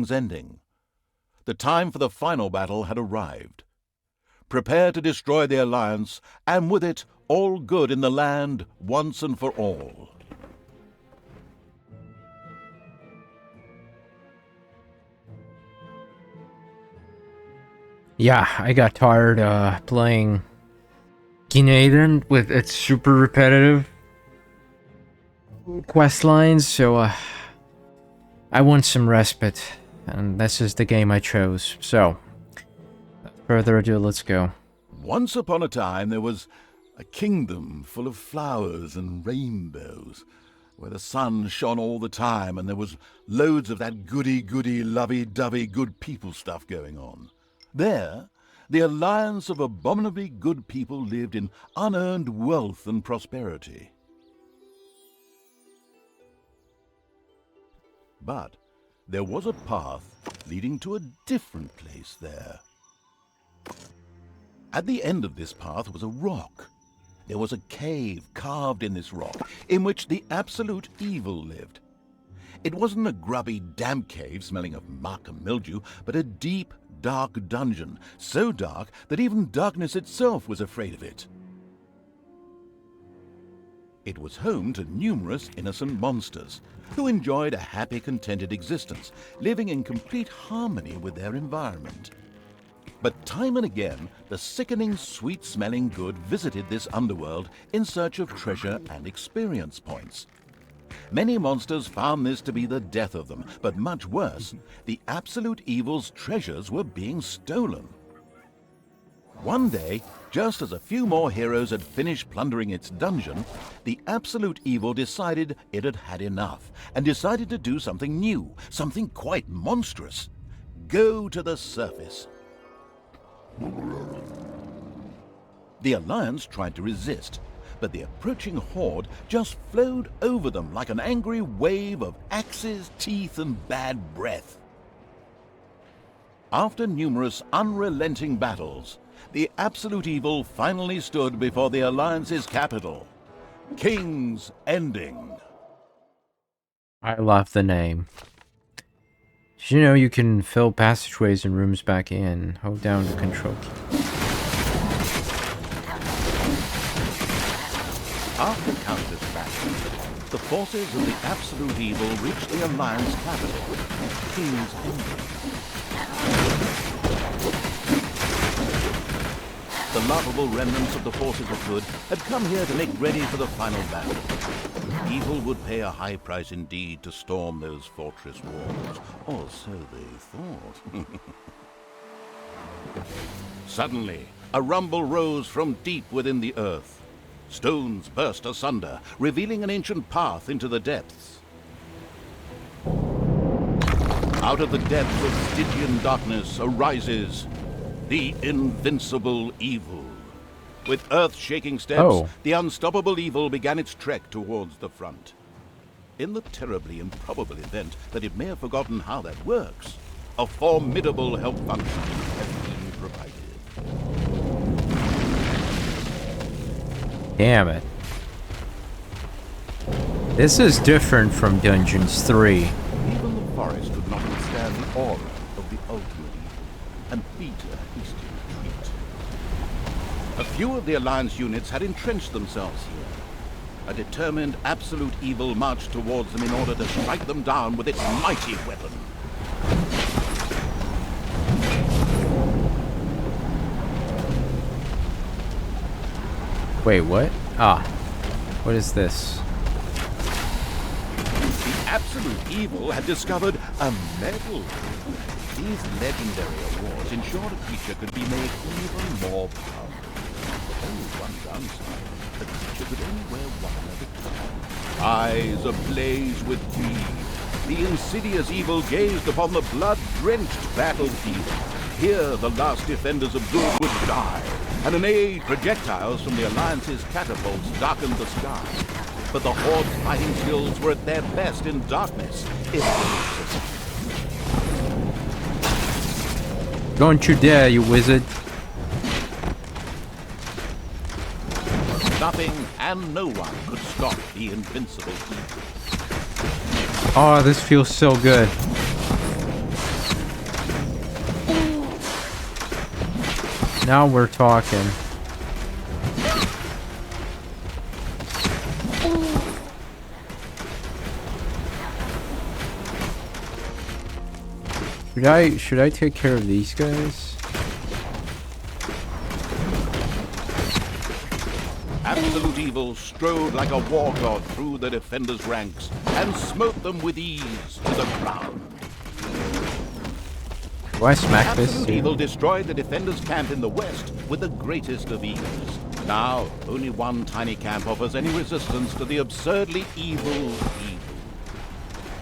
King's Ending. The time for the final battle had arrived. Prepare to destroy the Alliance, and with it, all good in the land once and for all. Yeah, I got tired playing Canadian with its super repetitive quest lines, so I want some respite, and this is the game I chose. So, without further ado, let's go. Once upon a time there was a kingdom full of flowers and rainbows, where the sun shone all the time and there was loads of that goody-goody, lovey-dovey good people stuff going on. There, the alliance of abominably good people lived in unearned wealth and prosperity. But there was a path leading to a different place there. At the end of this path was a rock. There was a cave carved in this rock in which the absolute evil lived. It wasn't a grubby, damp cave smelling of muck and mildew, but a deep, dark dungeon, so dark that even darkness itself was afraid of it. It was home to numerous innocent monsters who enjoyed a happy, contented existence, living in complete harmony with their environment. But time and again, the sickening, sweet-smelling good visited this underworld in search of treasure and experience points. Many monsters found this to be the death of them, but much worse, the absolute evil's treasures were being stolen. One day, just as a few more heroes had finished plundering its dungeon, the absolute evil decided it had had enough, and decided to do something new, something quite monstrous. Go to the surface. The Alliance tried to resist, but the approaching horde just flowed over them like an angry wave of axes, teeth, and bad breath. After numerous unrelenting battles, the absolute evil finally stood before the Alliance's capital, King's Ending. I love the name. Did you know you can fill passageways and rooms back in? Hold down the control key. After countless battles, the forces of the absolute evil reached the Alliance capital, King's Ending. The lovable remnants of the forces of good had come here to make ready for the final battle. Evil would pay a high price indeed to storm those fortress walls, or so they thought. Suddenly, a rumble rose from deep within the earth. Stones burst asunder, revealing an ancient path into the depths. Out of the depths of Stygian darkness arises the invincible evil. With earth-shaking steps, the unstoppable evil began its trek towards the front. In the terribly improbable event that it may have forgotten how that works, a formidable help function has been provided. Damn it. This is different from Dungeons 3. Even the forest could not withstand the aura of the ultimate evil, and beat a hasty retreat. A few of the Alliance units had entrenched themselves here. A determined absolute evil marched towards them in order to strike them down with its mighty weapon. Wait, what? Ah. What is this? The absolute evil had discovered a medal. These legendary awards ensured a creature could be made even more powerful. Only one downside. The creature could only wear one at a time. Eyes ablaze with greed, the insidious evil gazed upon the blood-drenched battlefield. Here the last defenders of good would die, and inane projectiles from the Alliance's catapults darkened the sky. But the Horde's fighting skills were at their best in darkness. Don't you dare, you wizard. Nothing and no one could stop the invincible evil. Oh, this feels so good. Now we're talking. Should I take care of these guys? Absolute evil strode like a war god through the defenders' ranks and smote them with ease to the ground. Do I smack this? Absolute evil destroyed the defenders' camp in the west with the greatest of ease. Now, only one tiny camp offers any resistance to the absurdly evil evil.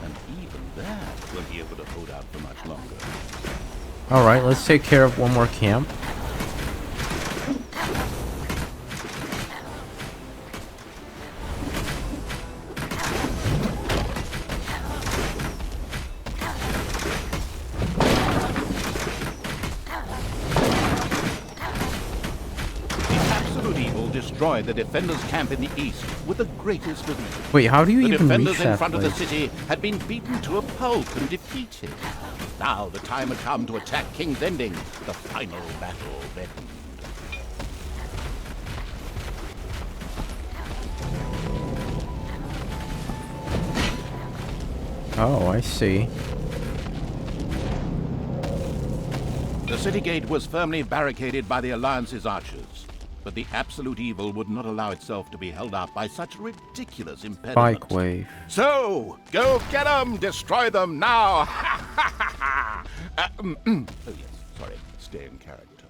And even that will be able to hold out for much longer. Alright, let's take care of one more camp. Destroy the defenders' camp in the east with the greatest of ease. Wait, how do you even reach that The defenders in front place? of the city had been beaten to a pulp and defeated. Now the time had come to attack King's Ending. The final battle beckoned. Oh, I see. The city gate was firmly barricaded by the Alliance's archers. But the absolute evil would not allow itself to be held up by such ridiculous impediment. Bike wave. So, go get them! Destroy them now! Oh yes, sorry, stay in character.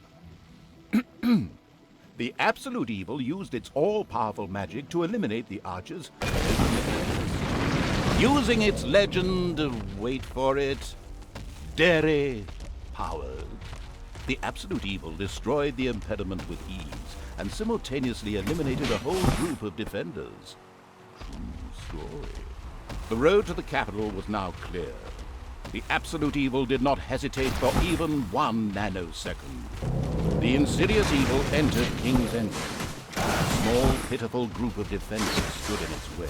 The absolute evil used its all-powerful magic to eliminate the archers. Using its legend, wait for it, dairy powers. The absolute evil destroyed the impediment with ease and simultaneously eliminated a whole group of defenders. True story. The road to the capital was now clear. The absolute evil did not hesitate for even 1 nanosecond. The insidious evil entered King's Ending. A small, pitiful group of defenders stood in its way.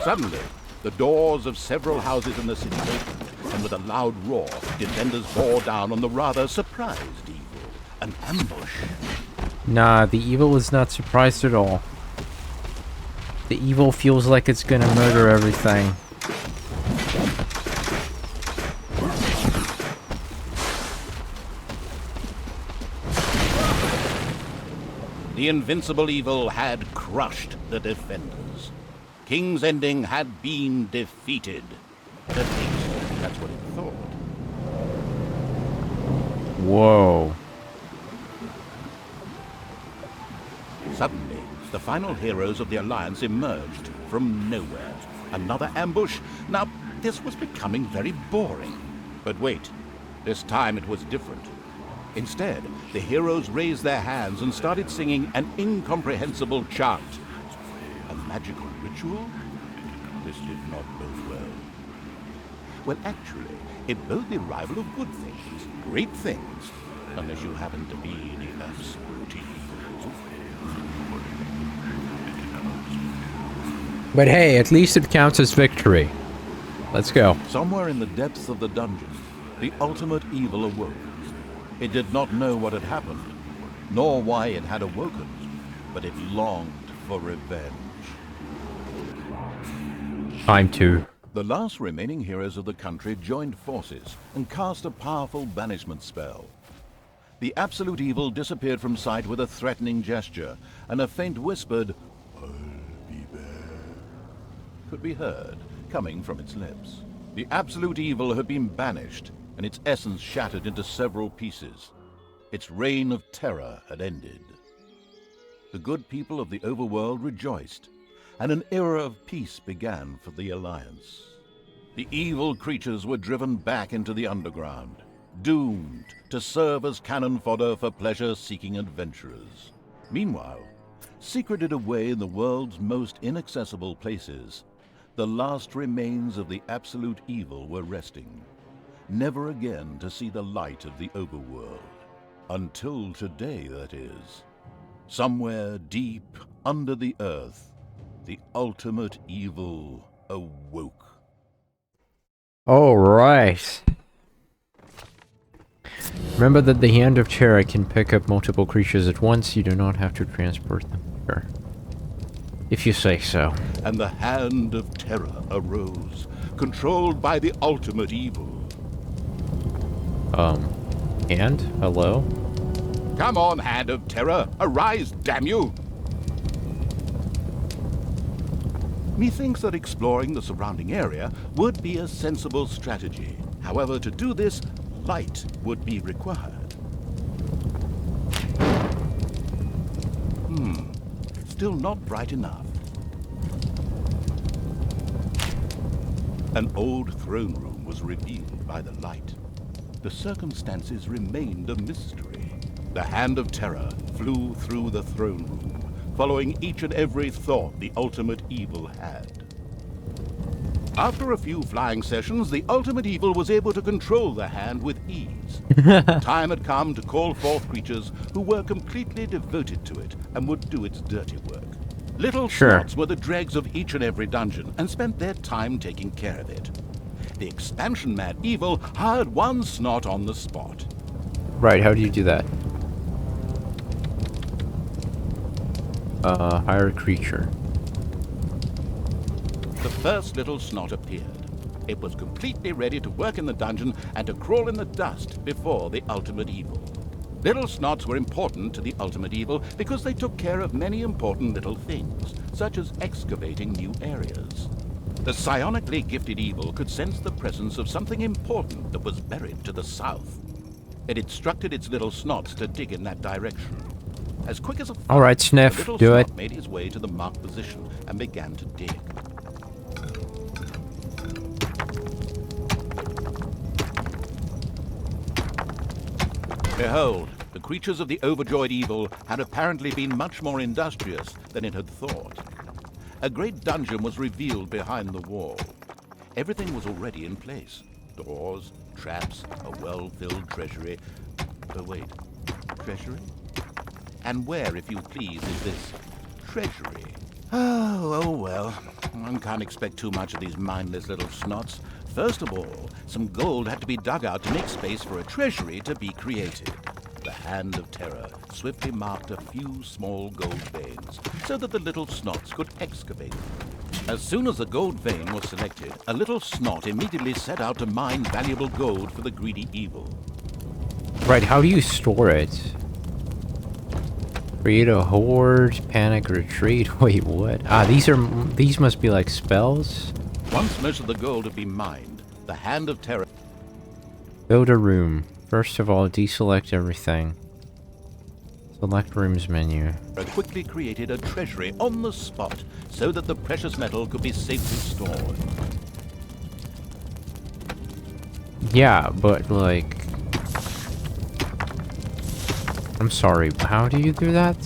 Suddenly, the doors of several houses in the city opened, and with a loud roar, defenders bore down on the rather surprised evil. An ambush. Nah, the evil is not surprised at all. The evil feels like it's gonna murder everything. The invincible evil had crushed the defenders. King's Ending had been defeated. At least, that's what it thought. Whoa. Suddenly, the final heroes of the Alliance emerged from nowhere. Another ambush? Now, this was becoming very boring. But wait, this time it was different. Instead, the heroes raised their hands and started singing an incomprehensible chant. A magical ritual? This did not bode well. Well, actually, it bode the arrival of good things, great things, unless you happen to be the absolute evil. But hey, at least it counts as victory. Let's go. Somewhere in the depths of the dungeon, the ultimate evil awoke. It did not know what had happened, nor why it had awoken, but it longed for revenge. Time to. The last remaining heroes of the country joined forces and cast a powerful banishment spell. The absolute evil disappeared from sight with a threatening gesture, and a faint whispered, "I'll be back," could be heard coming from its lips. The absolute evil had been banished, and its essence shattered into several pieces. Its reign of terror had ended. The good people of the overworld rejoiced, and an era of peace began for the Alliance. The evil creatures were driven back into the underground, doomed to serve as cannon fodder for pleasure-seeking adventurers. Meanwhile, secreted away in the world's most inaccessible places, the last remains of the absolute evil were resting, never again to see the light of the overworld. Until today, that is. Somewhere deep under the earth, the ultimate evil awoke. All right. Remember that the Hand of Terror can pick up multiple creatures at once. You do not have to transport them here. If you say so. And the Hand of Terror arose, controlled by the ultimate evil. And? Hello? Come on, Hand of Terror, arise, damn you! Methinks that exploring the surrounding area would be a sensible strategy. However, to do this, light would be required. Still not bright enough. An old throne room was revealed by the light. The circumstances remained a mystery. The Hand of Terror flew through the throne room, following each and every thought the ultimate evil had. After a few flying sessions, the ultimate evil was able to control the hand with ease. Time had come to call forth creatures who were completely devoted to it and would do its dirty work. Little snots were the dregs of each and every dungeon and spent their time taking care of it. The expansion-mad evil hired one snot on the spot. Right, how do you do that? Hire a creature. The first little snot appeared. It was completely ready to work in the dungeon and to crawl in the dust before the ultimate evil. Little snots were important to the ultimate evil because they took care of many important little things, such as excavating new areas. The psionically gifted evil could sense the presence of something important that was buried to the south. It instructed its little snots to dig in that direction. As quick as a all right, Sniff, do it. Made his way to the marked position and began to dig. Behold, the creatures of the overjoyed evil had apparently been much more industrious than it had thought. A great dungeon was revealed behind the wall. Everything was already in place. Doors, traps, a well-filled treasury. But wait, treasury? And where, if you please, is this treasury? Oh well. One can't expect too much of these mindless little snots. First of all, some gold had to be dug out to make space for a treasury to be created. The Hand of Terror swiftly marked a few small gold veins so that the little snots could excavate them. As soon as the gold vein was selected, a little snot immediately set out to mine valuable gold for the greedy evil. Right, how do you store it? Create a horde, panic retreat. Wait, what? Ah, these must be like spells? Once most of the gold had been mined, the Hand of Terror... Build a room. First of all, deselect everything. Select rooms menu. quickly created a treasury on the spot so that the precious metal could be safely stored. Yeah, but like... I'm sorry, how do you do that?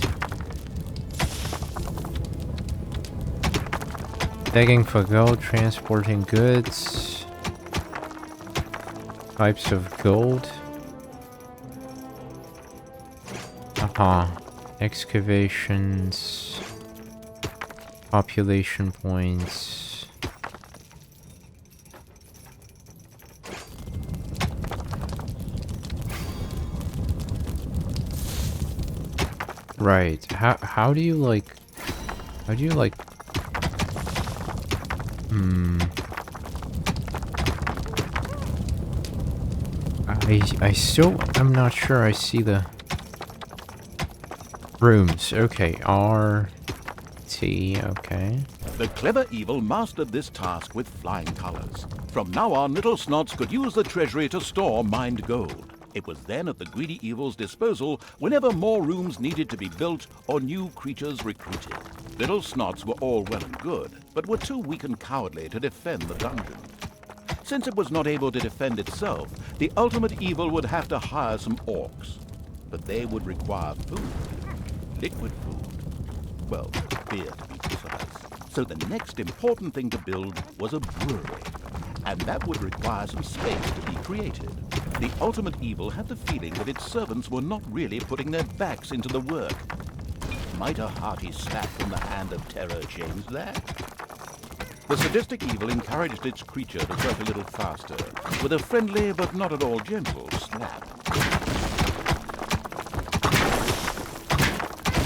Digging for gold, transporting goods. Types of gold. Excavations. Population points. Right. How do you like... I still... I'm not sure I see the... Rooms. Okay. R-T. Okay. The clever evil mastered this task with flying colors. From now on, little snots could use the treasury to store mined gold. It was then at the greedy evil's disposal whenever more rooms needed to be built or new creatures recruited. Little snots were all well and good, but were too weak and cowardly to defend the dungeon. Since it was not able to defend itself, the ultimate evil would have to hire some orcs. But they would require food. Liquid food. Well, beer to be precise. So the next important thing to build was a brewery. And that would require some space to be created. The ultimate evil had the feeling that its servants were not really putting their backs into the work. Might a hearty slap from the Hand of Terror change that? The sadistic evil encouraged its creature to work a little faster, with a friendly but not at all gentle slap.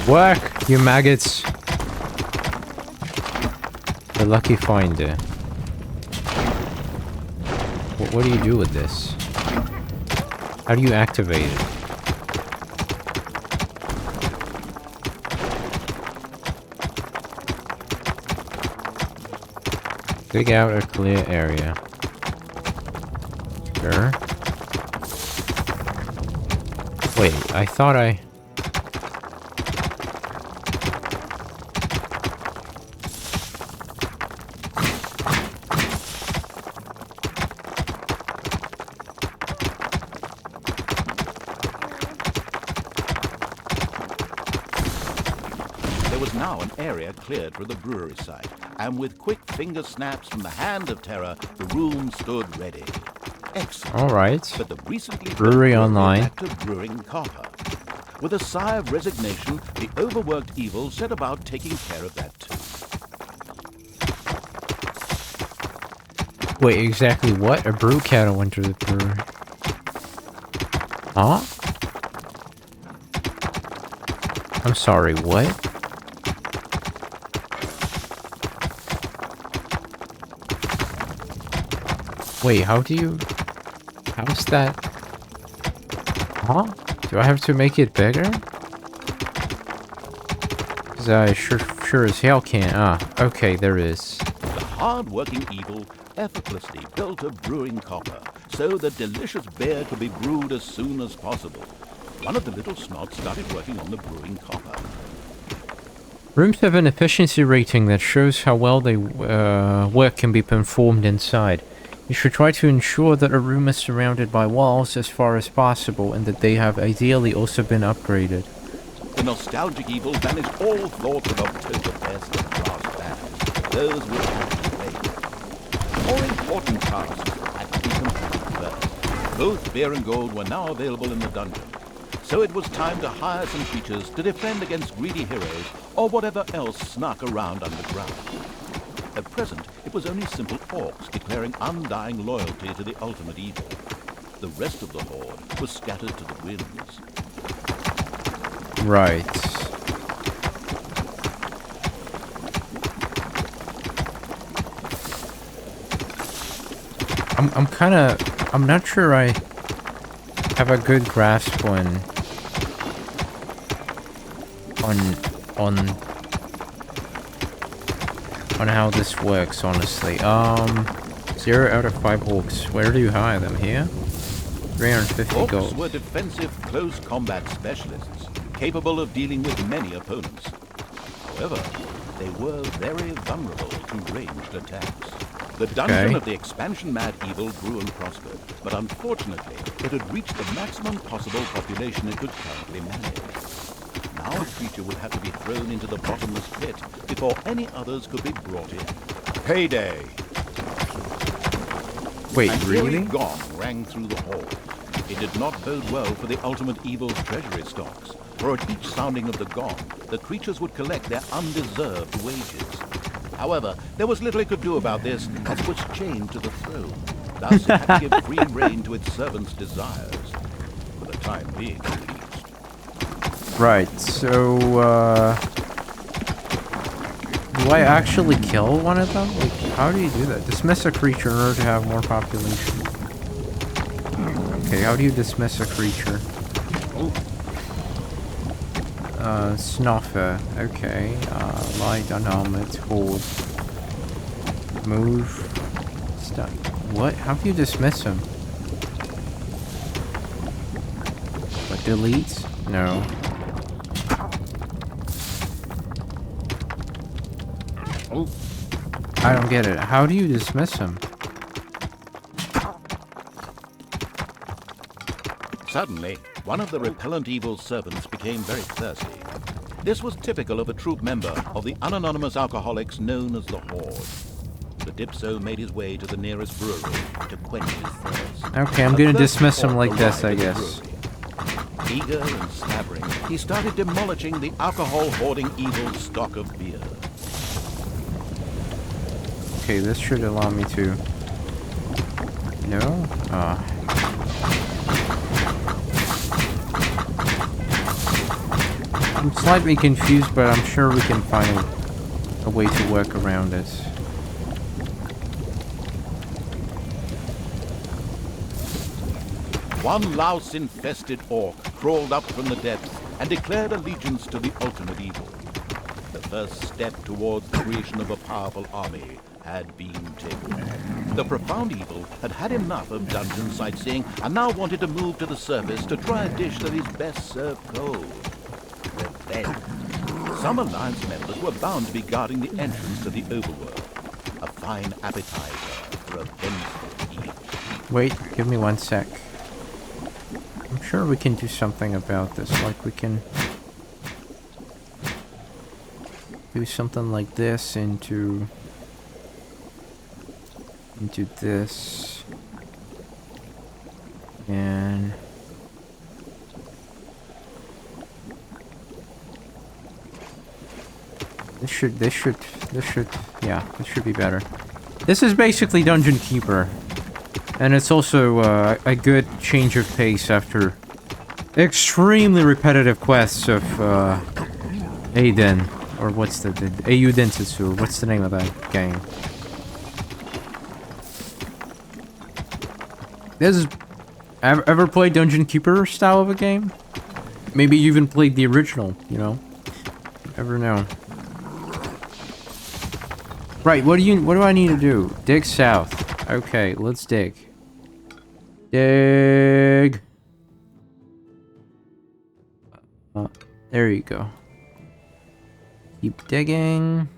Work, you maggots. The lucky finder. What do you do with this? How do you activate it? Dig out a clear area. Sure. Wait, I thought I... There was now an area cleared for the brewery site, and with quick finger snaps from the hand of terror, the room stood ready. Excellent. All right. But the recently Brewery online. back to brewing copper. With a sigh of resignation, the overworked evil set about taking care of that too. Wait, exactly what? A brew kettle went to the brewery. Huh? I'm sorry, what? Wait, how do you... How's that... Huh? Do I have to make it bigger? Because I sure as hell can't. Ah, okay, there is. The hard-working evil effortlessly built a brewing copper so the delicious beer could be brewed as soon as possible. One of the little snots started working on the brewing copper. Rooms have an efficiency rating that shows how well they work can be performed inside. You should try to ensure that a room is surrounded by walls as far as possible and that they have ideally also been upgraded. The nostalgic evil banished all thoughts of Oktoberfest and brass bands. Those were actually made. More important tasks had to be completed first. Both beer and gold were now available in the dungeon, so it was time to hire some creatures to defend against greedy heroes or whatever else snuck around underground. At present, it was only simple orcs declaring undying loyalty to the ultimate evil. The rest of the horde was scattered to the winds. Right. I'm not sure I have a good grasp on how this works, honestly. 0 out of 5 orcs. Where do you hire them? Here? 350 Orcs gold. were defensive close combat specialists, capable of dealing with many opponents. However, they were very vulnerable to ranged attacks. The dungeon of the expansion-mad evil grew and prospered, but unfortunately, it had reached the maximum possible population it could currently manage. Now a creature would have to be thrown into the bottomless pit before any others could be brought in. Payday! Wait, An really? eerie gong rang through the hall. It did not bode well for the ultimate evil's treasury stocks, for at each sounding of the gong, the creatures would collect their undeserved wages. However, there was little it could do about this, as it was chained to the throne. Thus, it had to give free rein to its servants' desires, for the time being, at least. Right, so, do I actually kill one of them? Like, how do you do that? Dismiss a creature in order to have more population. Okay, how do you dismiss a creature? Snuffer. Okay. Light, unarmored, hold. Move. Stop. What? How do you dismiss him? What, delete? No. I don't get it. How do you dismiss him? Suddenly, one of the repellent evil's servants became very thirsty. This was typical of a troop member of the unanonymous alcoholics known as the Horde. The Dipso made his way to the nearest brewery to quench his thirst. Okay, I'm gonna dismiss him like this, I guess. Eager and slavering, he started demolishing the alcohol-hoarding evil's stock of beer. Okay, this should allow me to... No? I'm slightly confused, but I'm sure we can find a way to work around it. One louse-infested orc crawled up from the depths and declared allegiance to the ultimate evil. The first step towards the creation of a powerful army had been taken. The profound evil had had enough of dungeon sightseeing and now wanted to move to the surface to try a dish that is best served cold. Revenge. Some Alliance members were bound to be guarding the entrance to the overworld. A fine appetizer for a vengeful evil. Wait, give me 1 sec. I'm sure we can do something about this, like we can do something like this into this, and this should, yeah, this should be better. This is basically Dungeon Keeper. And it's also a good change of pace after extremely repetitive quests of Aiden, or what's the Ayu Densetsu, what's the name of that game? This is, ever played Dungeon Keeper style of a game? Maybe you even played the original, you know? Never know. Right, what do I need to do? Dig south. Okay, let's dig. Dig. There you go. Keep digging.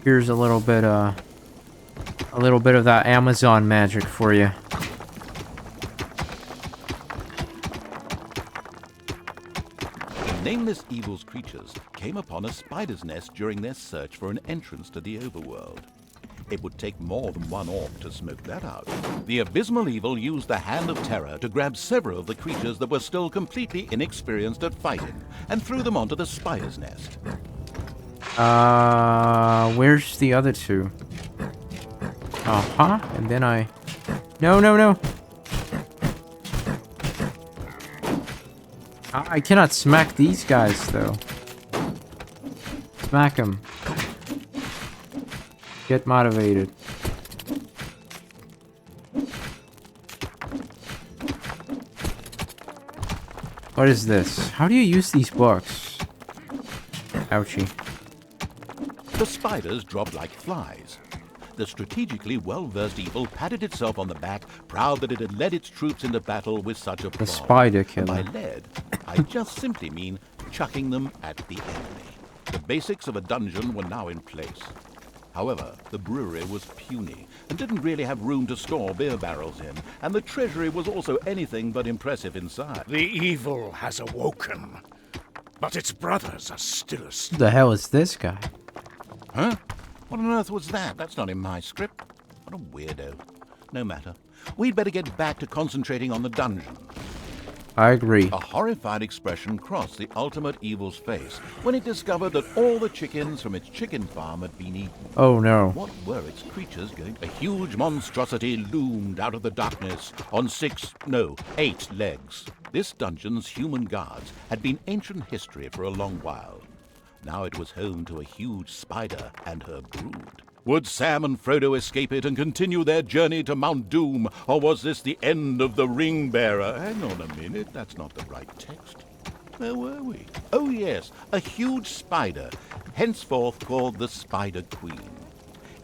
Here's a little bit of that Amazon magic for you. The nameless evil's creatures came upon a spider's nest during their search for an entrance to the overworld. It would take more than one orc to smoke that out. The abysmal evil used the Hand of Terror to grab several of the creatures that were still completely inexperienced at fighting, and threw them onto the spider's nest. Where's the other two? Uh-huh, and then No! I cannot smack these guys, though. Smack them. Get motivated. What is this? How do you use these books? Ouchie. The spiders dropped like flies. The strategically well-versed evil patted itself on the back, proud that it had led its troops into battle with such a The spider killer. And by led, I just simply mean chucking them at the enemy. The basics of a dungeon were now in place. However, the brewery was puny and didn't really have room to store beer barrels in, and the treasury was also anything but impressive inside. The evil has awoken, but its brothers are still asleep. Who the hell is this guy? Huh? What on earth was that? That's not in my script. What a weirdo. No matter. We'd better get back to concentrating on the dungeon. I agree. A horrified expression crossed the ultimate evil's face when it discovered that all the chickens from its chicken farm had been eaten. Oh no. What were its creatures going? A huge monstrosity loomed out of the darkness on 8 legs. This dungeon's human guards had been ancient history for a long while. Now it was home to a huge spider and her brood. Would Sam and Frodo escape it and continue their journey to Mount Doom, or was this the end of the ring bearer? Hang on a minute, that's not the right text. Where were we? Oh yes, a huge spider, henceforth called the Spider Queen.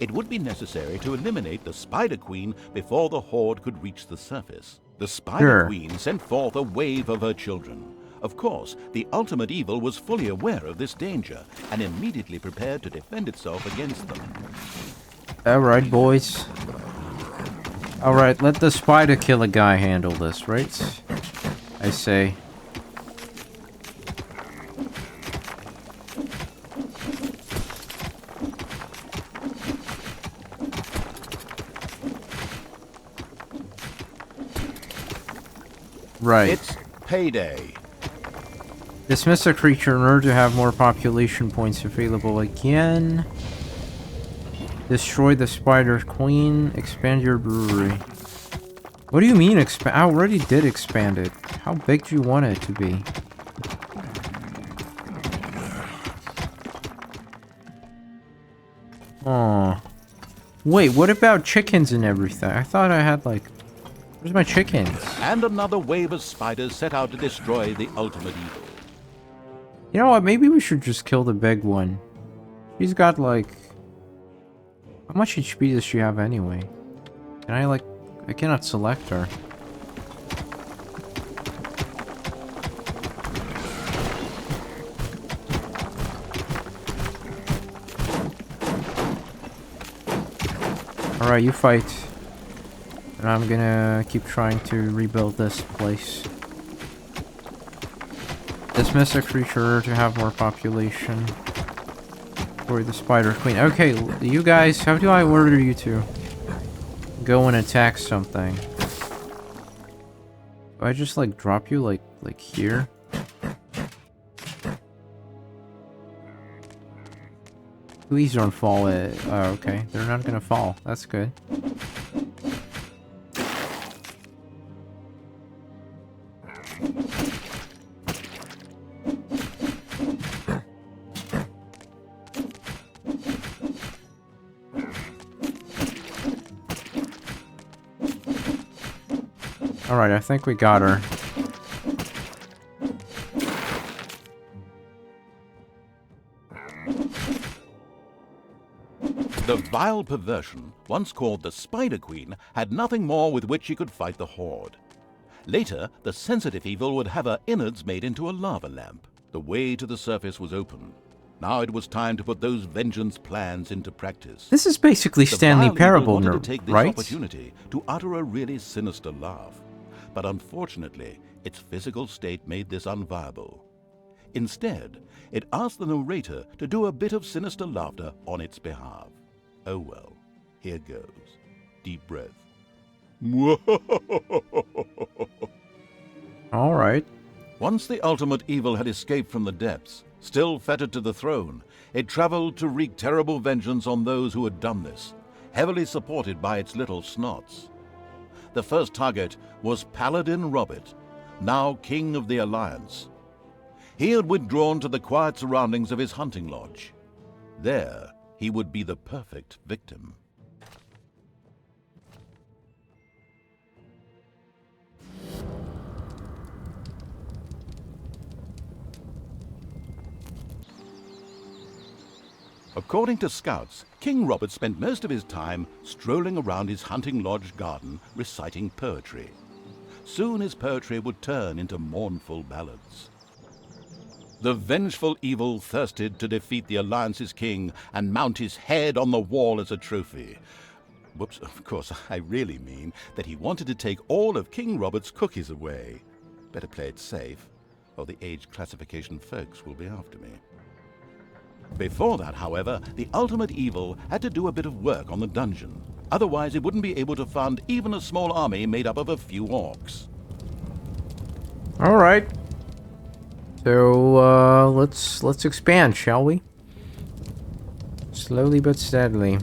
It would be necessary to eliminate the Spider Queen before the horde could reach the surface. The Spider Queen sent forth a wave of her children. Of course, the ultimate evil was fully aware of this danger and immediately prepared to defend itself against them. Alright, boys. Alright, let the spider killer guy handle this, right? I say. Right. It's payday. Dismiss a creature in order to have more population points available again. Destroy the Spider Queen. Expand your brewery. What do you mean expand? I already did expand it. How big do you want it to be? Oh. Wait, what about chickens and everything? I thought I had like... Where's my chickens? And another wave of spiders set out to destroy the ultimate evil. You know what? Maybe we should just kill the big one. She's got like... How much HP does she have anyway? Can I like... I cannot select her. Alright, you fight. And I'm gonna keep trying to rebuild this place. Dismiss a creature to have more population. For the Spider Queen. Okay, you guys, how do I order you to go and attack something? Do I just like drop you like here? Please don't fall. Oh, okay. They're not gonna fall. That's good. Alright, I think we got her. The vile perversion, once called the Spider Queen, had nothing more with which she could fight the Horde. Later, the sensitive evil would have her innards made into a lava lamp. The way to the surface was open. Now it was time to put those vengeance plans into practice. This is basically The Stanley vile evil Parable, wanted to take this right? opportunity to utter a really sinister laugh. But unfortunately, its physical state made this unviable. Instead, it asked the narrator to do a bit of sinister laughter on its behalf. Oh well, here goes. Deep breath. Alright. Once the ultimate evil had escaped from the depths, still fettered to the throne, it traveled to wreak terrible vengeance on those who had done this, heavily supported by its little snots. The first target was Paladin Robert, now King of the Alliance. He had withdrawn to the quiet surroundings of his hunting lodge. There, he would be the perfect victim. According to scouts, King Robert spent most of his time strolling around his hunting lodge garden reciting poetry. Soon his poetry would turn into mournful ballads. The vengeful evil thirsted to defeat the Alliance's king and mount his head on the wall as a trophy. Whoops, of course, I really mean that he wanted to take all of King Robert's cookies away. Better play it safe, or the age classification folks will be after me. Before that, however, the ultimate evil had to do a bit of work on the dungeon. Otherwise, it wouldn't be able to fund even a small army made up of a few orcs. Alright. So, let's expand, shall we? Slowly but steadily.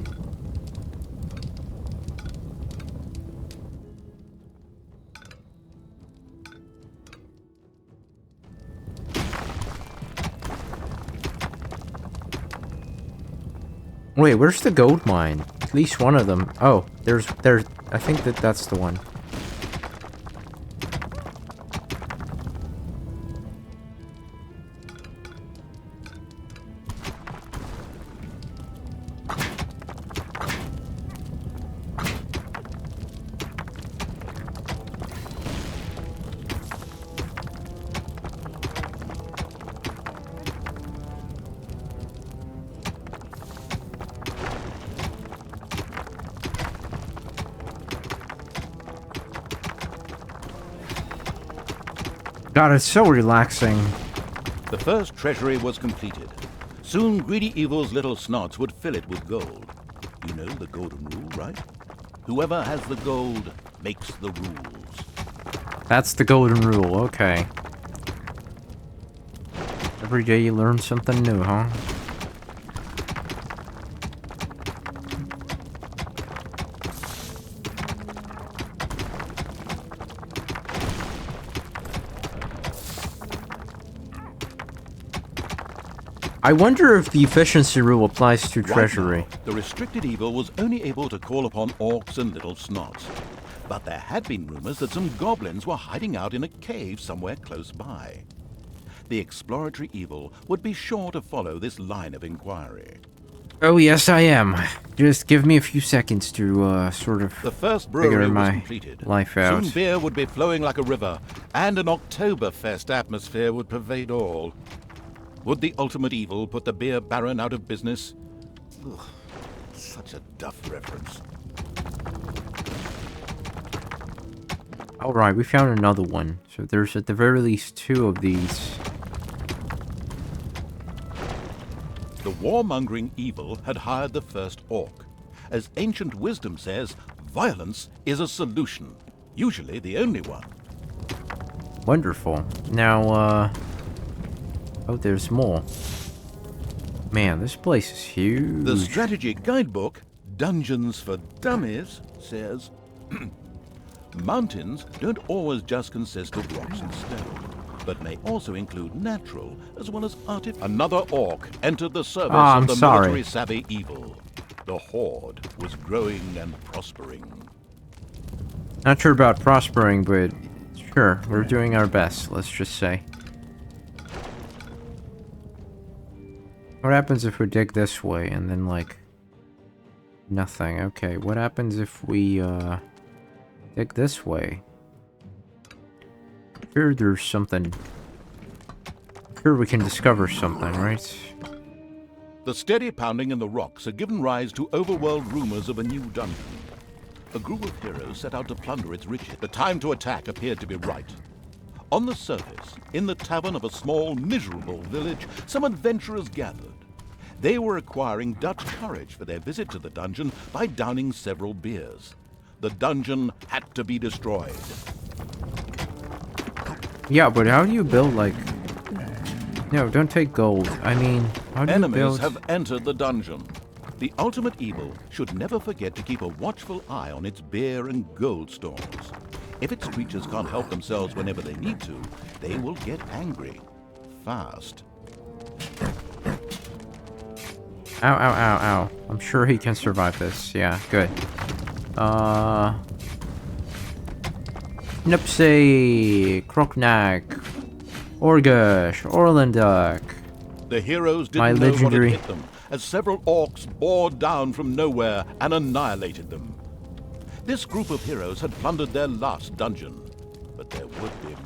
Wait, where's the gold mine? At least one of them. Oh, there's, I think that's the one. God, it's so relaxing. The first treasury was completed. Soon greedy evil's little snots would fill it with gold. You know the golden rule, right? Whoever has the gold makes the rules. That's the golden rule, okay. Every day you learn something new, huh? I wonder if the efficiency rule applies to Right treasury. now, the restricted evil was only able to call upon orcs and little snots. But there had been rumors that some goblins were hiding out in a cave somewhere close by. The exploratory evil would be sure to follow this line of inquiry. Oh yes, I am. Just give me a few seconds to sort of The first figure brewery was my completed. life out. Soon beer would be flowing like a river, and an Oktoberfest atmosphere would pervade all. Would the ultimate evil put the beer baron out of business? Ugh, such a duff reference. Alright, we found another one. So there's at the very least 2 of these. The warmongering evil had hired the first orc. As ancient wisdom says, violence is a solution, usually the only one. Wonderful. Now, oh, there's more. Man, this place is huge. The strategy guidebook, Dungeons for Dummies, says, mountains don't always just consist of rocks and stone, but may also include natural as well as artificial. Another orc entered the service of the military-savvy evil. The horde was growing and prospering. Not sure about prospering, but sure, we're doing our best, let's just say. What happens if we dig this way and then, like, nothing? Okay, what happens if we, dig this way? Sure, there's something. Sure, we can discover something, right? The steady pounding in the rocks had given rise to overworld rumors of a new dungeon. A group of heroes set out to plunder its riches. The time to attack appeared to be right. On the surface, in the tavern of a small, miserable village, some adventurers gathered. They were acquiring Dutch courage for their visit to the dungeon by downing several beers. The dungeon had to be destroyed. Yeah, but how do you build, like... No, don't take gold. I mean, how do you Enemies build... have entered the dungeon. The ultimate evil should never forget to keep a watchful eye on its beer and gold stores. If its creatures can't help themselves whenever they need to, they will get angry. Fast. Ow, ow, ow, ow. I'm sure he can survive this. Yeah, good. Nupsy, Kroknak, Orgash, Orlandak. The heroes My didn't know what had legendary- hit them, as several orcs bore down from nowhere and annihilated them. This group of heroes had plundered their last dungeon, but there would be more.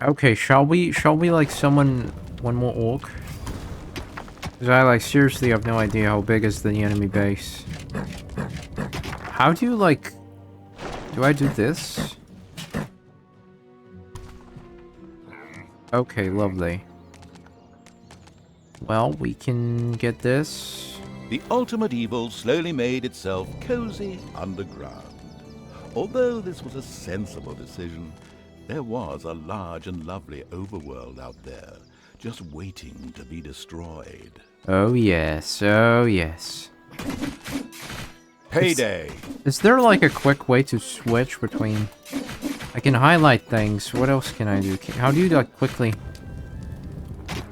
Okay, shall we like summon one more orc? Because I like seriously have no idea how big is the enemy base. How do you like... Do I do this? Okay, lovely. Well, we can get this. The ultimate evil slowly made itself cozy underground. Although this was a sensible decision, there was a large and lovely overworld out there, just waiting to be destroyed. Oh yes, oh yes. Payday! Is there like a quick way to switch between... I can highlight things. What else can I do? How do you like quickly...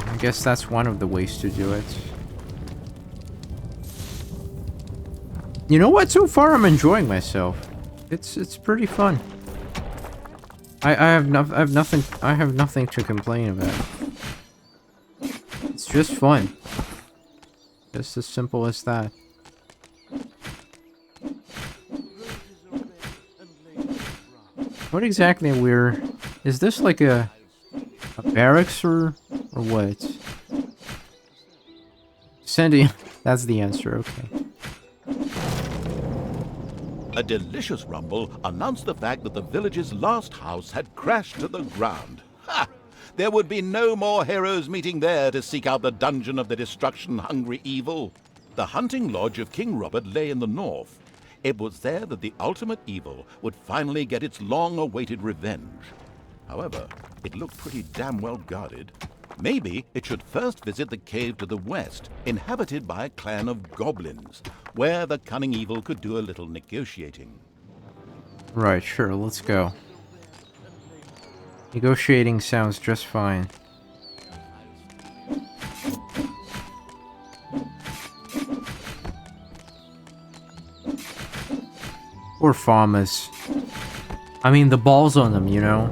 I guess that's one of the ways to do it. You know what? So far I'm enjoying myself. It's pretty fun. I have nothing to complain about. It's just fun. Just as simple as that. What exactly is this like a barracks or what? Sandy, that's the answer, okay. A delicious rumble announced the fact that the village's last house had crashed to the ground. Ha! There would be no more heroes meeting there to seek out the dungeon of the destruction-hungry evil. The hunting lodge of King Robert lay in the north. It was there that the ultimate evil would finally get its long-awaited revenge. However, it looked pretty damn well guarded. Maybe it should first visit the cave to the west, inhabited by a clan of goblins, where the cunning evil could do a little negotiating. Right, sure, let's go. Negotiating sounds just fine. Poor farmers. I mean, the balls on them, you know?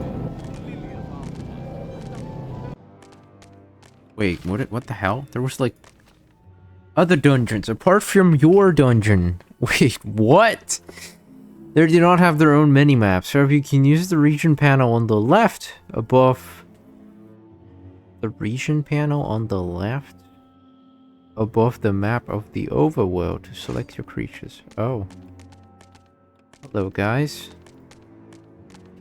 Wait, what the hell? There was, like, other dungeons, apart from your dungeon. Wait, what? They do not have their own mini-maps. However, you can use the region panel on the left above... The region panel on the left? Above the map of the overworld to select your creatures. Oh. Hello, guys.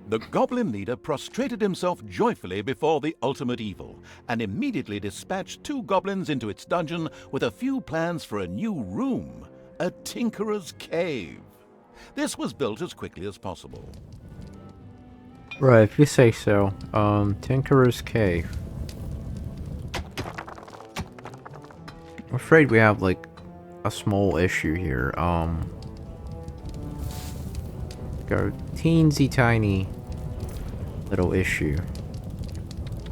The goblin leader prostrated himself joyfully before the ultimate evil, and immediately dispatched 2 goblins into its dungeon with a few plans for a new room, a tinkerer's cave. This was built as quickly as possible. Right, if you say so. Tinkerer's Cave. I'm afraid we have, like, a small issue here. Got a teensy tiny little issue.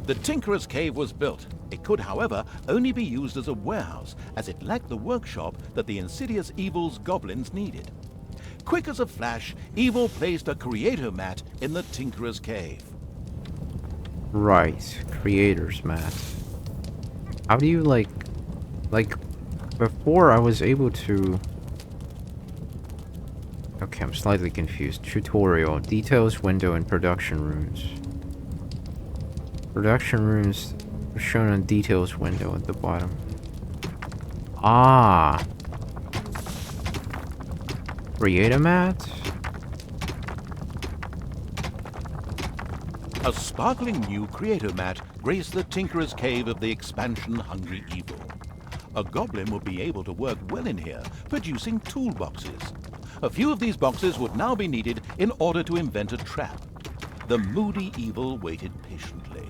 The tinkerer's cave was built. It could, however, only be used as a warehouse, as it lacked the workshop that the insidious evil's goblins needed. Quick as a flash, Evil placed a creator mat in the tinkerer's cave. Right, creator's mat. How do you, like, before I was able to... Okay, I'm slightly confused. Tutorial, details window, and production rooms. Production rooms are shown on details window at the bottom. Ah! Create a mat? A sparkling new creator mat graced the tinkerer's cave of the expansion-hungry evil. A goblin would be able to work well in here, producing toolboxes. A few of these boxes would now be needed in order to invent a trap. The moody evil waited patiently.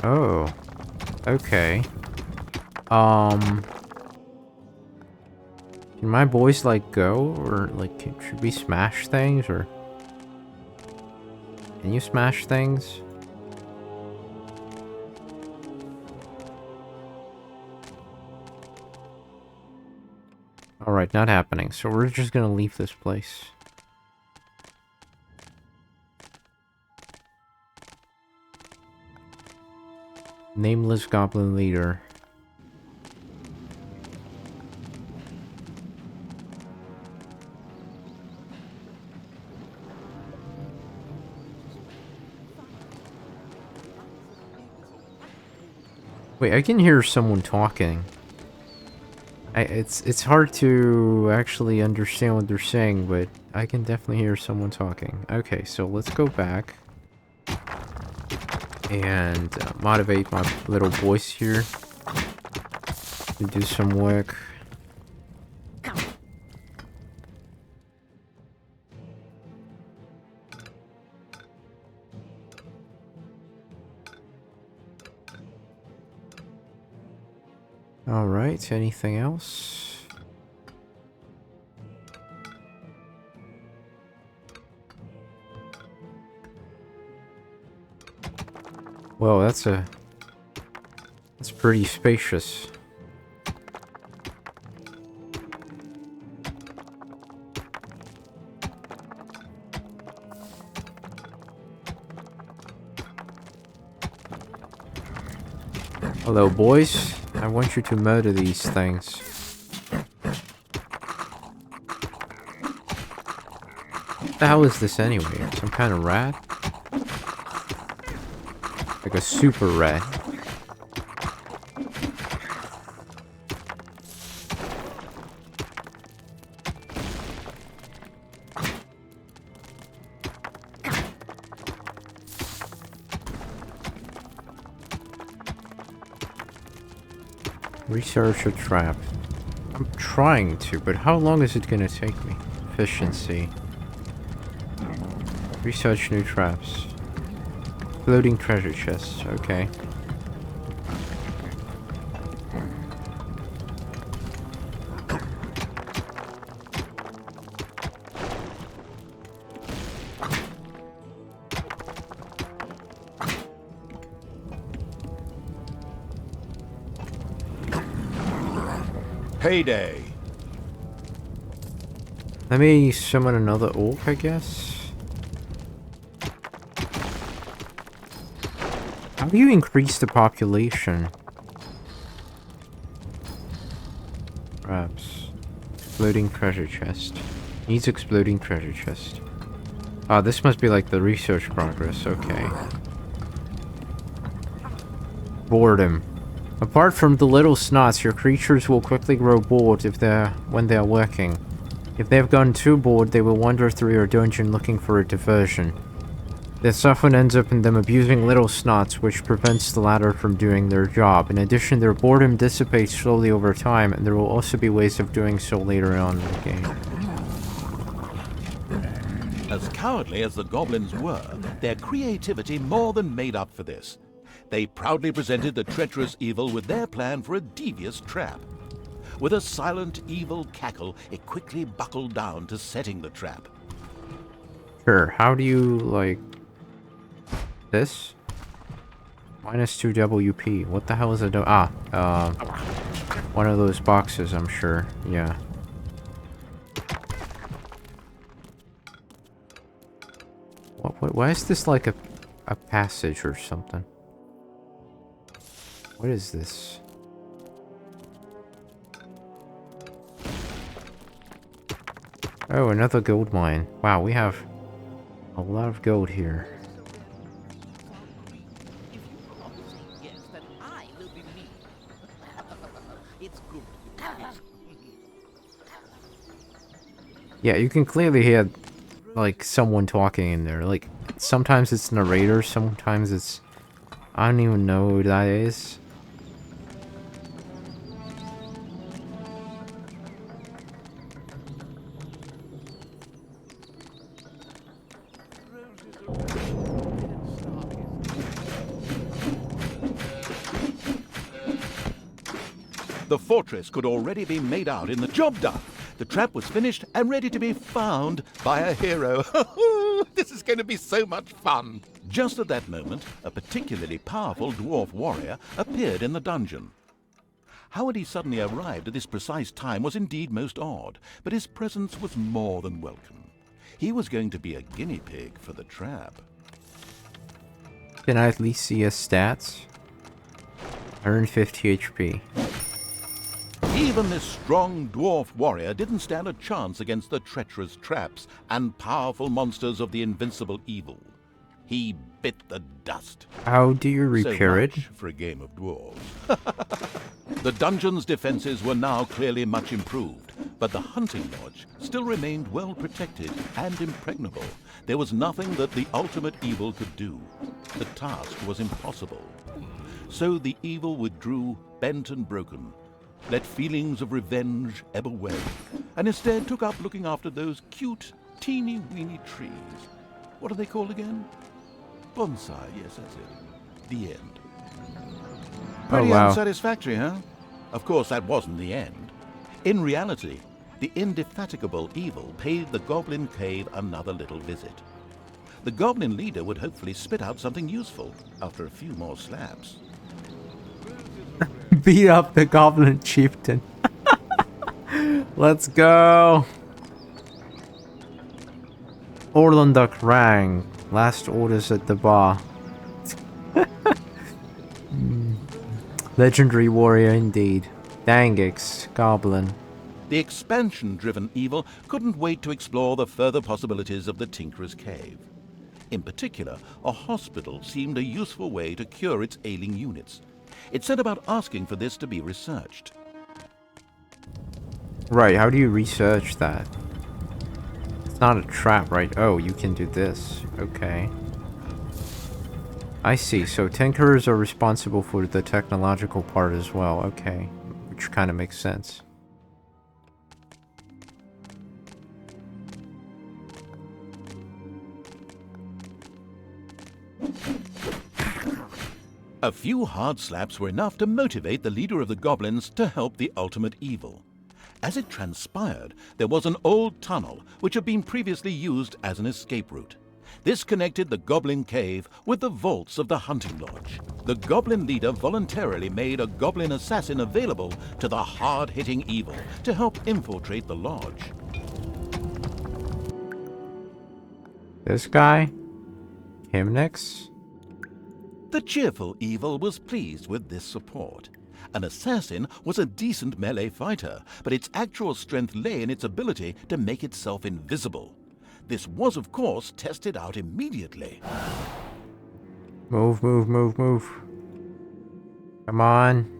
Oh. Okay. Can my boys, like, go? Or, like, should we smash things? Or... Can you smash things? Alright, not happening. So we're just gonna leave this place. Nameless Goblin Leader. Wait, I can hear someone talking. It's hard to actually understand what they're saying, but I can definitely hear someone talking. Okay, so let's go back and motivate my little voice here to do some work. Alright, anything else? Well, that's pretty spacious. Hello, boys. I want you to murder these things. What the hell is this anyway? Some kind of rat? Like a super rat. Research a trap. I'm trying to, but how long is it gonna take me? Efficiency. Research new traps. Floating treasure chests, okay. Payday. Let me summon another orc, I guess. How do you increase the population? Perhaps. Exploding treasure chest. Needs exploding treasure chest. Ah, this must be like the research progress, okay. Boredom. Apart from the little snots, your creatures will quickly grow bored when they're working. If they've gotten too bored, they will wander through your dungeon looking for a diversion. This often ends up in them abusing little snots, which prevents the latter from doing their job. In addition, their boredom dissipates slowly over time, and there will also be ways of doing so later on in the game. As cowardly as the goblins were, their creativity more than made up for this. They proudly presented the treacherous evil with their plan for a devious trap. With a silent, evil cackle, it quickly buckled down to setting the trap. Sure, how do you, like... this? -2 WP. What the hell is it? One of those boxes, I'm sure. Yeah. Why is this like a passage or something? What is this? Oh, another gold mine. Wow, we have a lot of gold here. Yeah, you can clearly hear, like, someone talking in there. Like, sometimes it's narrator, sometimes it's... I don't even know who that is. The fortress could already be made out in the job done. The trap was finished and ready to be found by a hero. This is going to be so much fun. Just at that moment, a particularly powerful dwarf warrior appeared in the dungeon. How had he suddenly arrived at this precise time was indeed most odd, but his presence was more than welcome. He was going to be a guinea pig for the trap. Can I at least see his stats? 150 HP. Even this strong dwarf warrior didn't stand a chance against the treacherous traps and powerful monsters of the invincible evil. He bit the dust. How do you repair it? For a game of dwarves. The dungeon's defenses were now clearly much improved, but the hunting lodge still remained well protected and impregnable. There was nothing that the ultimate evil could do. The task was impossible. So the evil withdrew, bent and broken, let feelings of revenge ebb away, and instead took up looking after those cute, teeny-weeny trees. What are they called again? Bonsai, yes, that's it. The end. Pretty unsatisfactory, huh? Of course, that wasn't the end. In reality, the indefatigable evil paid the Goblin Cave another little visit. The Goblin leader would hopefully spit out something useful after a few more slaps. Beat up the Goblin Chieftain. Let's go. Orlanduk Rang. Last orders at the bar. Legendary warrior indeed. Dangix, Goblin. The expansion-driven evil couldn't wait to explore the further possibilities of the Tinkerer's Cave. In particular, a hospital seemed a useful way to cure its ailing units. It set about asking for this to be researched. Right, how do you research that? It's not a trap, right? Oh, you can do this. Okay. I see, so Tinkerers are responsible for the technological part as well. Okay, which kind of makes sense. A few hard slaps were enough to motivate the leader of the goblins to help the ultimate evil. As it transpired, there was an old tunnel which had been previously used as an escape route. This connected the Goblin Cave with the vaults of the Hunting Lodge. The Goblin leader voluntarily made a Goblin assassin available to the hard-hitting evil to help infiltrate the lodge. This guy? Him next? The cheerful evil was pleased with this support. An assassin was a decent melee fighter, but its actual strength lay in its ability to make itself invisible. This was, of course, tested out immediately. Move, move, move, move. Come on.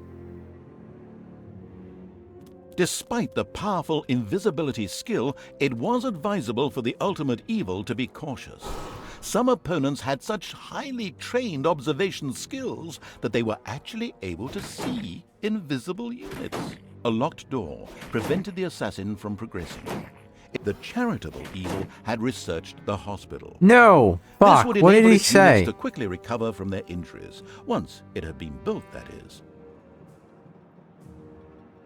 Despite the powerful invisibility skill, it was advisable for the ultimate evil to be cautious. Some opponents had such highly trained observation skills that they were actually able to see invisible units. A locked door prevented the assassin from progressing. The charitable evil had researched the hospital. No! Fuck, This would what did enable he its units say? to quickly recover from their injuries, once it had been built, that is.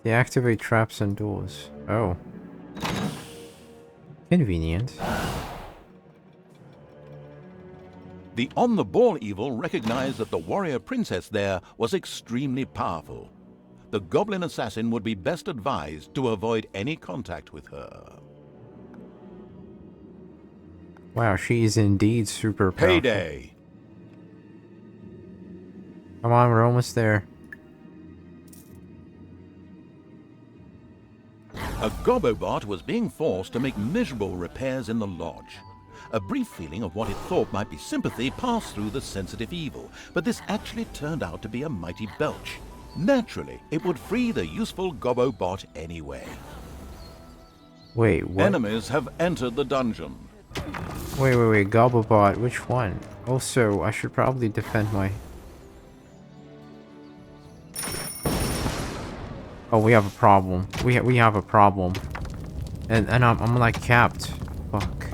Deactivate traps and doors. Oh. Convenient. The on-the-ball evil recognized that the warrior princess there was extremely powerful. The goblin assassin would be best advised to avoid any contact with her. Wow, she is indeed super powerful. Payday! Come on, we're almost there. A Gobobot was being forced to make miserable repairs in the lodge. A brief feeling of what it thought might be sympathy passed through the sensitive evil, but this actually turned out to be a mighty belch. Naturally, it would free the useful Gobobot anyway. Wait, what? Enemies have entered the dungeon. Wait, Gobblebot, which one? Also, I should probably defend my... Oh, we have a problem. We have a problem. And I'm like capped. Fuck.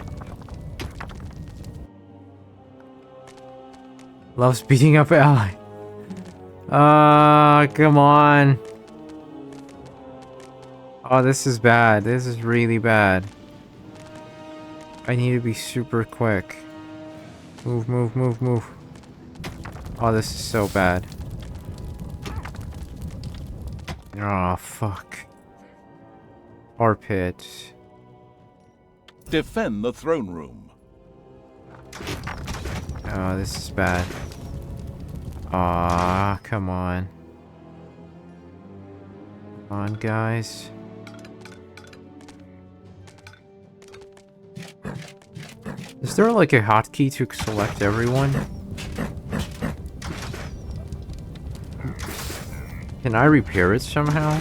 Loves beating up ally. Come on. Oh, this is bad. This is really bad. I need to be super quick. Move, move, move, move. Oh, this is so bad. Oh, fuck. Arpit. Defend the throne room. Oh, this is bad. Ah, come on. Come on, guys. Is there like a hotkey to select everyone? Can I repair it somehow?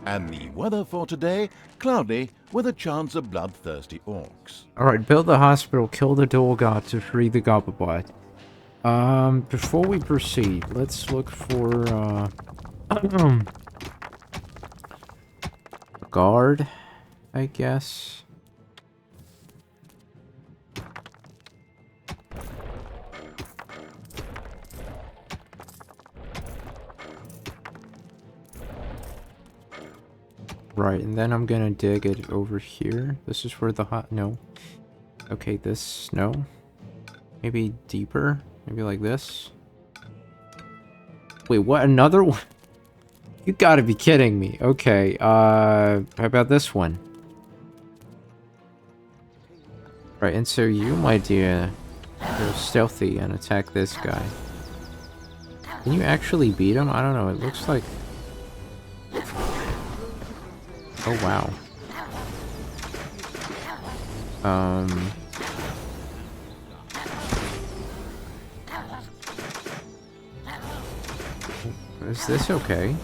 And the weather for today, cloudy with a chance of bloodthirsty orcs. Alright, build the hospital, kill the door god to free the Gobblebot. Before we proceed, let's look for, a guard, I guess. Right, and then I'm gonna dig it over here. This is where the no. Okay, this, no. Maybe deeper? Maybe like this? Wait, what? Another one? You gotta be kidding me. Okay, how about this one? Right, and so you, my dear, go stealthy and attack this guy. Can you actually beat him? I don't know, it looks like... Oh, wow. Is this okay?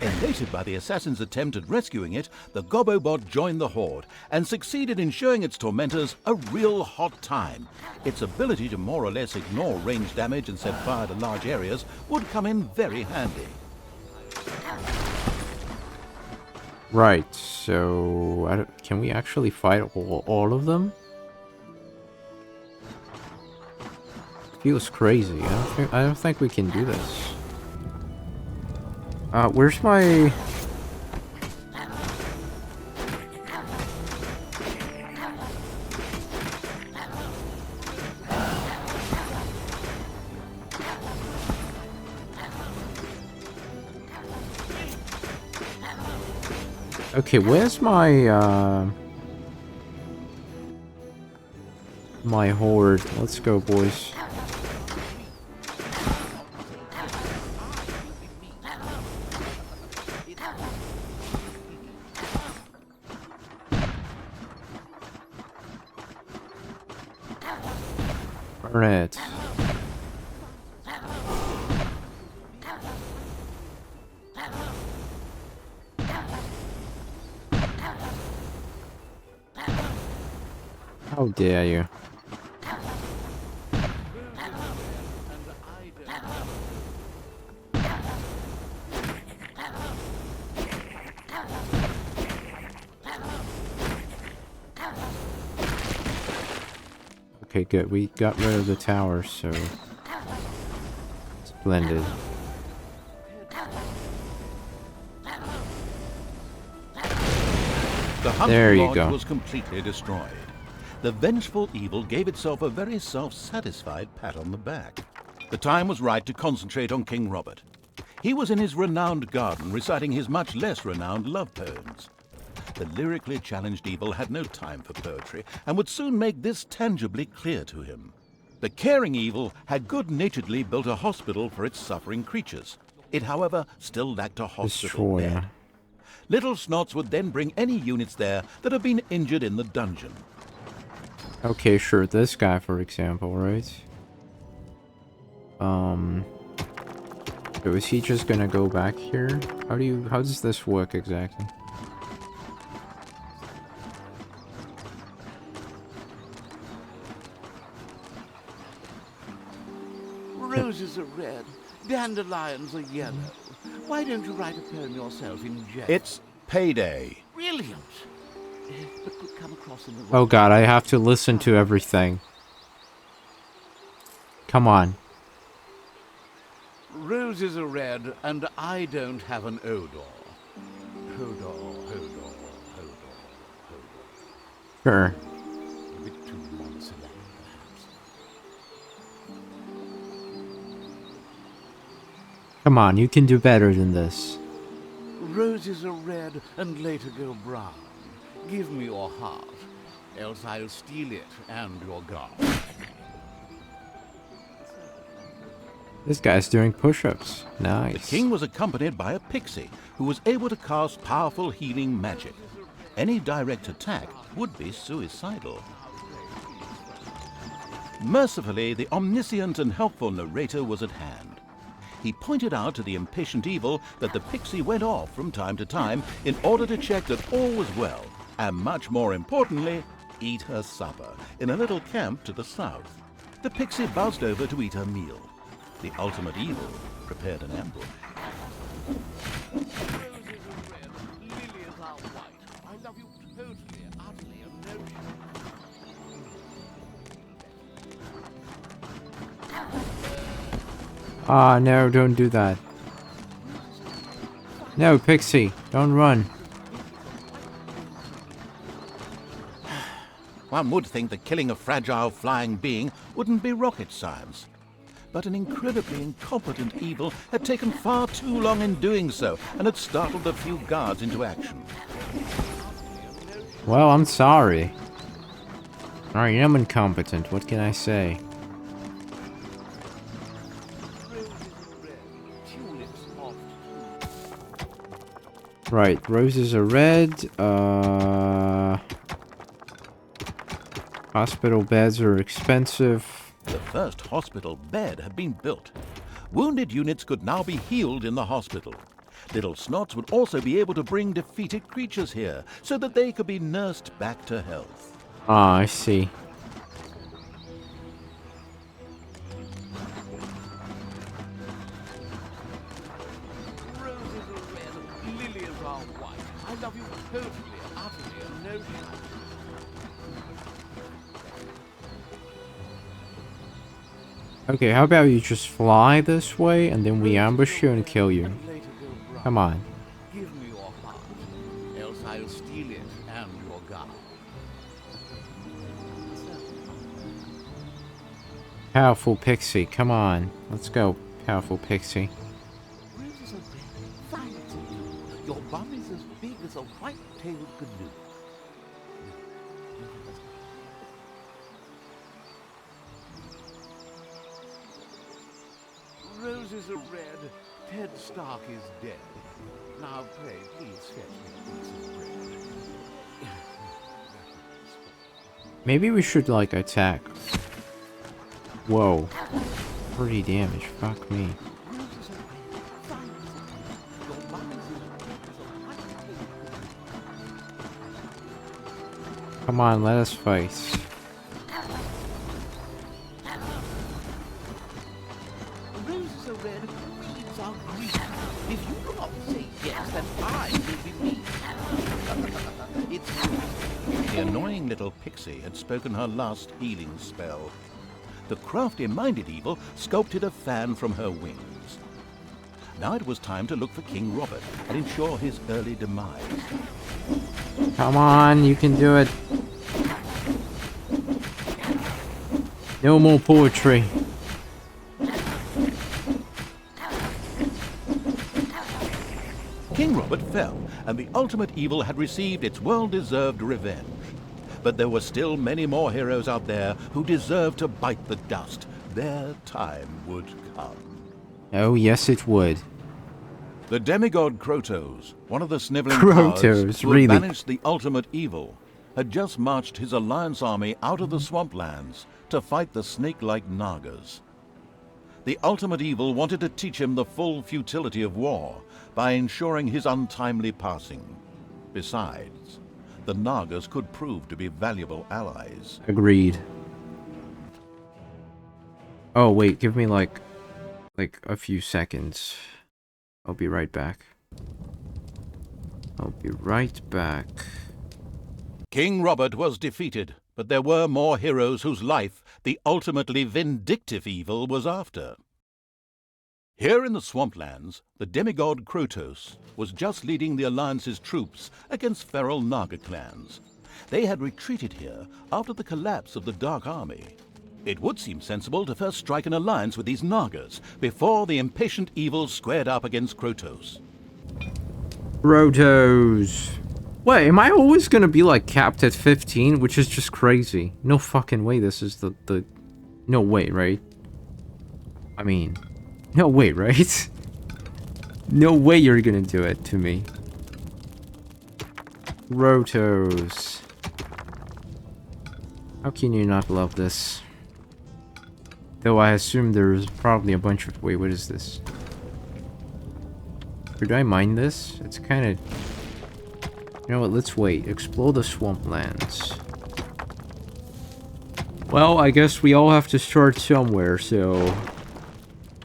Elated by the assassin's attempt at rescuing it, the Gobobot joined the horde and succeeded in showing its tormentors a real hot time. Its ability to more or less ignore ranged damage and set fire to large areas would come in very handy. Right, so can we actually fight all of them? Feels crazy. I don't think we can do this. Where's my... Okay, where's my, my horde? Let's go, boys. Burn it. How dare you? Okay, good. We got rid of the tower, so... Splendid. The hunting lodge was completely destroyed. The vengeful evil gave itself a very self-satisfied pat on the back. The time was right to concentrate on King Robert. He was in his renowned garden reciting his much less renowned love poems. The lyrically challenged evil had no time for poetry and would soon make this tangibly clear to him. The caring evil had good-naturedly built a hospital for its suffering creatures. It, however, still lacked a hospital bed. Little Snots would then bring any units there that had been injured in the dungeon. Okay, sure, this guy, for example, right? So is he just gonna go back here? How does this work exactly? Roses are red, dandelions are yellow. Why don't you write a poem yourself in jest? It's payday. Brilliant. But could come across in the wrong... Oh god, I have to listen to everything. Come on. Roses are red, and I don't have an odor. Hodor. Sure. A bit too monosyllabic, perhaps. Come on, you can do better than this. Roses are red and later go brown. Give me your heart, else I'll steal it and your guard. This guy's doing push-ups. Nice. The king was accompanied by a pixie who was able to cast powerful healing magic. Any direct attack would be suicidal. Mercifully, the omniscient and helpful narrator was at hand. He pointed out to the impatient evil that the pixie went off from time to time in order to check that all was well, and much more importantly, eat her supper in a little camp to the south. The pixie buzzed over to eat her meal. The ultimate evil prepared an ambush. Roses are red, lilies are white. I love you totally, utterly, and no... Ah, no, don't do that. No, Pixie, don't run. One would think that killing a fragile flying being wouldn't be rocket science. But an incredibly incompetent evil had taken far too long in doing so and had startled a few guards into action. Well, I'm sorry. I am incompetent, what can I say? Right, roses are red, hospital beds are expensive. The first hospital bed had been built. Wounded units could now be healed in the hospital. Little Snots would also be able to bring defeated creatures here, so that they could be nursed back to health. Ah, I see. Roses are red, lilies are white. I love you Okay, how about you just fly this way and then we ambush you and kill you? And later go brown. Come on. Give me your heart, else I'll steal it and your god. Powerful pixie, come on. Let's go, powerful pixie. Roses are red, violets are blue. Your bum is as big as a white-tailed canoe. Roses are red, Ted Stark is dead. Now pray, please fetch me a piece of bread. Maybe we should, like, attack. Whoa. 30 damage, fuck me. Roses are red, violets are blue. Your bum is as big as a white-tailed canoe. Come on, let us fight. Roses are red, leaves are green. If you do not say yes, then I will be me. It's The annoying little pixie had spoken her last healing spell. The crafty-minded evil sculpted a fan from her wings. Now it was time to look for King Robert and ensure his early demise. Come on, you can do it. No more poetry. King Robert fell, and the ultimate evil had received its well-deserved revenge. But there were still many more heroes out there who deserved to bite the dust. Their time would come. Oh, yes it would. The demigod Krotos, one of the sniveling Krotos, cowards who really? had banished the ultimate evil, had just marched his alliance army out of the swamplands to fight the snake-like Nagas. The ultimate evil wanted to teach him the full futility of war by ensuring his untimely passing. Besides, the Nagas could prove to be valuable allies. Agreed. Oh, wait, give me like a few seconds. I'll be right back. I'll be right back. King Robert was defeated, but there were more heroes whose life the ultimately vindictive evil was after. Here in the swamplands, the demigod Krotos was just leading the Alliance's troops against feral Naga clans. They had retreated here after the collapse of the Dark Army. It would seem sensible to first strike an alliance with these Nagas before the impatient evil squared up against Krotos. Rotos. Wait, am I always gonna be like capped at 15? Which is just crazy. No fucking way this is the... No way, right? I mean... No way, right? No way you're gonna do it to me. Rotos. How can you not love this? Though I assume there's probably a bunch of... Wait, what is this? Should I mine this? It's kind of... You know what, let's wait. Explore the swamplands. Well, I guess we all have to start somewhere, so...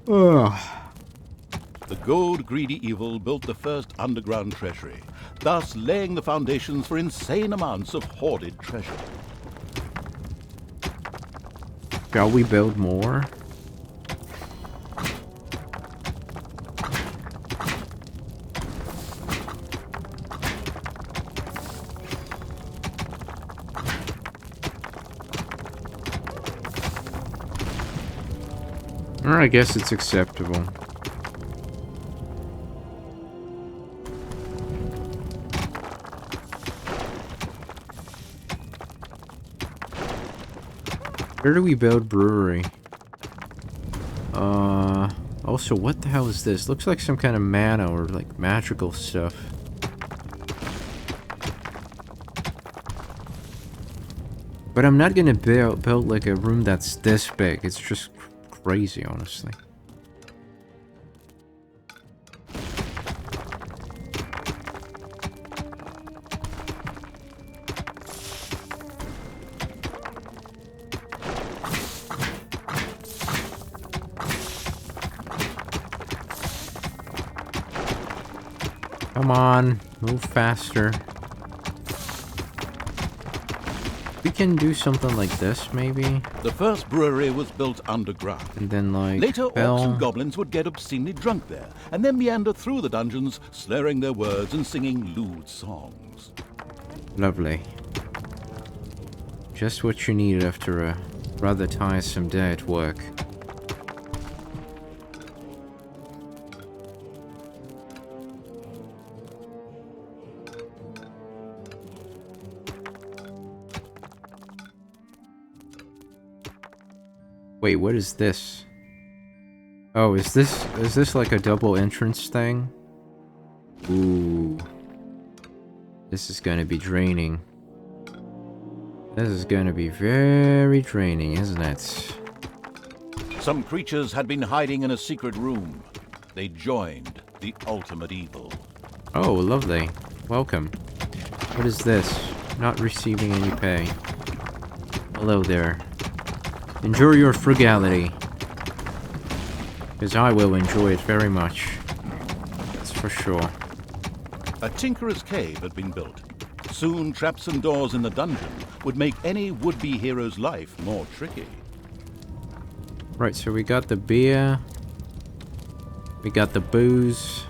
Ugh. The gold-greedy evil built the first underground treasury, thus laying the foundations for insane amounts of hoarded treasure. Shall we build more? Or I guess it's acceptable. Where do we build brewery? Also, what the hell is this? Looks like some kind of mana or like magical stuff. But I'm not gonna build like a room that's this big. It's just crazy, honestly. Come on, move faster. We can do something like this, maybe? The first brewery was built underground. And then, like, Later, orcs bell. and goblins would get obscenely drunk there, and then meander through the dungeons, slurring their words and singing lewd songs. Lovely. Just what you need after a rather tiresome day at work. Wait, what is this? Oh, is this like a double entrance thing? Ooh. This is gonna be draining. This is gonna be very draining, isn't it? Some creatures had been hiding in a secret room. They joined the ultimate evil. Oh, lovely. Welcome. What is this? Not receiving any pay. Hello there. Enjoy your frugality. Because I will enjoy it very much. That's for sure. A tinkerer's cave had been built. Soon, traps and doors in the dungeon would make any would-be hero's life more tricky. Right, so we got the beer. We got the booze.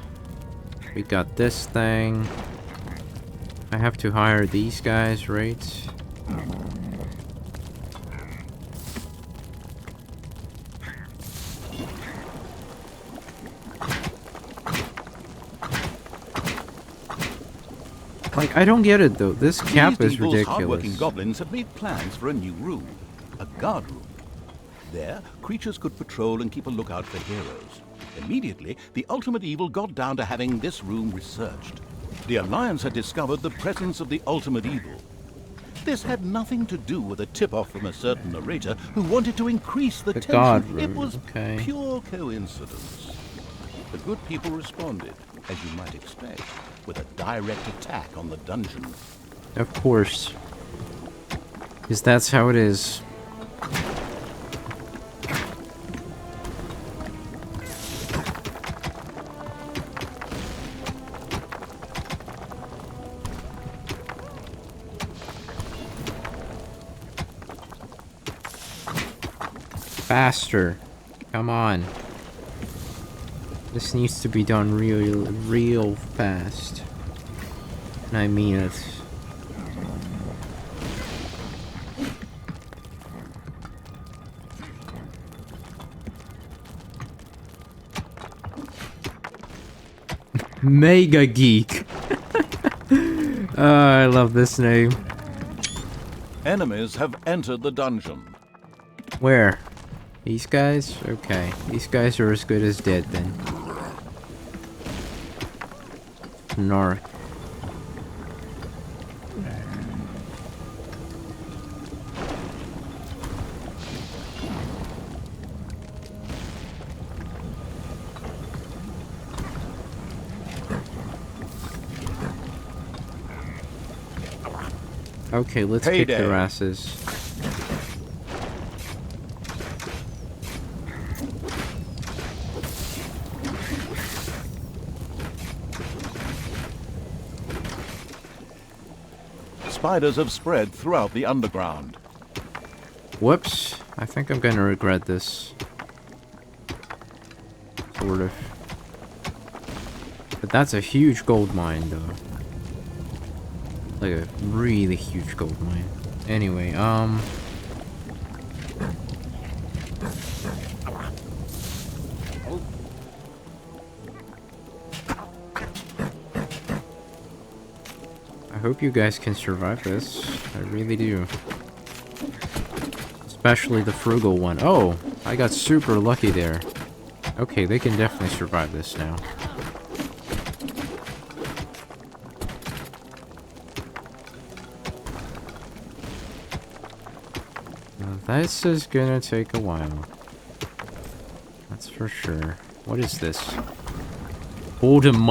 We got this thing. I have to hire these guys, right? Like, I don't get it though. This cap These is evil's ridiculous. hardworking goblins had made plans for a new room, a guard room. There, creatures could patrol and keep a lookout for heroes. Immediately, the ultimate evil got down to having this room researched. The Alliance had discovered the presence of the ultimate evil. This had nothing to do with a tip-off from a certain narrator who wanted to increase the tension. guard room, It was okay. pure coincidence. The good people responded, as you might expect, with a direct attack on the dungeon. Of course. Because that's how it is. Faster. Come on. This needs to be done real fast. And I mean it. Mega Geek. I love this name. Enemies have entered the dungeon. Where? These guys? Okay. These guys are as good as dead then. Narc. Okay, let's kick Payday. their asses. Spiders have spread throughout the underground. Whoops. I think I'm gonna regret this. Sort of. But that's a huge gold mine, though. Like a really huge gold mine. Anyway, I hope you guys can survive this. I really do. Especially the frugal one. Oh, I got super lucky there. Okay, they can definitely survive this now. Now, this is gonna take a while. That's for sure. What is this? Boredom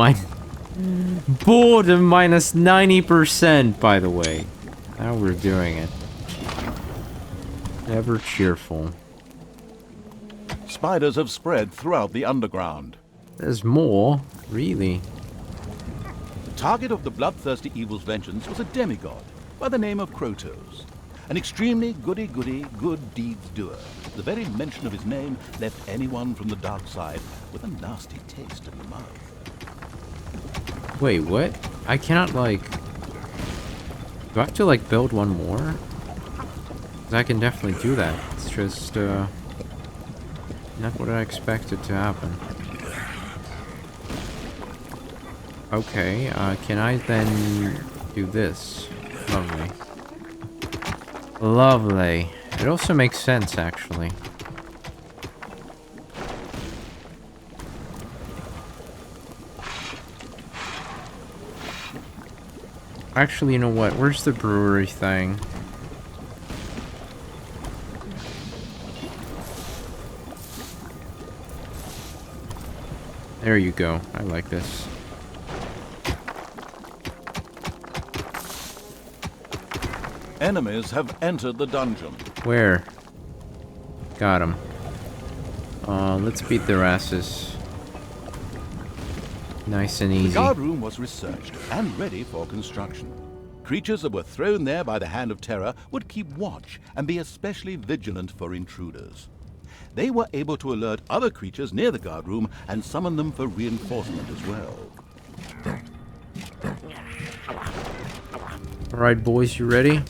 Boredom minus 90%, by the way. Now we're doing it. Ever cheerful. Spiders have spread throughout the underground. There's more, really. The target of the bloodthirsty evil's vengeance was a demigod by the name of Krotos. An extremely goody-goody, good deeds doer. The very mention of his name left anyone from the dark side with a nasty taste in the mouth. Wait, what? I cannot, like... Do I have to, like, build one more? 'Cause I can definitely do that. It's just, not what I expected to happen. Okay, can I then do this? Lovely. Lovely. It also makes sense, actually. Actually, you know what? Where's the brewery thing? There you go. I like this. Enemies have entered the dungeon. Where? Got him. Let's beat their asses. Nice and The easy. guard room was researched and ready for construction. Creatures that were thrown there by the Hand of Terror would keep watch and be especially vigilant for intruders. They were able to alert other creatures near the guard room and summon them for reinforcement as well. Alright, boys, you ready?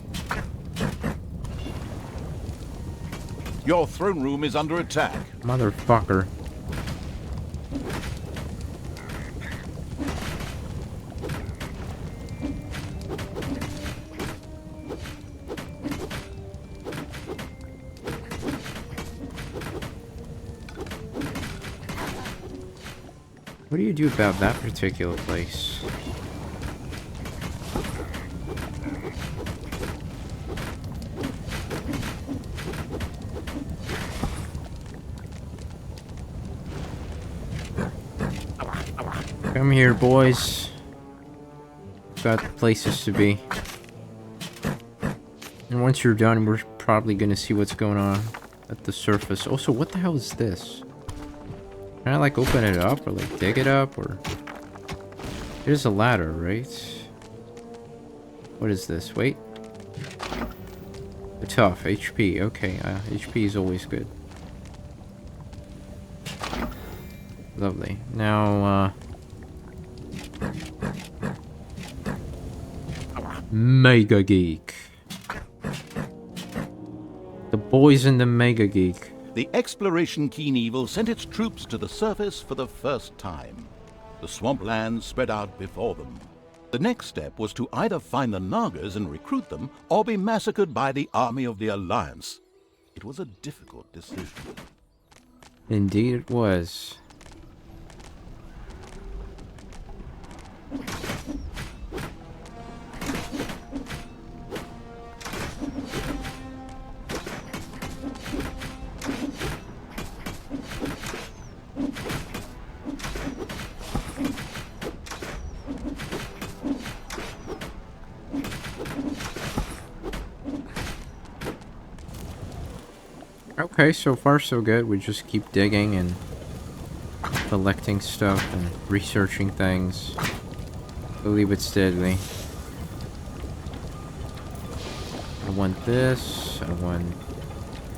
Your throne room is under attack. Motherfucker. What do you do about that particular place? Come here, boys. Got places to be. And once you're done, we're probably gonna see what's going on at the surface. Also, what the hell is this? Can I, like, open it up or, like, dig it up or... There's a ladder, right? What is this? Wait. Tough. HP. Okay, HP is always good. Lovely. Now, Mega Geek. The boys in the Mega Geek. The exploration Keen Evil sent its troops to the surface for the first time. The swamplands spread out before them. The next step was to either find the Nagas and recruit them, or be massacred by the army of the Alliance. It was a difficult decision. Indeed it was. Okay, so far so good. We just keep digging and collecting stuff and researching things. Slowly but steadily. I want this. I want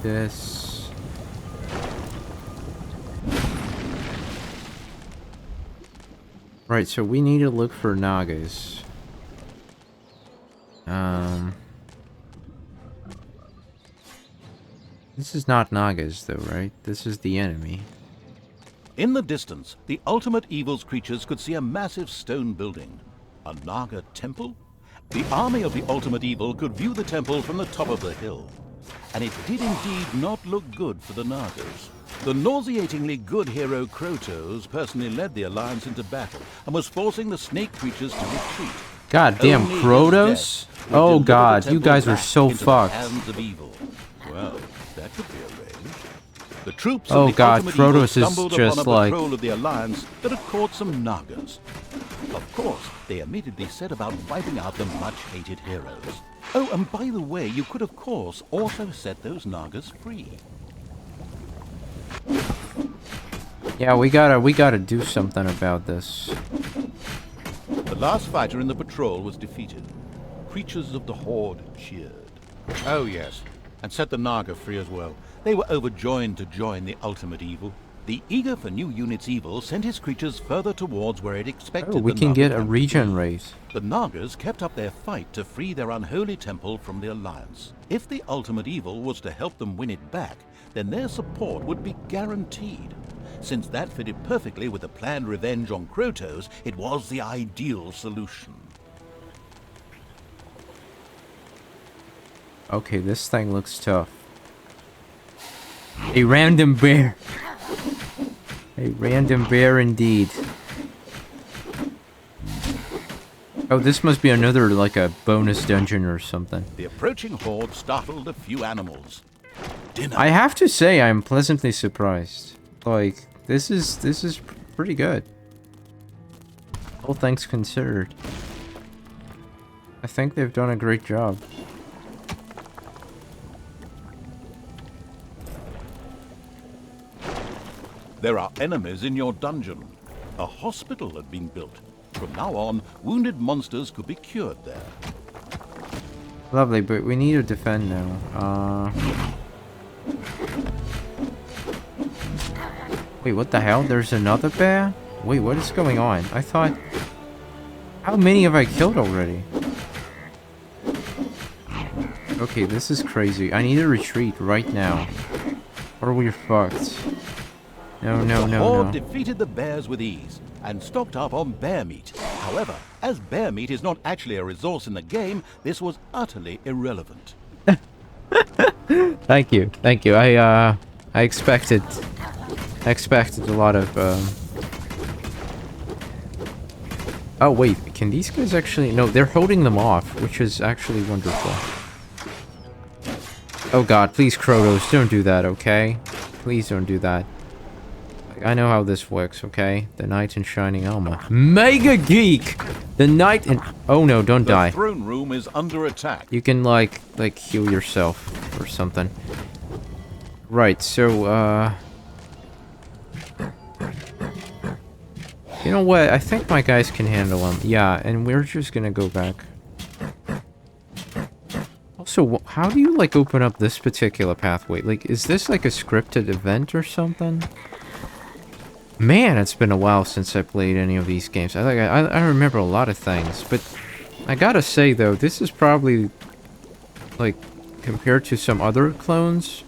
this. Right, so we need to look for Nagas. This is not Nagas, though, right? This is the enemy. In the distance, the Ultimate Evil's creatures could see a massive stone building. A Naga temple? The army of the Ultimate Evil could view the temple from the top of the hill. And it did indeed not look good for the Nagas. The nauseatingly good hero Krotos personally led the Alliance into battle and was forcing the snake creatures to retreat. God damn, Only his Krotos? death would Oh deliver the god, you temple guys are back so into the fucked. hands of evil. Well, that could be arranged. The troops Oh of the god, Ultimate Evil Krotos is stumbled just upon a like... patrol of the Alliance that had caught some Nagas. Of course, they immediately set about wiping out the much-hated heroes. Oh, and by the way, you could of course also set those Nagas free. Yeah, we gotta do something about this. The last fighter in the patrol was defeated. Creatures of the Horde cheered. Oh, yes. And set the Naga free as well. They were overjoyed to join the ultimate evil. The eager for new unit's evil sent his creatures further towards where it expected Oh, we the can Naga get a camp to regen be. race. The Nagas kept up their fight to free their unholy temple from the Alliance. If the ultimate evil was to help them win it back, then their support would be guaranteed. Since that fitted perfectly with the planned revenge on Krotos, it was the ideal solution. Okay, this thing looks tough. A random bear. A random bear indeed. Oh, this must be another, like a bonus dungeon or something. The approaching horde startled a few animals. Dinner. I have to say, I'm pleasantly surprised. Like, this is pretty good. All things considered. I think they've done a great job. There are enemies in your dungeon. A hospital had been built. From now on, wounded monsters could be cured there. Lovely, but we need to defend now. Wait, what the hell? There's another bear? Wait, what is going on? I thought... How many have I killed already? Okay, this is crazy. I need to retreat right now. Or we're fucked. No, no, The no, horde no. defeated the bears with ease and stocked up on bear meat. However, as bear meat is not actually a resource in the game, this was utterly irrelevant. Thank you, thank you. I expected a lot of, Oh, wait, can these guys actually... No, they're holding them off, which is actually wonderful. Oh god, please, Krotos, don't do that, okay? Please don't do that. I know how this works, okay? The knight in shining armor. Mega Geek! The knight in... Oh no, don't The die. throne room is under attack. You can, like heal yourself or something. Right, so, you know what? I think my guys can handle them. Yeah, and we're just gonna go back. Also, how do you, like, open up this particular pathway? Like, is this, like, a scripted event or something? Man, it's been a while since I played any of these games. I remember a lot of things, but I gotta say, though, this is probably, like, compared to some other clones,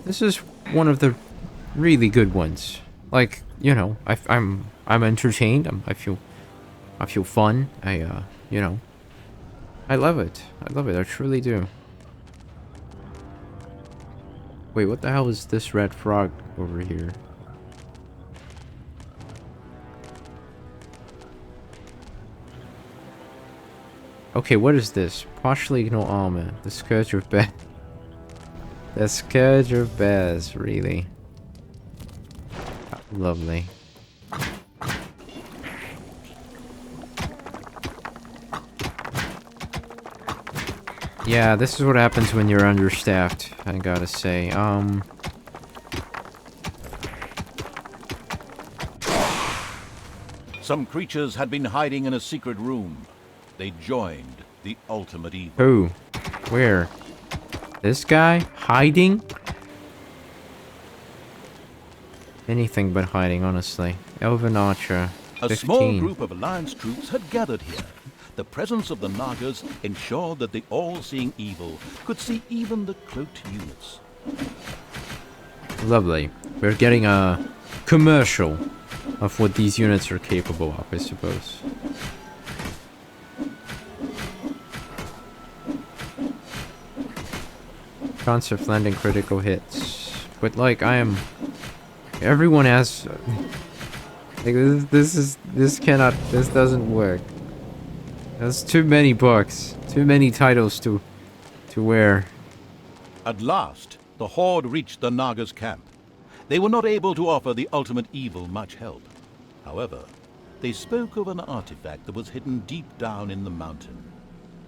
this is one of the really good ones. Like, you know, I'm entertained. I feel fun. You know, I love it. I love it. I truly do. Wait, what the hell is this red frog over here? Okay, what is this? Partially ignore armor. The scourge of bears. The scourge of bears, really. Lovely. Yeah, this is what happens when you're understaffed, I gotta say. Some creatures had been hiding in a secret room. They joined the ultimate evil. Who? Where? This guy? Hiding? Anything but hiding, honestly. Elven Archer. A 15. small group of Alliance troops had gathered here. The presence of the Nagas ensured that the all-seeing evil could see even the cloaked units. Lovely. We're getting a commercial of what these units are capable of, I suppose. Chance of landing critical hits. But, like, everyone has... Like, this doesn't work. There's too many books. Too many titles to wear. At last, the Horde reached the Nagas' camp. They were not able to offer the ultimate evil much help. However, they spoke of an artifact that was hidden deep down in the mountain.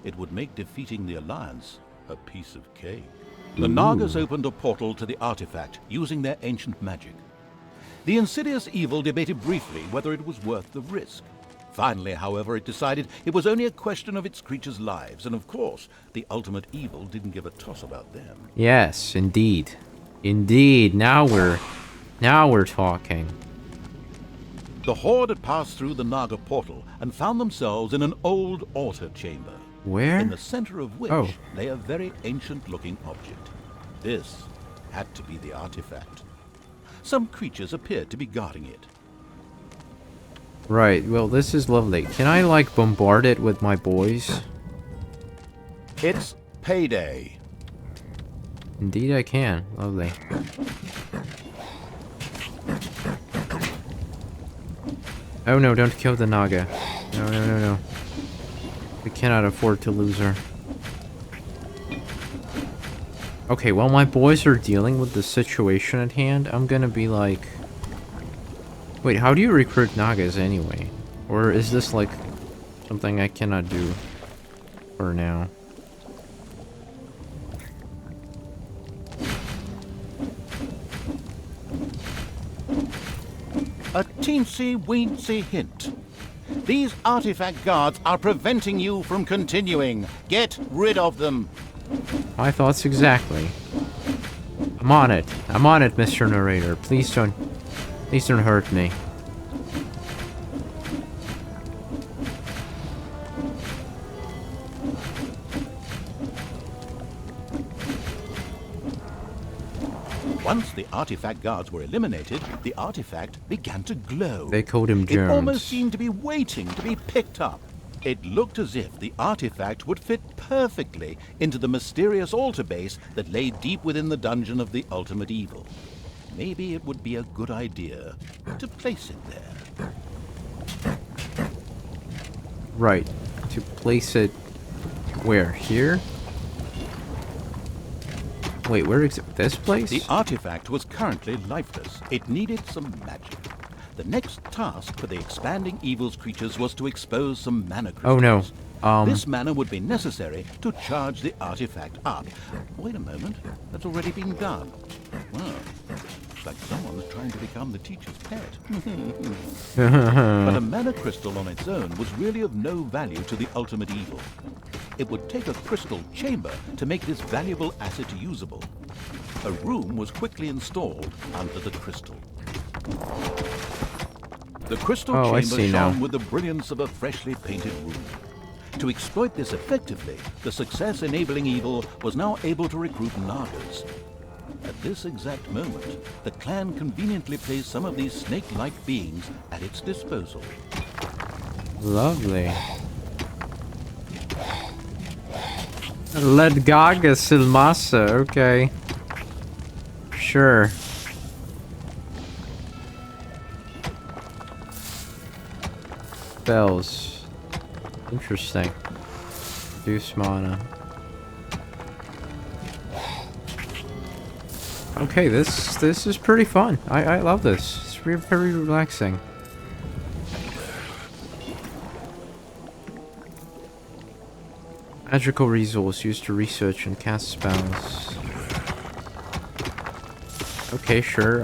It would make defeating the Alliance a piece of cake. The Nagas opened a portal to the artifact using their ancient magic. The insidious evil debated briefly whether it was worth the risk. Finally, however, it decided it was only a question of its creatures' lives, and of course, the ultimate evil didn't give a toss about them. Yes, indeed. Indeed, now we're talking. The Horde had passed through the Naga portal and found themselves in an old altar chamber. Where? In the center of which Oh. lay a very ancient-looking object. This had to be the artifact. Some creatures appeared to be guarding it. Right, well, this is lovely. Can I, like, bombard it with my boys? It's payday. Indeed I can. Lovely. Oh no, don't kill the Naga. No, no, no, no. We cannot afford to lose her. Okay, while my boys are dealing with the situation at hand, I'm gonna be like... Wait, how do you recruit Nagas anyway? Or is this like something I cannot do for now? A teensy-weensy hint. These artifact guards are preventing you from continuing. Get rid of them. My thoughts exactly. I'm on it. I'm on it, Mr. Narrator. Please don't hurt me. Once the artifact guards were eliminated, the artifact began to glow. They called him It Jones. almost seemed to be waiting to be picked up. It looked as if the artifact would fit perfectly into the mysterious altar base that lay deep within the dungeon of the ultimate evil. Maybe it would be a good idea to place it there. Right. To place it... Where? Here? Wait, where is it? This place? The artifact was currently lifeless. It needed some magic. The next task for the expanding evil's creatures was to expose some mana crystals. Oh no. This mana would be necessary to charge the artifact up. Wait a moment. That's already been done. Well, looks like someone's trying to become the teacher's pet. But a mana crystal on its own was really of no value to the ultimate evil. It would take a crystal chamber to make this valuable asset usable. A room was quickly installed under the crystal. The crystal Oh, I chamber see shone now. with the brilliance of a freshly painted room. To exploit this effectively, the success-enabling evil was now able to recruit Nagas. At this exact moment, the clan conveniently placed some of these snake-like beings at its disposal. Lovely. Ledgaga Silmasa, okay. Sure. Bells. Interesting. Deuce mana. Okay, this is pretty fun. I love this. It's very relaxing. Magical resource used to research and cast spells. Okay, sure.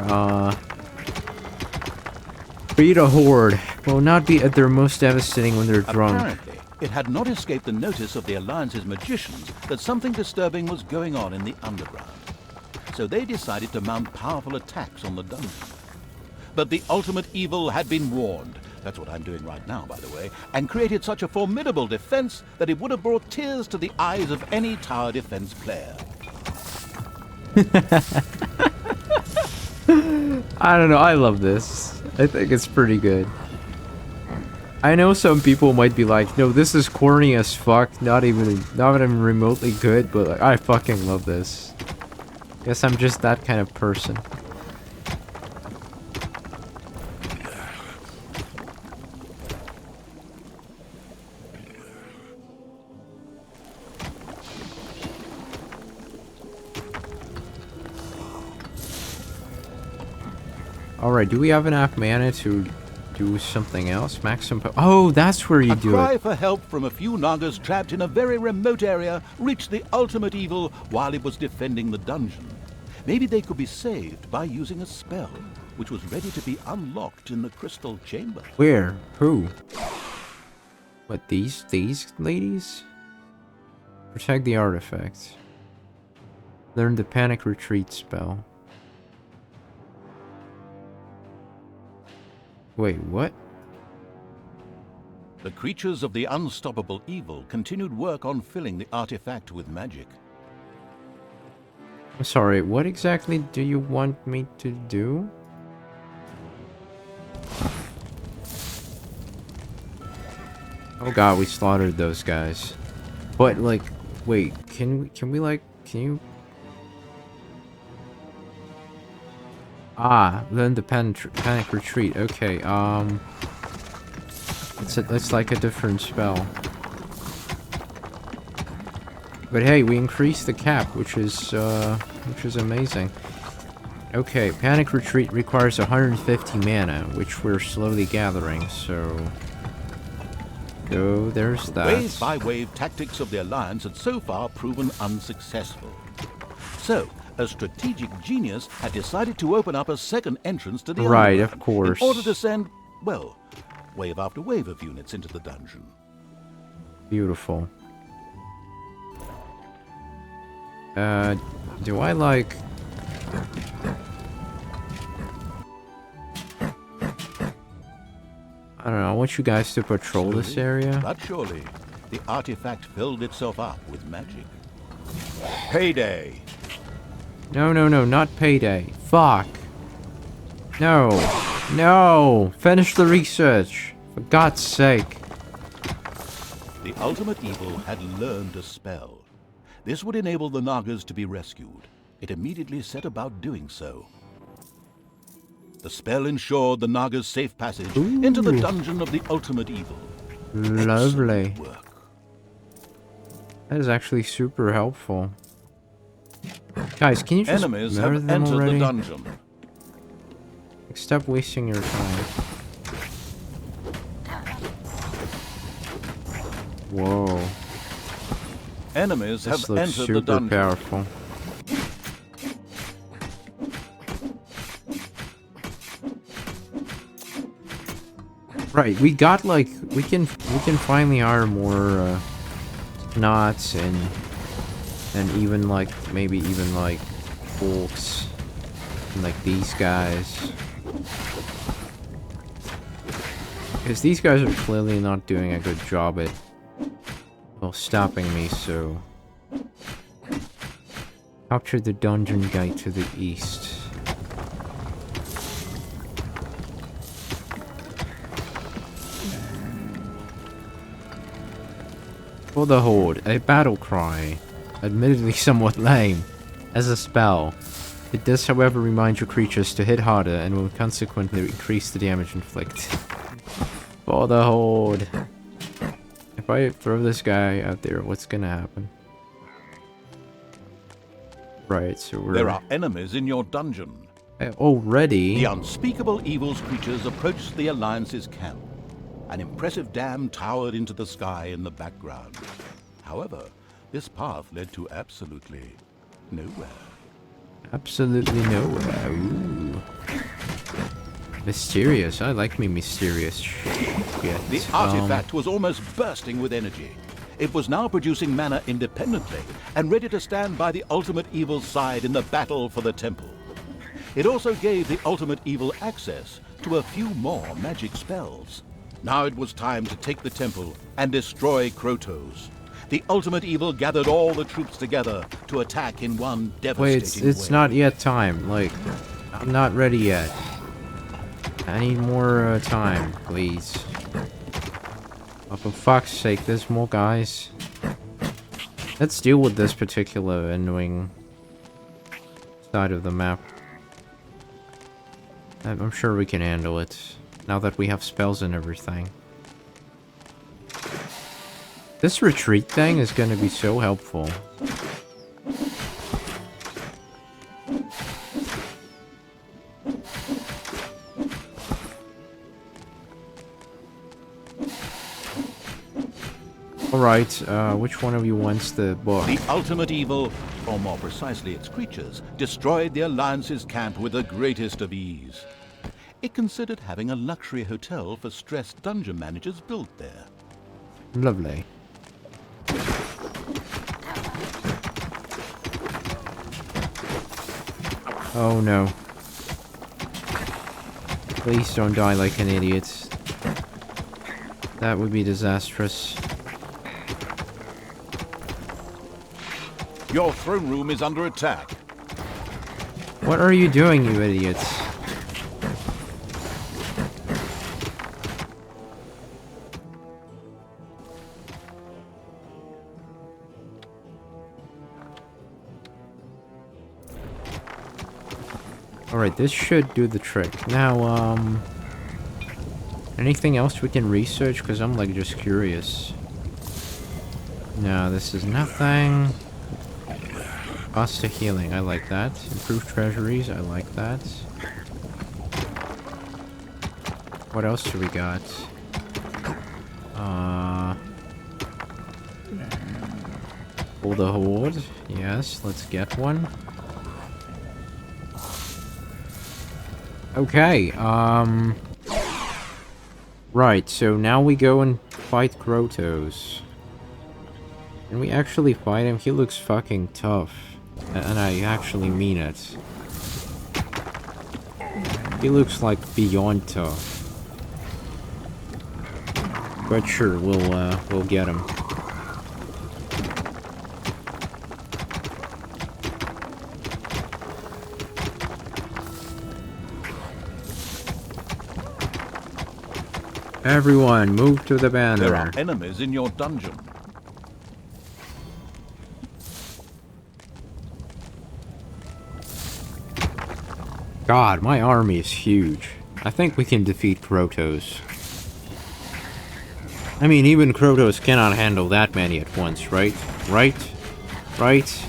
Beat a horde. Will not be at their most devastating when they're drunk. Apparently, it had not escaped the notice of the Alliance's magicians that something disturbing was going on in the underground. So they decided to mount powerful attacks on the dungeon. But the ultimate evil had been warned. That's what I'm doing right now, by the way, and created such a formidable defense that it would have brought tears to the eyes of any tower defense player. I don't know, I love this. I think it's pretty good. I know some people might be like, no, this is corny as fuck, not even remotely good, but like, I fucking love this. Guess I'm just that kind of person. Alright, do we have enough mana to do something else? Maximum oh, that's where you do A cry it. for help from a few Nagas trapped in a very remote area reached the ultimate evil while it was defending the dungeon. Maybe they could be saved by using a spell, which was ready to be unlocked in the crystal chamber. Where? Who? What, these ladies? Protect the artifacts. Learn the panic retreat spell. Wait, what? The creatures of the unstoppable evil continued work on filling the artifact with magic. I'm sorry, what exactly do you want me to do? Oh god, we slaughtered those guys. But, like, wait, can we, like, can you... Ah, learn the panic retreat. Okay, it's like a different spell. But hey, we increased the cap, which is amazing. Okay, panic retreat requires 150 mana, which we're slowly gathering, so... Oh, there's that. Wave-by-wave tactics of the Alliance had so far proven unsuccessful. So, a strategic genius had decided to open up a second entrance to the Right, underground of course. in order to send, well, wave after wave of units into the dungeon. Beautiful. Do I like... I don't know, I want you guys to patrol this area. But surely, the artifact filled itself up with magic. Payday! No, not payday. Fuck. No. No! Finish the research. For God's sake. The ultimate evil had learned a spell. This would enable the Nagas to be rescued. It immediately set about doing so. The spell ensured the Nagas' safe passage into the dungeon of the ultimate evil. Lovely. Excellent work. That is actually super helpful. Guys, can you just Enemies murder have them entered already? the dungeon. Stop wasting your time. Whoa. Enemies This have looks entered the super dungeon. powerful. Right, we got like we can finally hire more knots and even like maybe even like folks and like these guys. Because these guys are clearly not doing a good job at, well, stopping me, so... Capture the dungeon gate to the east. For the Horde, a battle cry. Admittedly somewhat lame, as a spell. It does, however, remind your creatures to hit harder and will consequently increase the damage inflicted. For the Horde. If I throw this guy out there, what's gonna happen? Right, so we're... There are enemies in your dungeon. Already? The unspeakable evil's creatures approached the Alliance's camp. An impressive dam towered into the sky in the background. However, this path led to absolutely nowhere. Absolutely nowhere. Ooh. Mysterious. I like me mysterious shit. The artifact was almost bursting with energy. It was now producing mana independently and ready to stand by the ultimate evil's side in the battle for the temple. It also gave the ultimate evil access to a few more magic spells. Now it was time to take the temple and destroy Krotos. The ultimate evil gathered all the troops together to attack in one devastating Wait, it's way. not yet time. Like, I'm not ready yet. I need more time, please. Oh, for fuck's sake, there's more guys. Let's deal with this particular annoying side of the map. I'm sure we can handle it, now that we have spells and everything. This retreat thing is gonna be so helpful. Alright, which one of you wants the book? The ultimate evil, or more precisely its creatures, destroyed the Alliance's camp with the greatest of ease. It considered having a luxury hotel for stressed dungeon managers built there. Lovely. Oh no. Please don't die like an idiot. That would be disastrous. Your throne room is under attack. What are you doing, you idiots? Alright, this should do the trick. Now, anything else we can research? Because I'm, like, just curious. No, this is nothing. Cost to healing, I like that. Improved treasuries, I like that. What else do we got? Pull the horde. Yes, let's get one. Okay, right, so now we go and fight Krotos. Can we actually fight him? He looks fucking tough. And I actually mean it. He looks like beyond tough. But sure, we'll get him. Everyone, move to the banner. There are enemies in your dungeon. God, my army is huge. I think we can defeat Krotos. I mean, even Krotos cannot handle that many at once, right? Right? Right?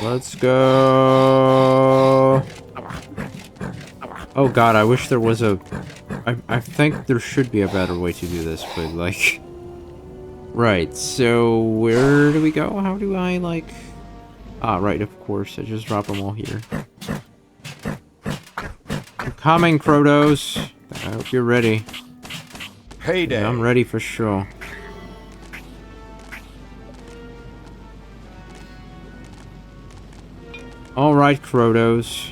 Let's go. Oh god, I wish there was a... I think there should be a better way to do this, but like... Right, so where do we go? How do I, like... Ah, right, of course, I just drop them all here. I'm coming, Krotos! I hope you're ready. Heyday! Yeah, I'm ready for sure. Alright, Krotos.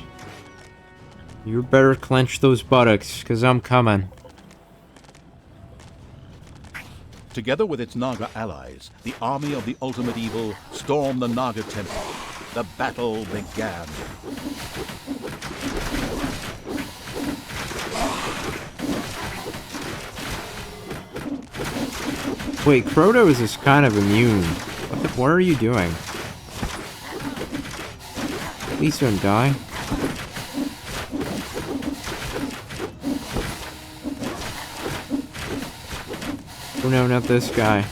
You better clench those buttocks, because I'm coming. Together with its Naga allies, the army of the Ultimate Evil stormed the Naga Temple. The battle began. Wait, Krotos is kind of immune. What are you doing? Please don't die. Oh no, not this guy.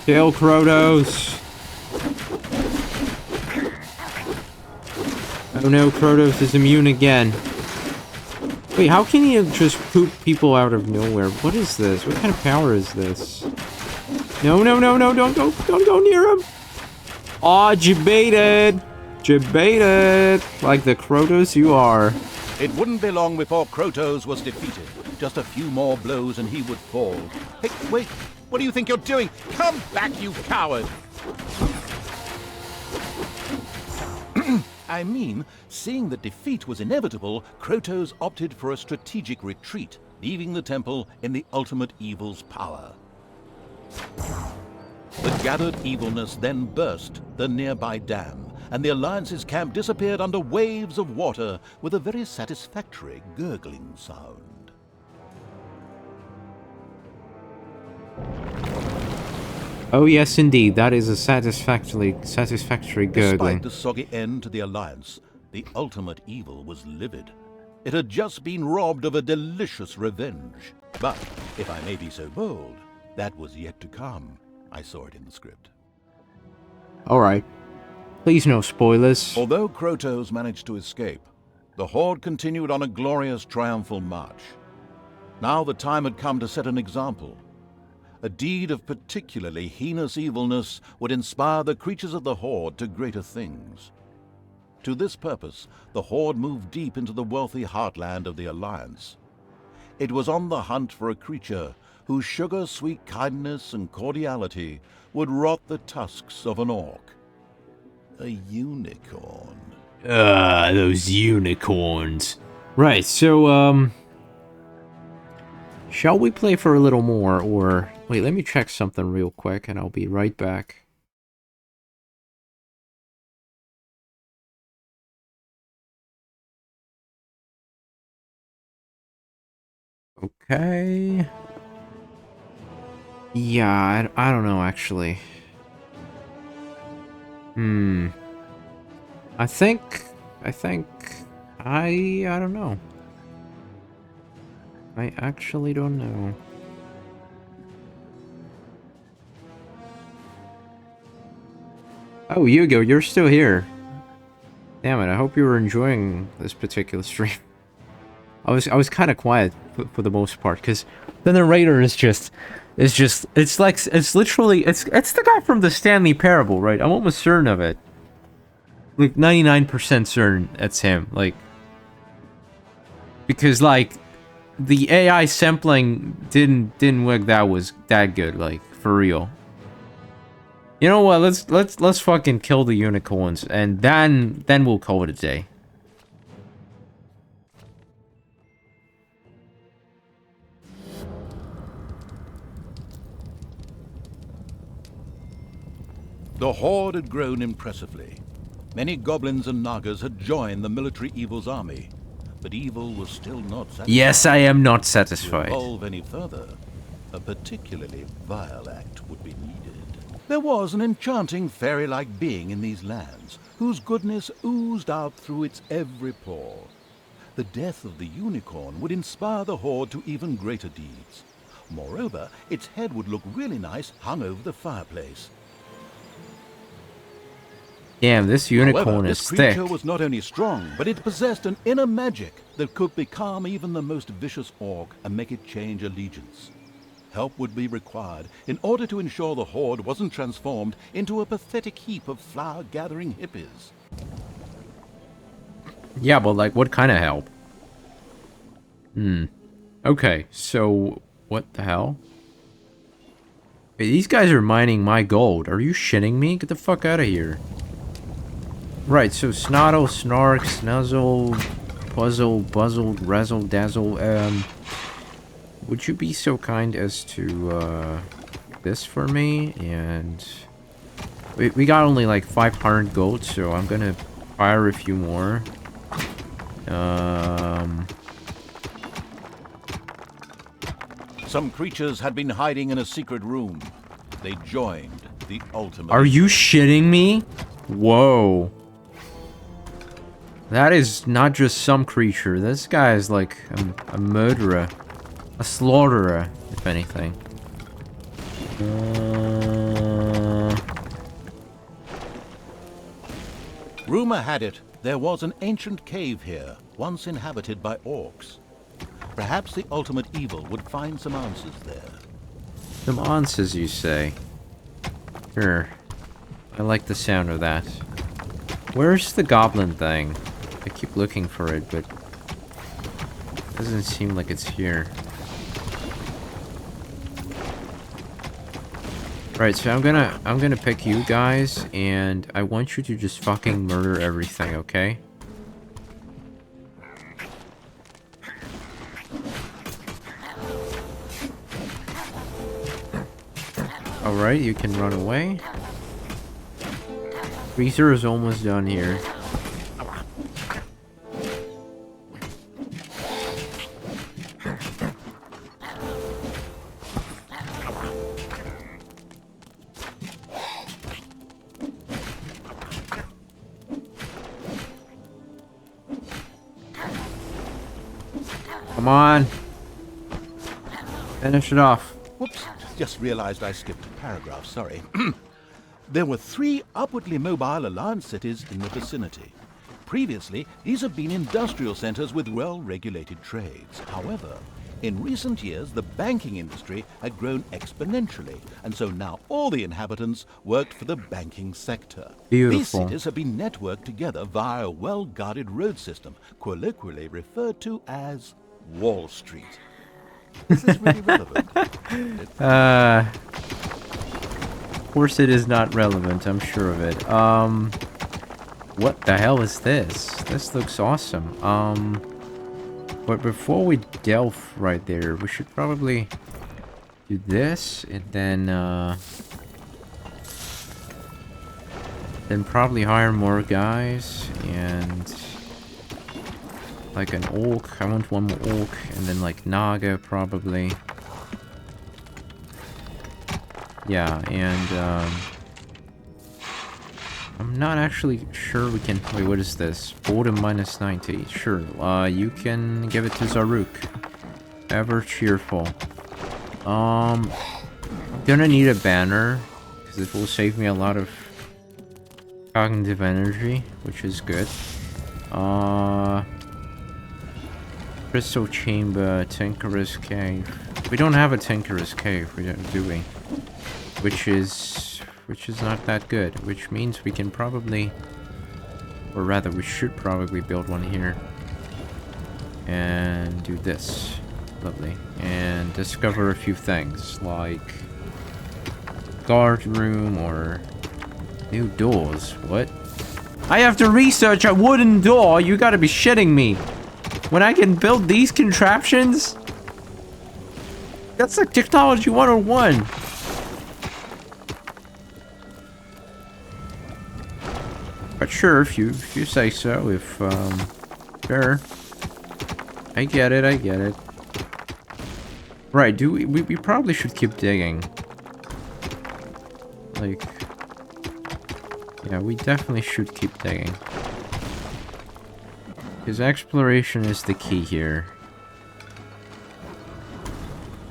Kill Krotos! Oh no, Krotos is immune again. Wait, how can you just poop people out of nowhere? What is this? What kind of power is this? No, no, no, no, don't go near him! Aw, jebaited! Jebaited! Like the Krotos you are. It wouldn't be long before Krotos was defeated. Just a few more blows and he would fall. Hey, wait! What do you think you're doing? Come back, you coward! I mean, seeing that defeat was inevitable, Krotos opted for a strategic retreat, leaving the temple in the Ultimate Evil's power. The gathered evilness then burst the nearby dam, and the Alliance's camp disappeared under waves of water with a very satisfactory gurgling sound. Oh yes, indeed, that is a satisfactory gurgling. Despite the soggy end to the Alliance, the Ultimate Evil was livid. It had just been robbed of a delicious revenge. But, if I may be so bold, that was yet to come. I saw it in the script. Alright. Please no spoilers. Although Krotos managed to escape, the Horde continued on a glorious triumphal march. Now the time had come to set an example. A deed of particularly heinous evilness would inspire the creatures of the Horde to greater things. To this purpose, the Horde moved deep into the wealthy heartland of the Alliance. It was on the hunt for a creature whose sugar-sweet kindness and cordiality would rot the tusks of an orc. A unicorn. Those unicorns. Right, so, shall we play for a little more, or... Wait, let me check something real quick, and I'll be right back. Okay. Yeah, I don't know, actually. I think, I don't know. I actually don't know. Oh, Hugo, you're still here. Damn it, I hope you were enjoying this particular stream. I was kind of quiet for the most part, because the narrator is it's literally the guy from the Stanley Parable, right? I'm almost certain of it. Like 99% certain it's him, like, because like the AI sampling didn't work that good, like, for real. You know what? Let's fucking kill the unicorns, and then we'll call it a day. The Horde had grown impressively. Many goblins and nagas had joined the military evil's army, but evil was still not satisfied. Yes, I am not To satisfied. evolve any further, a particularly vile act would be needed. There was an enchanting fairy-like being in these lands, whose goodness oozed out through its every pore. The death of the unicorn would inspire the Horde to even greater deeds. Moreover, its head would look really nice hung over the fireplace. Damn, this unicorn However, is this thick. creature was not only strong, but it possessed an inner magic that could becalm even the most vicious orc and make it change allegiance. Help would be required in order to ensure the Horde wasn't transformed into a pathetic heap of flower-gathering hippies. Yeah, but like, what kind of help? Okay, so what the hell? Hey, these guys are mining my gold. Are you shitting me? Get the fuck out of here. Right, so Snottle, Snark, Snuzzle, Puzzle, Buzzle, Razzle, Dazzle, would you be so kind as to, this for me? And we got only like 500 gold, so I'm gonna fire a few more. Some creatures had been hiding in a secret room. They joined the ultimate. Are you shitting me? Whoa. That is not just some creature. This guy is like a murderer. A slaughterer, if anything. Rumor had it there was an ancient cave here, once inhabited by orcs. Perhaps the ultimate evil would find some answers there. Some answers, you say? Sure. I like the sound of that. Where's the goblin thing? I keep looking for it, but it doesn't seem like it's here. Right, so I'm gonna pick you guys, and I want you to just fucking murder everything, okay? Alright, you can run away. Freezer is almost done here. Come on. Finish it off. Whoops, just realized I skipped a paragraph, sorry. There were 3 upwardly mobile Alliance cities in the vicinity. Previously, these had been industrial centers with well-regulated trades. However, In recent years, the banking industry had grown exponentially, and so now all the inhabitants worked for the banking sector. These Beautiful. cities have been networked together via a well-guarded road system, colloquially referred to as Wall Street. Is this really relevant? Of course it is not relevant, I'm sure of it. What the hell is this? This looks awesome. But before we delve right there, we should probably do this, and then probably hire more guys, and like an orc. I want one more orc, and then like Naga probably. Yeah, and I'm not actually sure we can... Wait, what is this? Boredom minus 90. Sure, you can give it to Zaruk. Ever cheerful. I'm gonna need a banner, because it will save me a lot of cognitive energy, which is good. Crystal Chamber, Tinkerer's Cave. We don't have a Tinkerer's Cave, do we? Which is not that good, which means we can probably, or rather we should probably build one here and do this. Lovely. And discover a few things like guard room or new doors. What? I have to research a wooden door? You gotta be shitting me. When I can build these contraptions? That's like technology 101. But sure, if you say so, sure. I get it. Right, we probably should keep digging. Like, yeah, we definitely should keep digging. Because exploration is the key here.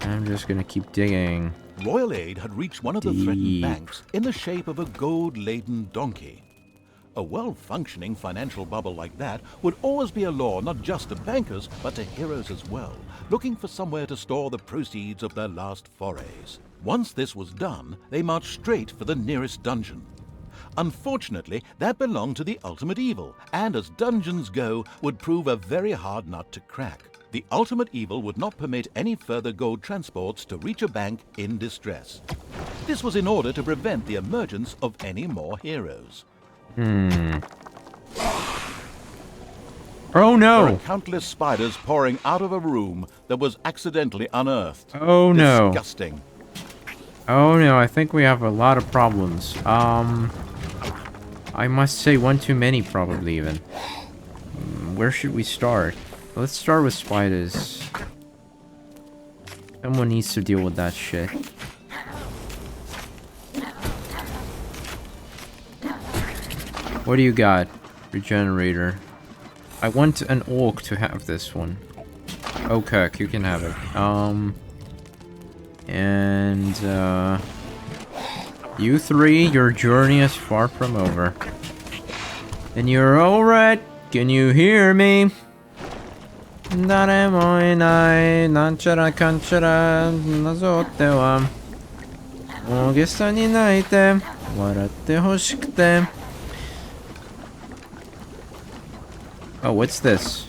I'm just gonna keep digging. Royal aid had reached one of the threatened banks in the shape of a gold-laden donkey. A well-functioning financial bubble like that would always be a lure not just to bankers, but to heroes as well, looking for somewhere to store the proceeds of their last forays. Once this was done, they marched straight for the nearest dungeon. Unfortunately, that belonged to the ultimate evil, and as dungeons go, would prove a very hard nut to crack. The ultimate evil would not permit any further gold transports to reach a bank in distress. This was in order to prevent the emergence of any more heroes. Oh no! There are countless spiders pouring out of a room that was accidentally unearthed. Oh no. Disgusting. Oh no, I think we have a lot of problems. I must say one too many probably even. Where should we start? Let's start with spiders. Someone needs to deal with that shit. What do you got? Regenerator. I want an orc to have this one. Okay, you can have it. You three, your journey is far from over. And you're alright. Can you hear me? Oh, what's this?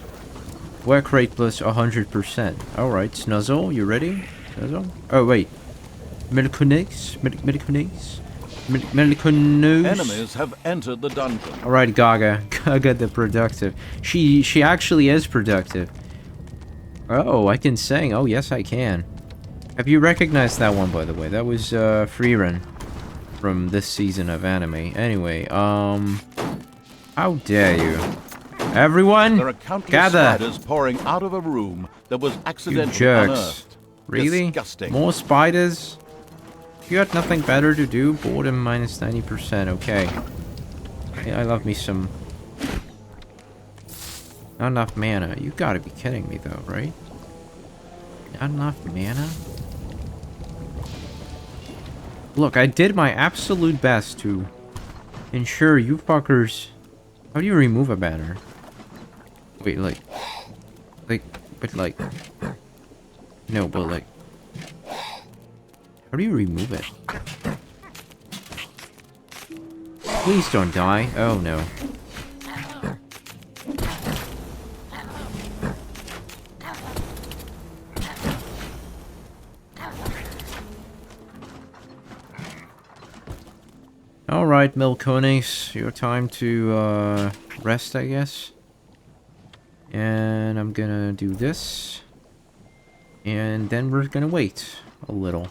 Work rate plus 100%. Alright, Snuzzle, you ready? Snuzzle? Oh, wait. Meliconix? Meliconus? Enemies have entered the dungeon. Alright, Gaga. Gaga the productive. She actually is productive. Oh, I can sing. Oh, yes, I can. Have you recognized that one, by the way? That was, free run from this season of anime. Anyway, how dare you? Everyone, there are countless gather. Spiders pouring out of a room that was accidentally You jerks. unearthed. Really? Disgusting. More spiders? You got nothing better to do? Boredom minus 90%. Okay. I love me some... Not enough mana. You gotta be kidding me though, right? Not enough mana? Look, I did my absolute best to ensure you fuckers... How do you remove a banner? Wait, but No, but like... How do you remove it? Please don't die. Oh no. Alright, Milcones, your time to rest, I guess. And I'm gonna do this. And then we're gonna wait a little.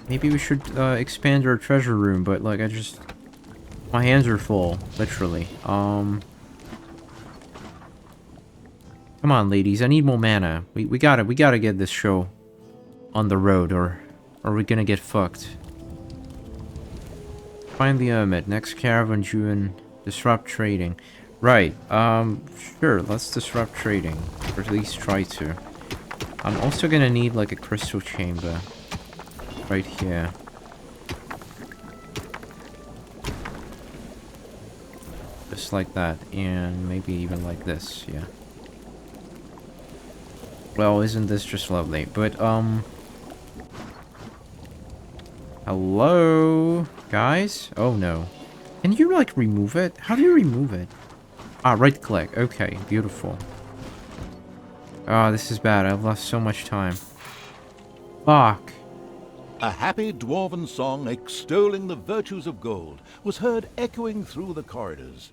Maybe we should expand our treasure room, but like my hands are full, literally. Come on, ladies, I need more mana. We gotta get this show on the road, or we're gonna get fucked. Find the hermit. Next caravan due and disrupt trading. Right. Sure. Let's disrupt trading, or at least try to. I'm also gonna need like a crystal chamber right here. Just like that, and maybe even like this. Yeah. Well, isn't this just lovely? But hello, guys? Oh no. Can you like remove it? How do you remove it? Ah, right click. Okay, beautiful. Ah, this is bad. I've lost so much time. Fuck. A happy dwarven song extolling the virtues of gold was heard echoing through the corridors.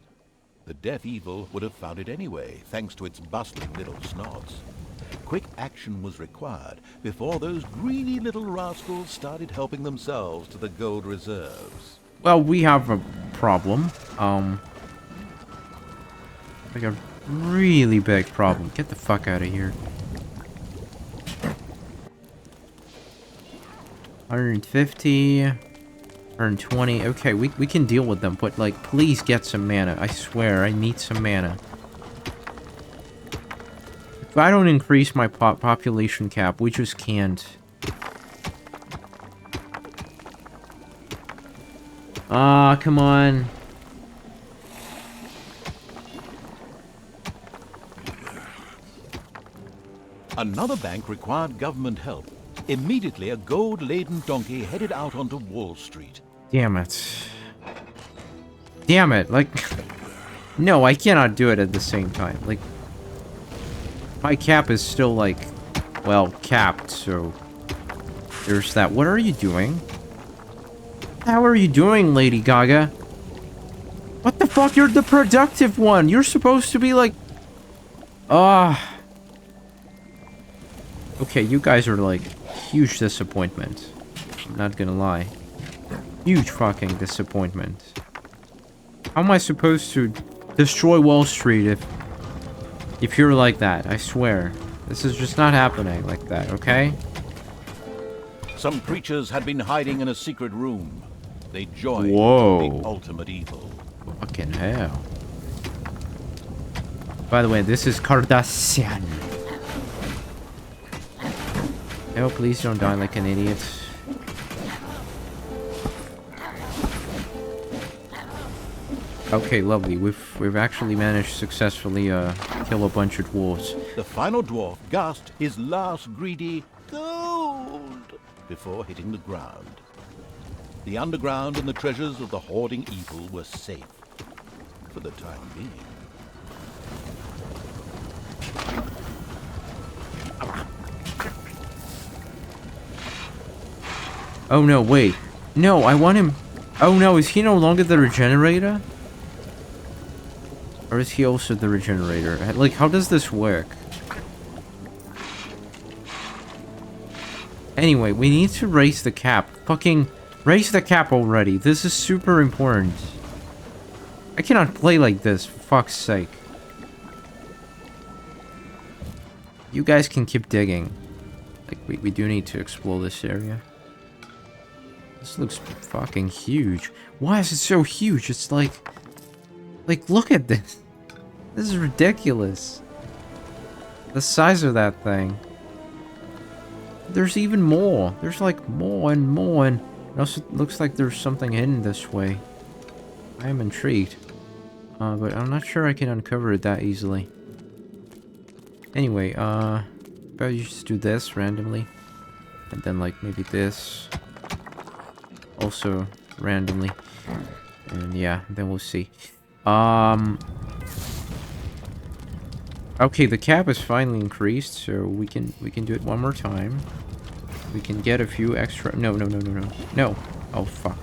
The deaf evil would have found it anyway, thanks to its bustling little snots. Quick action was required before those greedy little rascals started helping themselves to the gold reserves. Well, we have a problem. Like a really big problem. Get the fuck out of here. 150, 120. Okay, we can deal with them, but like, please get some mana. I swear, I need some mana. If I don't increase my population cap, we just can't. Ah, come on. Another bank required government help. Immediately, a gold-laden donkey headed out onto Wall Street. Damn it. Damn it, like... No, I cannot do it at the same time. Like... My cap is still, like... Well, capped, so... There's that. What are you doing? How are you doing, Lady Gaga? What the fuck? You're the productive one! You're supposed to be, like... Ah... Okay, you guys are, like, huge disappointment. I'm not gonna lie. Huge fucking disappointment. How am I supposed to destroy Wall Street if you're like that? I swear. This is just not happening like that, okay? Some creatures had been hiding in a secret room. They joined Whoa. the ultimate evil. Fucking hell. By the way, this is Cardassian. Oh, please don't die like an idiot. Okay, lovely. We've actually managed to successfully kill a bunch of dwarves. The final dwarf gasped his last greedy gold before hitting the ground. The underground and the treasures of the hoarding evil were safe for the time being. Oh no, wait. No, I want him... Oh no, is he no longer the regenerator? Or is he also the regenerator? Like, how does this work? Anyway, we need to raise the cap. Fucking raise the cap already. This is super important. I cannot play like this, for fuck's sake. You guys can keep digging. Like, we do need to explore this area. This looks fucking huge. Why is it so huge? It's like, look at this. This is ridiculous. The size of that thing. There's even more. There's like more and more, and it also looks like there's something hidden this way. I am intrigued. But I'm not sure I can uncover it that easily. Anyway, But you just do this randomly. And then like maybe this. Also randomly. And yeah, then we'll see. Okay, the cap is finally increased, so we can do it one more time. We can get a few extra. No. Oh fuck.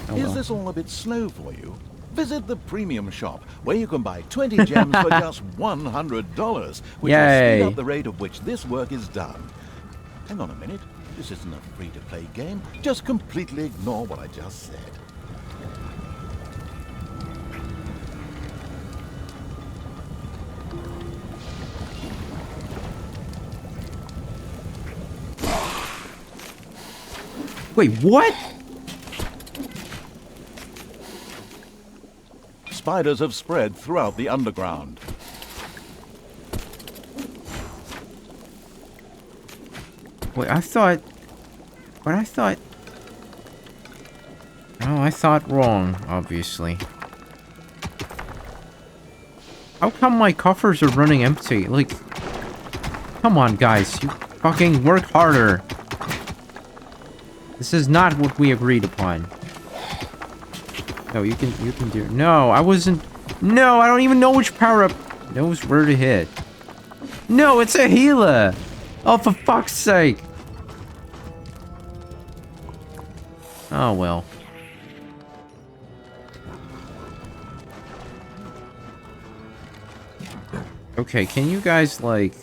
Oh, Is well. this all a bit slow for you? Visit the premium shop, where you can buy 20 gems for just $100, which will Yay. speed up the rate at which this work is done. Hang on a minute. This isn't a free-to-play game. Just completely ignore what I just said. Wait, what? Spiders have spread throughout the underground. Wait, I thought... Oh, I thought wrong, obviously. How come my coffers are running empty? Like... Come on, guys. You fucking work harder. This is not what we agreed upon. No, you can do... No, I wasn't... No, I don't even know which power-up knows where to hit. No, it's a healer! Oh, for fuck's sake! Oh, well. Okay, can you guys, like...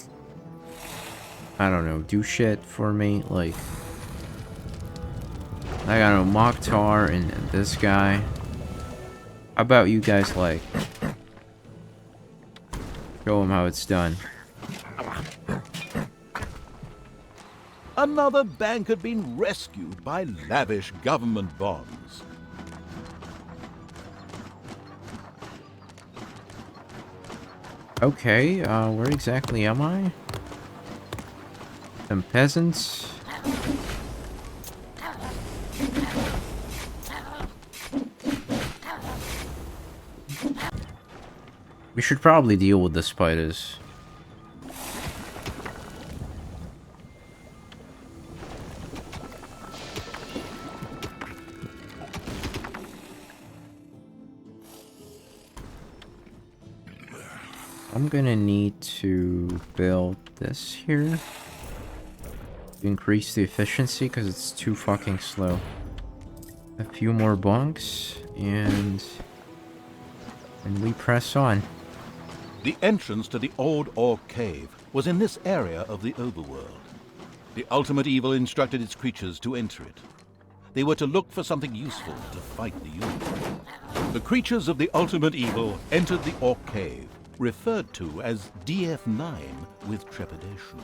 I don't know, do shit for me? Like... I got a Mokhtar and this guy. How about you guys, like... Show him how it's done. Another bank had been rescued by lavish government bonds. Okay, where exactly am I? Some peasants. We should probably deal with the spiders. I'm gonna need to build this here to increase the efficiency because it's too fucking slow. A few more bunks and we press on. The entrance to the old Orc Cave was in this area of the overworld. The ultimate evil instructed its creatures to enter it. They were to look for something useful to fight the unicorn. The creatures of the ultimate evil entered the Orc Cave, referred to as DF9 with trepidation.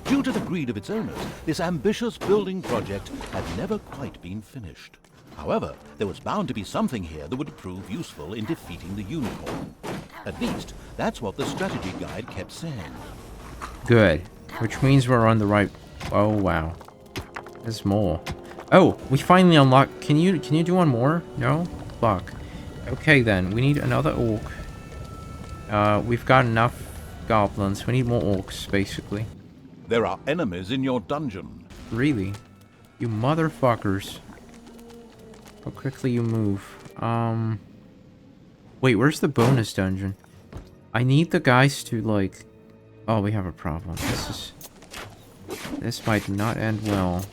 Due to the greed of its owners, this ambitious building project had never quite been finished. However, there was bound to be something here that would prove useful in defeating the unicorn. At least, that's what the strategy guide kept saying. Good. Which means we're on the right... Oh, wow. There's more. Oh, we finally unlocked... Can you do one more? No? Fuck. Okay, then. We need another orc. We've got enough goblins. We need more orcs, basically. There are enemies in your dungeon. Really? You motherfuckers. How quickly you move. Wait, where's the bonus dungeon? I need the guys to, like... Oh, we have a problem. This might not end well.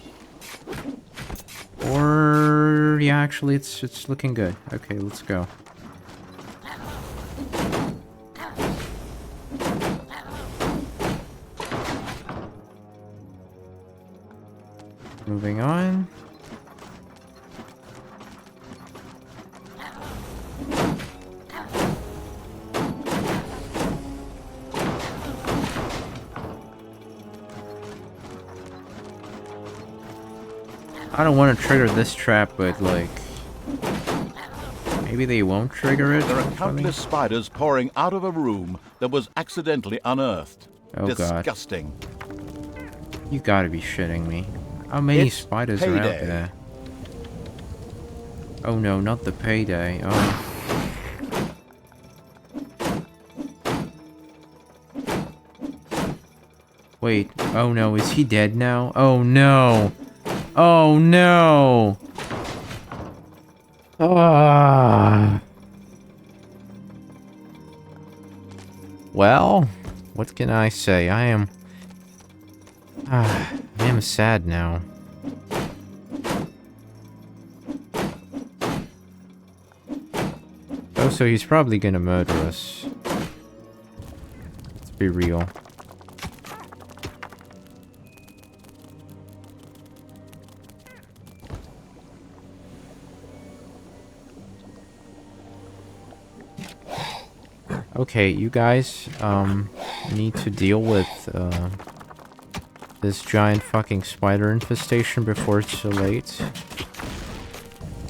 Or... Yeah, actually, it's looking good. Okay, let's go. Moving on. I don't want to trigger this trap, but like... Maybe they won't trigger it? There are countless spiders pouring out of a room that was accidentally unearthed. Oh, Disgusting. God. You gotta be shitting me. How many spiders are out there? Oh no, not the payday. Oh. Wait, oh no, is he dead now? Oh no! Oh no! Ah. Well, what can I say? I am sad now. Oh, so he's probably gonna murder us. Let's be real. Okay, you guys, need to deal with, this giant fucking spider infestation before it's too late.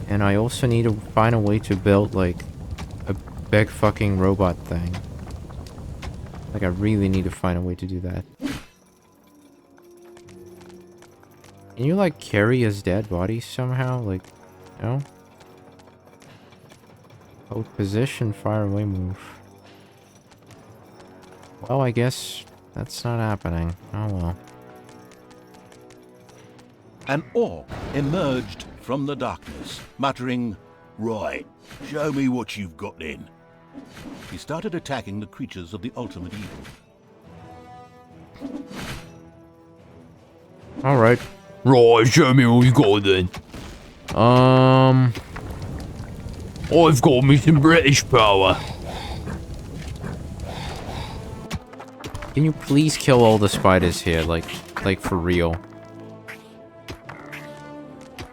And I also need to find a way to build, like, a big fucking robot thing. Like, I really need to find a way to do that. Can you, like, carry his dead body somehow? Like, no? Hold position, fire away move. Well, I guess that's not happening. Oh well. An orc emerged from the darkness, muttering, "Right, show me what you've got then." He started attacking the creatures of the ultimate evil. Alright. Right, show me what you got then. I've got me some British power. Can you please kill all the spiders here, like for real?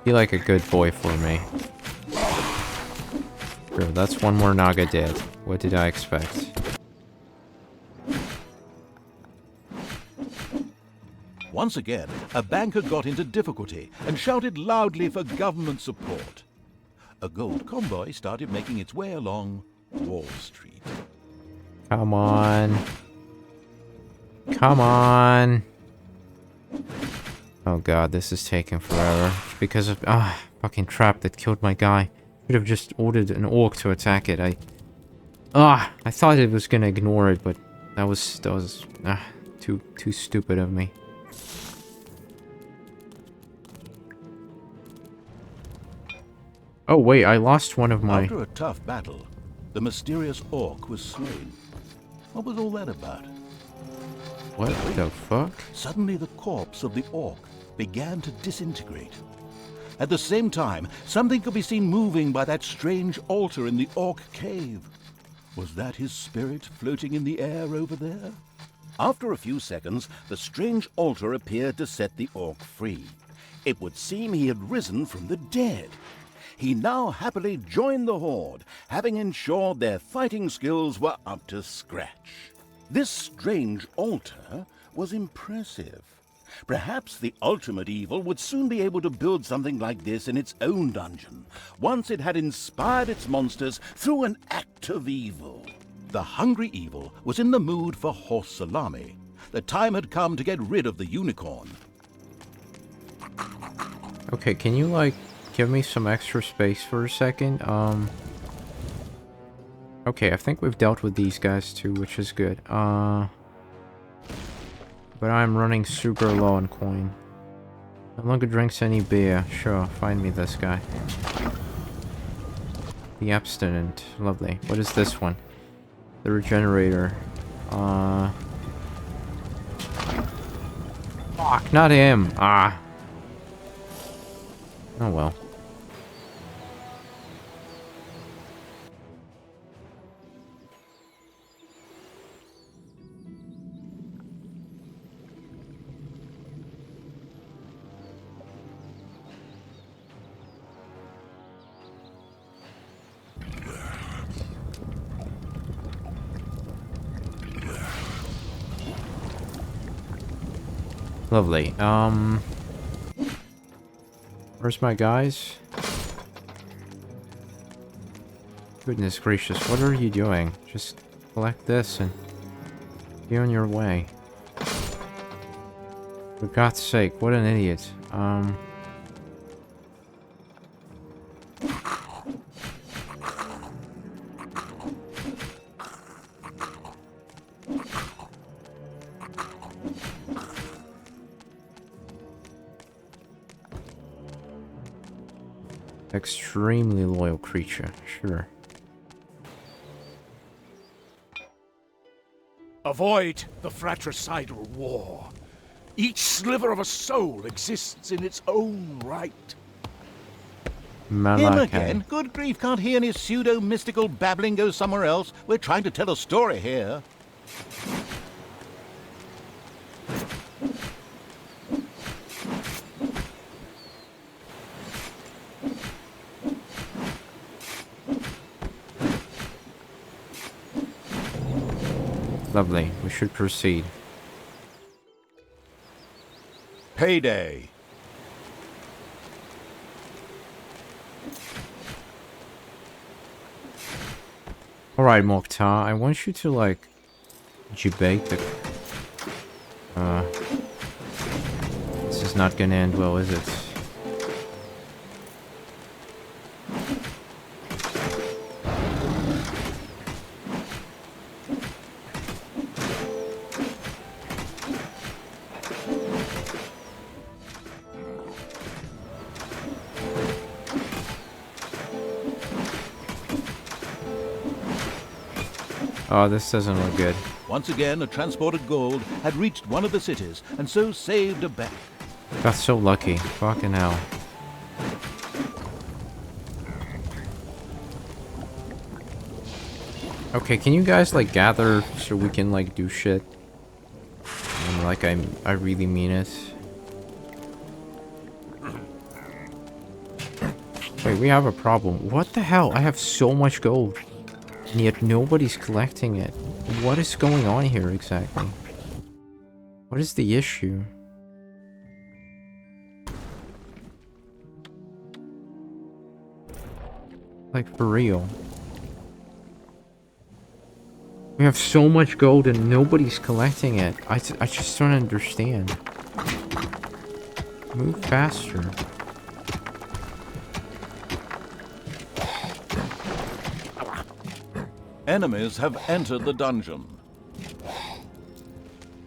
Be like a good boy for me. Bro, that's one more Naga dead. What did I expect? Once again, a banker got into difficulty and shouted loudly for government support. A gold convoy started making its way along Wall Street. Come on. Come on. Oh god, this is taking forever. Because of fucking trap that killed my guy. Should have just ordered an orc to attack it. I thought it was gonna ignore it, but that was too stupid of me. Oh wait, I lost one of my... After a tough battle, the mysterious orc was slain. What was all that about? What the fuck? Suddenly the corpse of the orc began to disintegrate. At the same time, something could be seen moving by that strange altar in the orc cave. Was that his spirit floating in the air over there? After a few seconds, the strange altar appeared to set the orc free. It would seem he had risen from the dead. He now happily joined the horde, having ensured their fighting skills were up to scratch. This strange altar was impressive. Perhaps the ultimate evil would soon be able to build something like this in its own dungeon, once it had inspired its monsters through an act of evil. The hungry evil was in the mood for horse salami. The time had come to get rid of the unicorn. Okay, can you, like, give me some extra space for a second? Okay, I think we've dealt with these guys too, which is good. But I'm running super low on coin. No longer drinks any beer. Sure, find me this guy. The abstinent. Lovely. What is this one? The regenerator. Fuck, not him. Ah. Oh well. Lovely. Where's my guys? Goodness gracious, what are you doing? Just collect this and be on your way. For God's sake, what an idiot. Extremely loyal creature, sure. Avoid the fratricidal war. Each sliver of a soul exists in its own right. Him Malachi. again? Good grief, can't he and his pseudo-mystical babbling go somewhere else? We're trying to tell a story here. Lovely. We should proceed. Payday. Alright, Mokhtar, I want you to, like, debate the... This is not gonna end well, is it? Oh, this doesn't look good. Once again, a transport of gold had reached one of the cities, and so saved a bank. Got so lucky. Fucking hell. Okay, can you guys, like, gather so we can, like, do shit? And, like, I really mean it. Wait, we have a problem. What the hell? I have so much gold. And yet nobody's collecting it. What is going on here exactly? What is the issue? Like, for real. We have so much gold and nobody's collecting it. I just don't understand. Move faster. Enemies have entered the dungeon.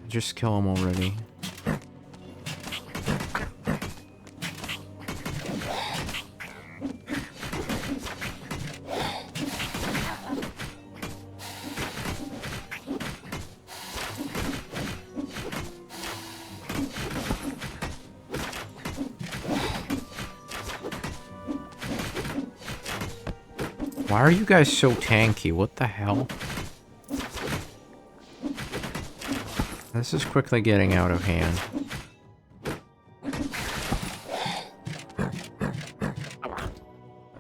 Just kill him already. Why are you guys so tanky? What the hell? This is quickly getting out of hand.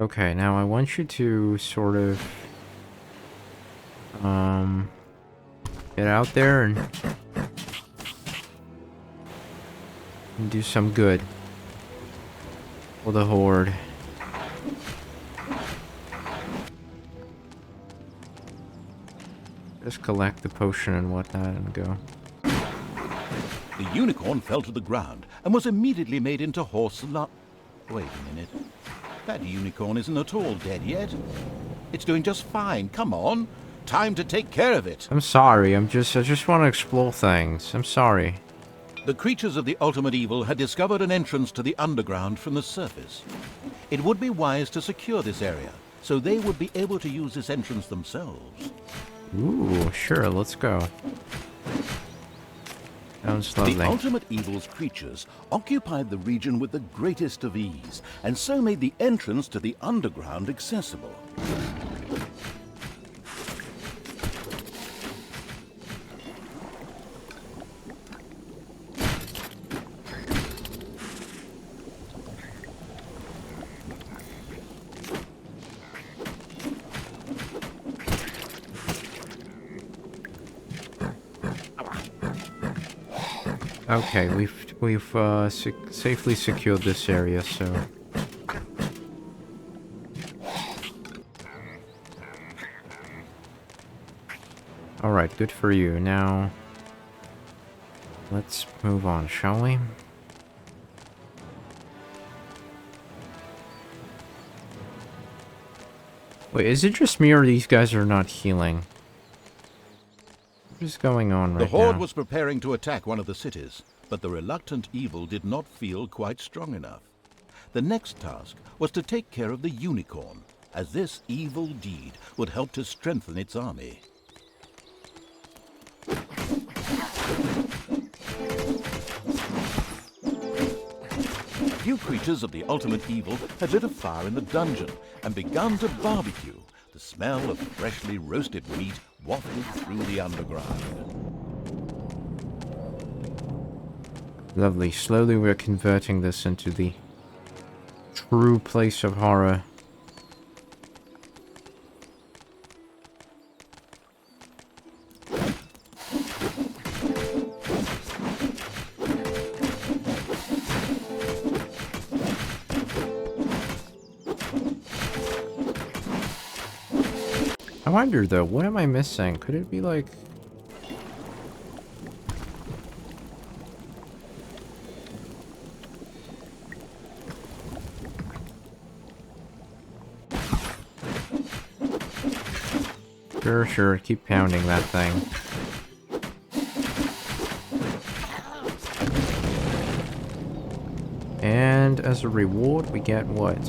Okay, now I want you to sort of get out there and do some good for the horde. Just collect the potion and whatnot and go. The unicorn fell to the ground and was immediately made into horse Wait a minute. That unicorn isn't at all dead yet. It's doing just fine. Come on. Time to take care of it. I'm sorry. I just want to explore things. I'm sorry. The creatures of the ultimate evil had discovered an entrance to the underground from the surface. It would be wise to secure this area, so they would be able to use this entrance themselves. Ooh, sure, let's go. Sounds lovely. The ultimate evil's creatures occupied the region with the greatest of ease, and so made the entrance to the underground accessible. Okay, we've safely secured this area, so... Alright, good for you. Now, let's move on, shall we? Wait, is it just me or these guys are not healing? What is going on right now? The horde was preparing to attack one of the cities, but the reluctant evil did not feel quite strong enough. The next task was to take care of the unicorn, as this evil deed would help to strengthen its army. A few creatures of the ultimate evil had lit a fire in the dungeon and begun to barbecue. The smell of freshly roasted meat wafted through the underground. Lovely. Slowly we're converting this into the true place of horror. I wonder though, what am I missing? Could it be like... Sure, keep pounding that thing. And as a reward, we get what?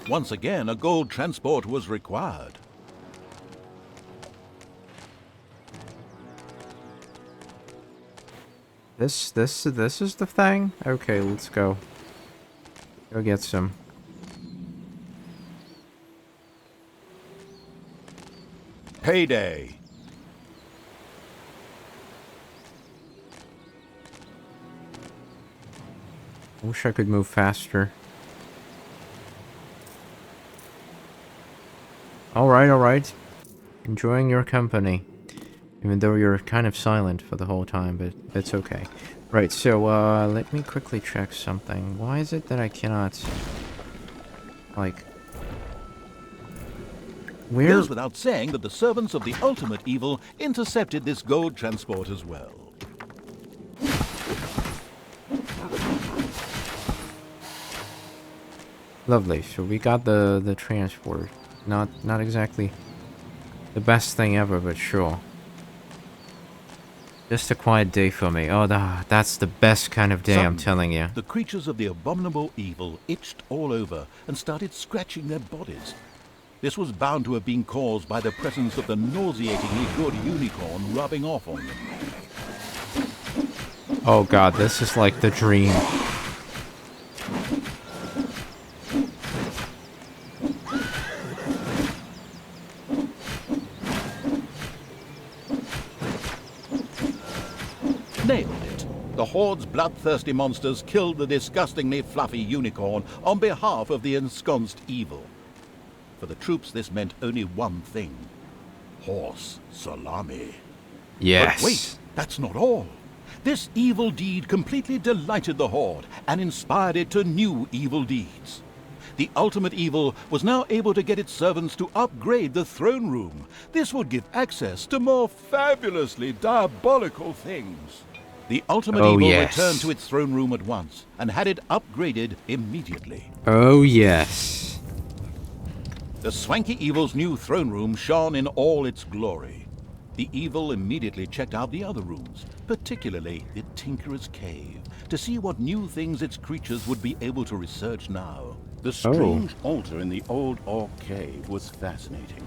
Once again, a gold transport was required. This is the thing? Okay, let's go. Go get some. Payday! I wish I could move faster. Alright. Enjoying your company. Even though you're kind of silent for the whole time, but it's okay. Right, so, let me quickly check something. Why is it that I cannot... like... It goes without saying that the servants of the ultimate evil intercepted this gold transport as well. Lovely, so we got the transport. Not exactly the best thing ever, but sure. Just a quiet day for me. Oh, that's the best kind of day, I'm telling you. The creatures of the abominable evil itched all over and started scratching their bodies. This was bound to have been caused by the presence of the nauseatingly good unicorn rubbing off on them. Oh god, this is like the dream. Nailed it. The Horde's bloodthirsty monsters killed the disgustingly fluffy unicorn on behalf of the ensconced evil. For the troops, this meant only one thing. Horse salami. Yes. But wait, that's not all. This evil deed completely delighted the Horde and inspired it to new evil deeds. The ultimate evil was now able to get its servants to upgrade the throne room. This would give access to more fabulously diabolical things. The ultimate evil returned to its throne room at once and had it upgraded immediately. Oh yes. The swanky evil's new throne room shone in all its glory. The evil immediately checked out the other rooms, particularly the Tinkerer's Cave, to see what new things its creatures would be able to research now. The strange altar in the old Orc Cave was fascinating.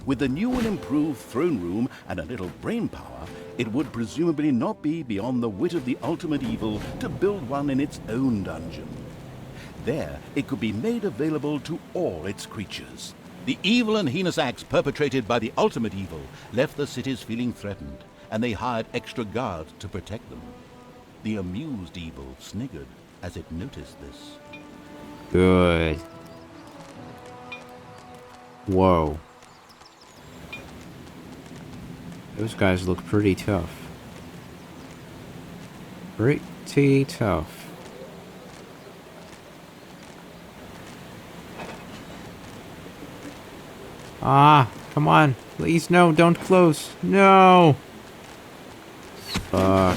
With the new and improved throne room and a little brain power, it would presumably not be beyond the wit of the ultimate evil to build one in its own dungeon. There, it could be made available to all its creatures. The evil and heinous acts perpetrated by the ultimate evil left the cities feeling threatened, and they hired extra guards to protect them. The amused evil sniggered as it noticed this. Good. Whoa. Those guys look pretty tough. Pretty tough. Ah, come on. Please, no, don't close. No! Fuck.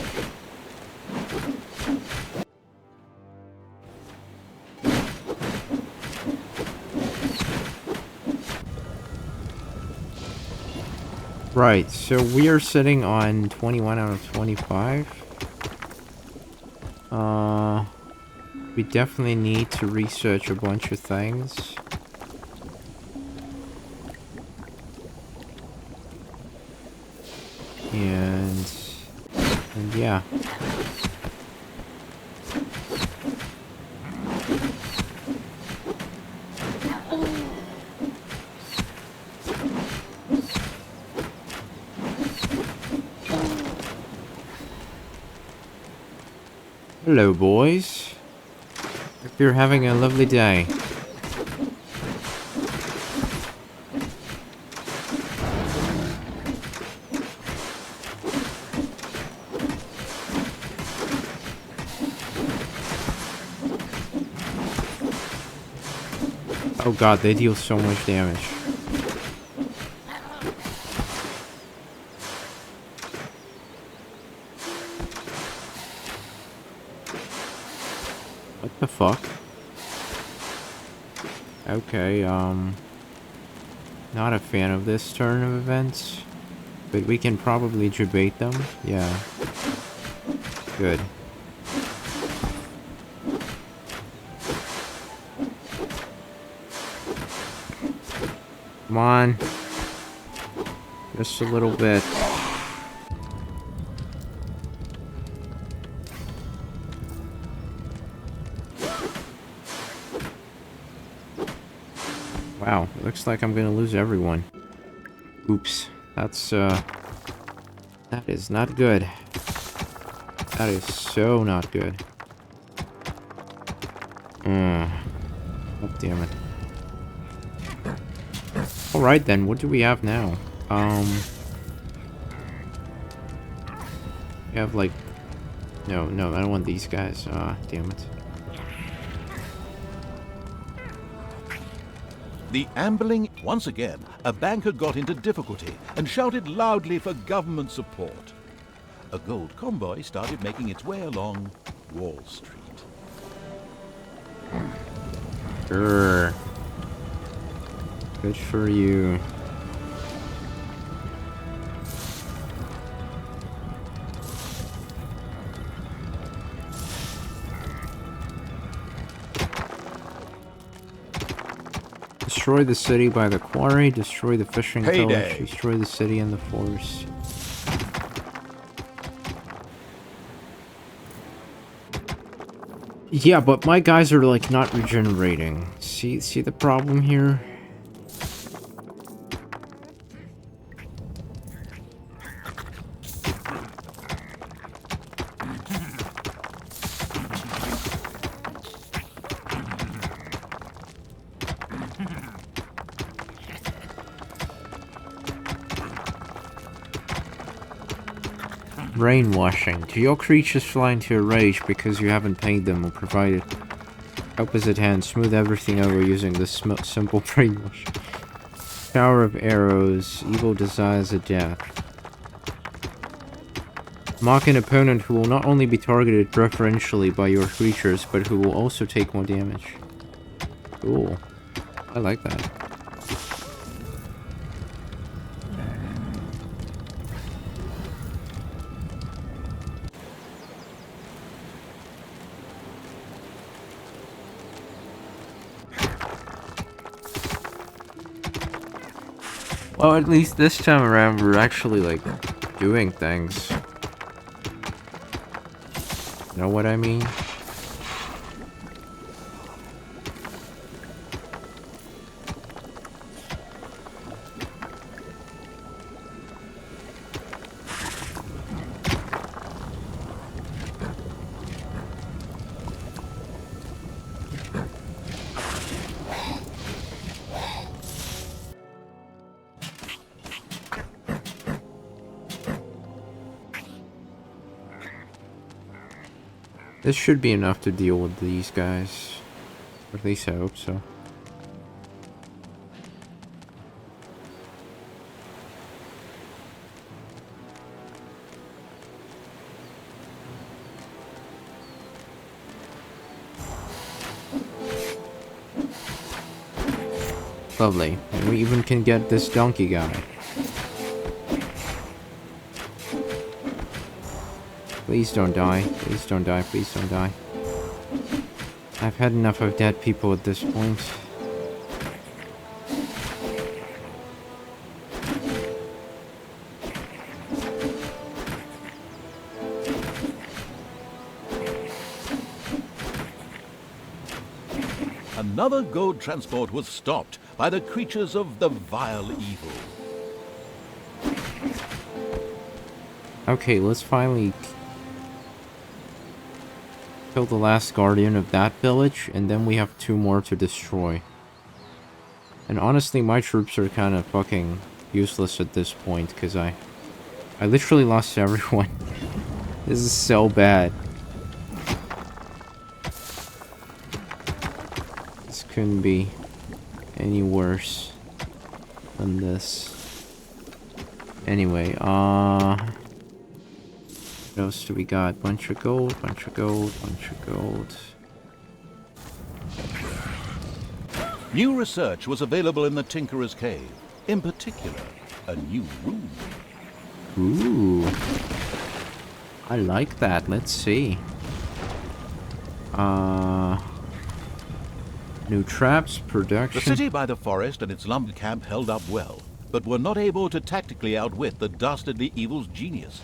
Right, so we are sitting on 21 out of 25. We definitely need to research a bunch of things. And yeah. Hello, boys. Hope you're having a lovely day. Oh god, they deal so much damage. What the fuck? Okay, not a fan of this turn of events, but we can probably debate them. Yeah. Good. Come on. Just a little bit. Wow, it looks like I'm gonna lose everyone. Oops. That's, that is not good. That is so not good. God damn it. Alright then, what do we have now? We have like... No, I don't want these guys. Damn it. The ambling, once again, a banker got into difficulty and shouted loudly for government support. A gold convoy started making its way along Wall Street. Grr. Good for you. Destroy the city by the quarry, destroy the fishing village, destroy the city and the forest. Yeah, but my guys are like not regenerating. See the problem here? Brainwashing. Do your creatures fly into a rage because you haven't paid them or provided help is at hand? Smooth everything over using this simple brainwashing. Shower of arrows. Evil desires a death. Mark an opponent who will not only be targeted preferentially by your creatures, but who will also take more damage. Cool. I like that. Well, at least this time around, we're actually, like, doing things. Know what I mean? This should be enough to deal with these guys. Or at least I hope so. Lovely. And we even can get this donkey guy. Please don't die. Please don't die. Please don't die. I've had enough of dead people at this point. Another gold transport was stopped by the creatures of the vile evil. Okay, let's finally kill the last guardian of that village, and then we have 2 more to destroy. And honestly, my troops are kind of fucking useless at this point, because I literally lost everyone. This is so bad. This couldn't be any worse than this. Anyway, what else do we got? Bunch of gold, bunch of gold, bunch of gold. New research was available in the Tinkerer's Cave. In particular, a new room. Ooh. I like that. Let's see. New traps, The production. city by the forest and its lumber camp held up well, but were not able to tactically outwit the dastardly evil's genius,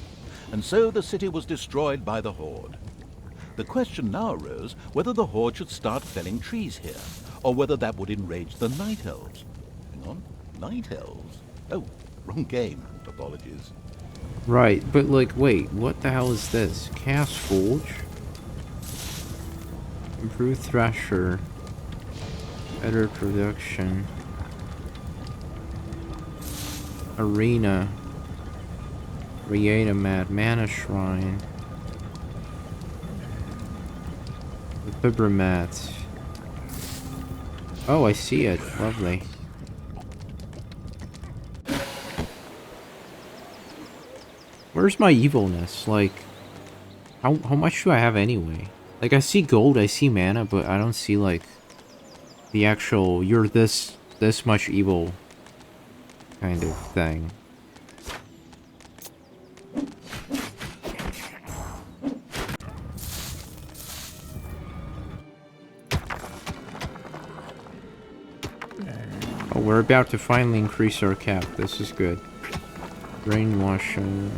and so the city was destroyed by the Horde. The question now arose whether the Horde should start felling trees here, or whether that would enrage the Night Elves. Hang on, Night Elves? Oh, wrong game. Apologies. Right, but like, wait, what the hell is this? Chaos Forge? Improved Thrasher. Better production. Arena. Reanimat. Mana Shrine. Vibromat. Oh, I see it. Lovely. Where's my evilness? Like, how much do I have anyway? Like, I see gold, I see mana, but I don't see, like, the actual, you're this much evil kind of thing. Oh, we're about to finally increase our cap. This is good. Brainwashing.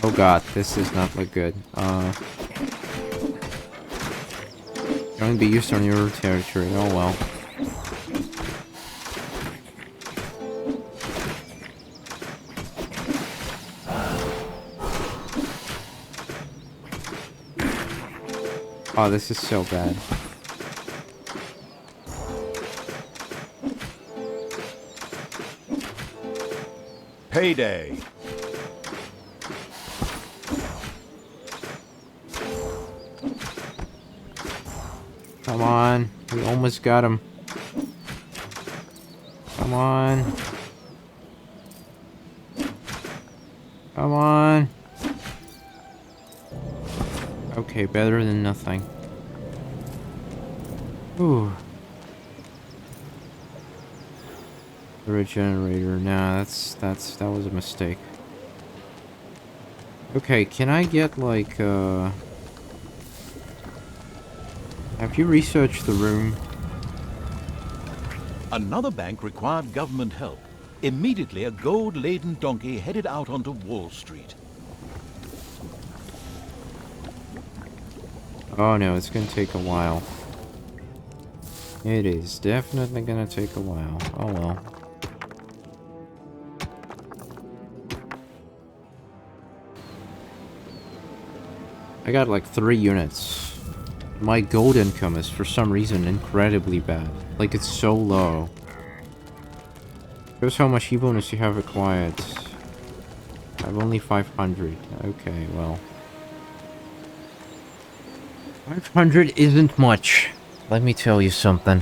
Oh god, this does not look good. Going to be used on your territory. Oh well. Oh, this is so bad. Payday. Come on. We almost got him. Come on. Come on. Okay, better than nothing. Ooh. The regenerator. Nah, that was a mistake. Okay, can I get like have you researched the room? Another bank required government help. Immediately, a gold-laden donkey headed out onto Wall Street. Oh no, it's gonna take a while. It is definitely gonna take a while. Oh well. I got like 3 units. My gold income is for some reason incredibly bad. Like it's so low. Shows how much evilness you have acquired. I have only 500. Okay, well. 500 isn't much. Let me tell you something.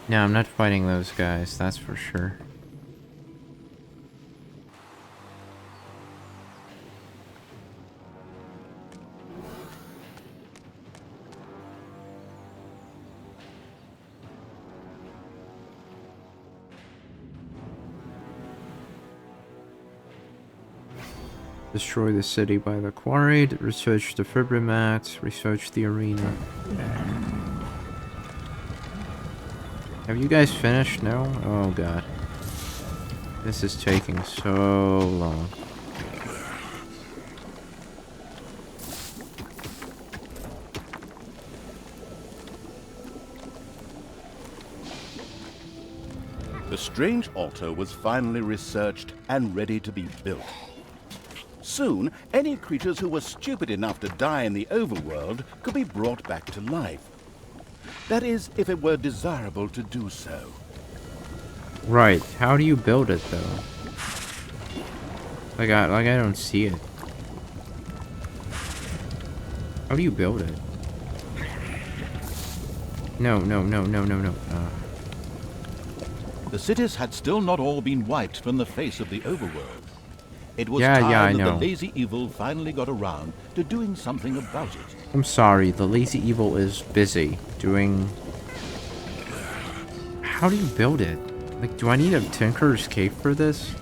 No, I'm not fighting those guys, that's for sure. Destroy the city by the quarry, research the fibromats, research the arena. Have you guys finished? No? Oh god. This is taking so long. The strange altar was finally researched and ready to be built. Soon, any creatures who were stupid enough to die in the overworld could be brought back to life. That is, if it were desirable to do so. Right. How do you build it, though? Like I don't see it. How do you build it? No. The cities had still not all been wiped from the face of the overworld. It was I time that know. the lazy evil finally got around to doing something about it. I'm sorry, the lazy evil is busy doing... How do you build it? Like, do I need a Tinker's Cape for this?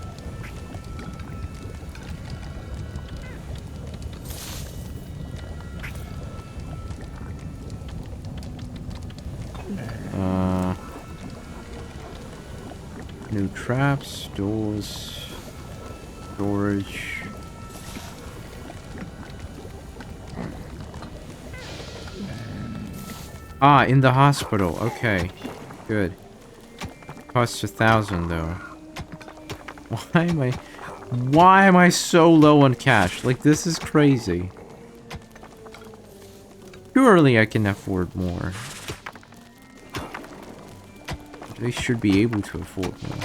New traps, doors, storage. Ah, in the hospital. Okay, good. Costs 1,000 though. Why am I so low on cash? Like, this is crazy. Surely I can afford more. They should be able to afford more.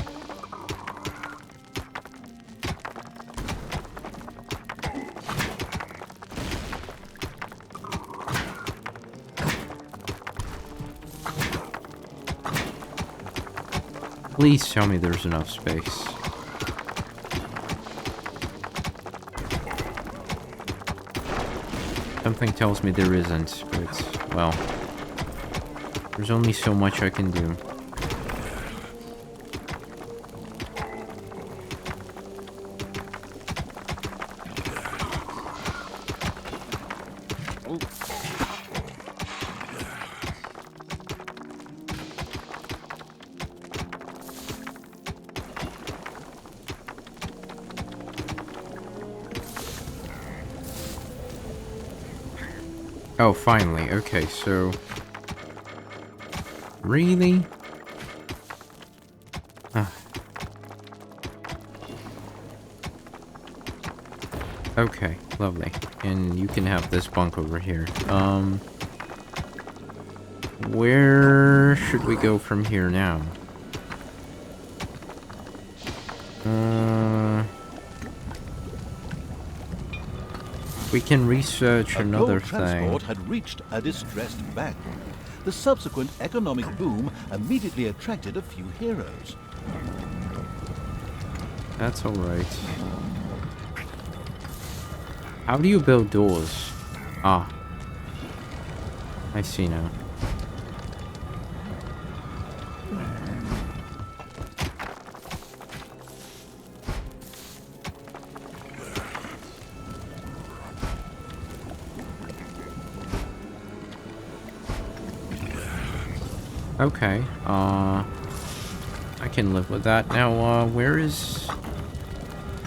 Please tell me there's enough space. Something tells me there isn't, but, well, there's only so much I can do. Oh, finally. Okay, so... Really? Okay, lovely. And you can have this bunk over here. Where should we go from here now? We can research another gold transport thing. had reached a distressed bank. The subsequent economic boom immediately attracted a few heroes. That's alright. How do you build doors? Ah. I see now. Okay, I can live with that. Now, where is...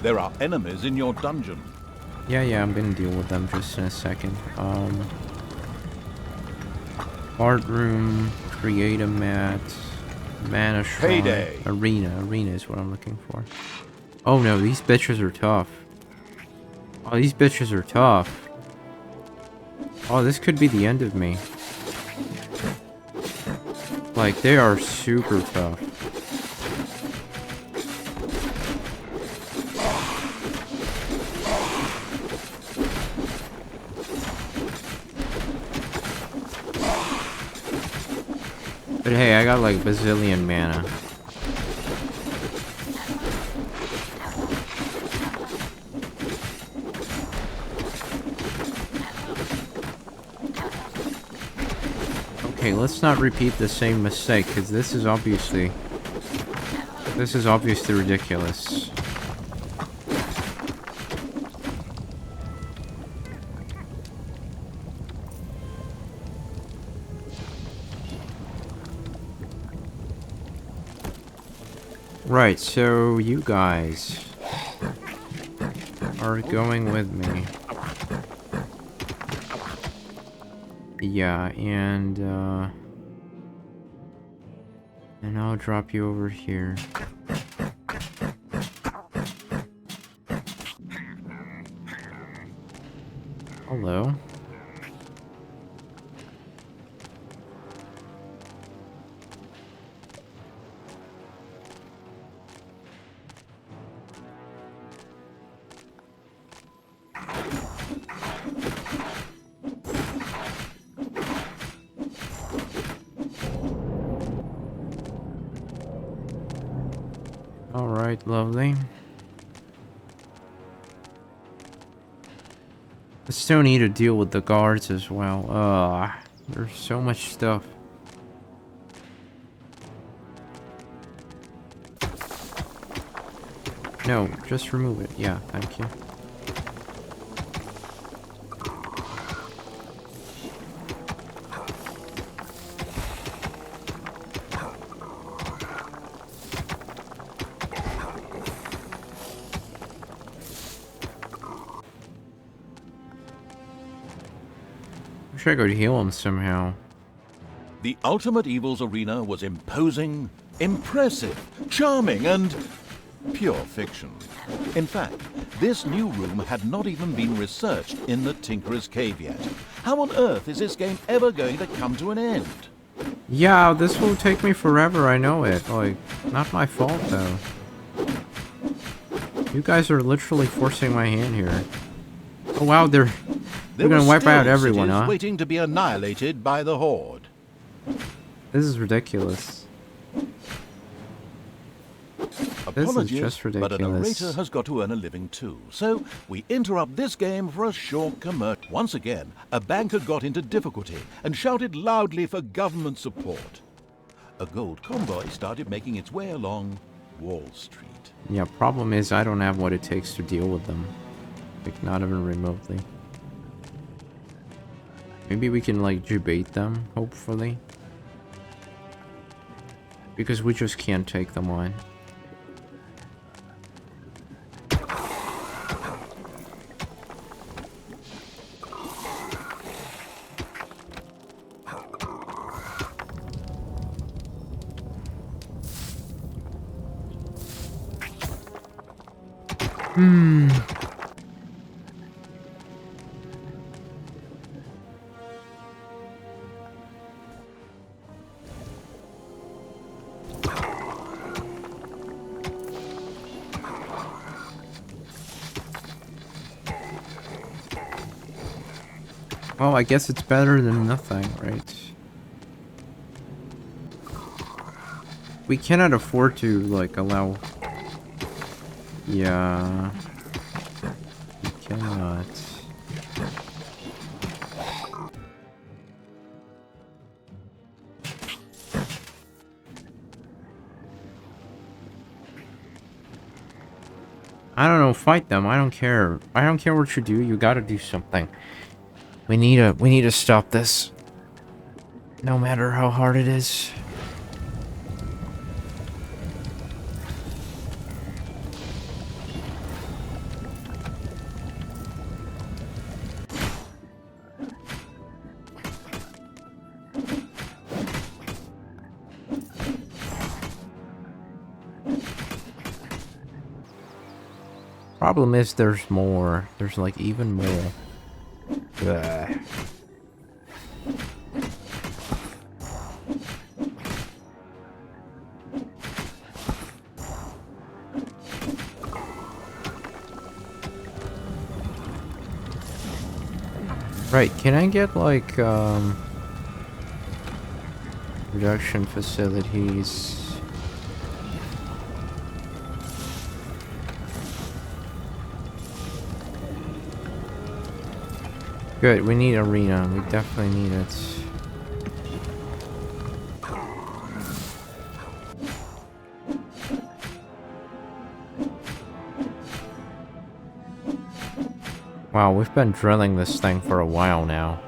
There are enemies in your dungeon. Yeah, I'm gonna deal with them just in a second. Art room, create a mat, mana shrine, Payday. arena is what I'm looking for. Oh no, these bitches are tough. Oh, these bitches are tough. Oh, this could be the end of me. Like, they are super tough. But hey, I got like bazillion mana. Okay, let's not repeat the same mistake, because this is obviously ridiculous. Right, so you guys are going with me. Yeah, and I'll drop you over here. Hello. Alright, lovely. I still need to deal with the guards as well. There's so much stuff. No, just remove it. Yeah, thank you. Wish I could heal him somehow. The Ultimate Evils arena was imposing, impressive, charming, and pure fiction. In fact, this new room had not even been researched in the Tinkerer's Cave yet. How on earth is this game ever going to come to an end? Yeah, this will take me forever, I know it. Like, not my fault, though. You guys are literally forcing my hand here. Oh wow, they're gonna wipe out everyone, huh? Waiting to be annihilated by the Horde. This is ridiculous. This is just ridiculous. But a narrator has got to earn a living too. So we interrupt this game for a short commercial. Once again, a banker got into difficulty and shouted loudly for government support. A gold convoy started making its way along Wall Street. Yeah, problem is I don't have what it takes to deal with them. Like, not even remotely. Maybe we can, like, debate them, hopefully. Because we just can't take them on. Well, I guess it's better than nothing, right? We cannot afford to, like, allow... Yeah... We cannot... I don't know, fight them, I don't care. I don't care what you do, you gotta do something. We need to stop this. No matter how hard it is. Problem is there's more. There's like even more. Ugh. Right, can I get like production facilities. Good, we need arena. We definitely need it. Wow, we've been drilling this thing for a while now.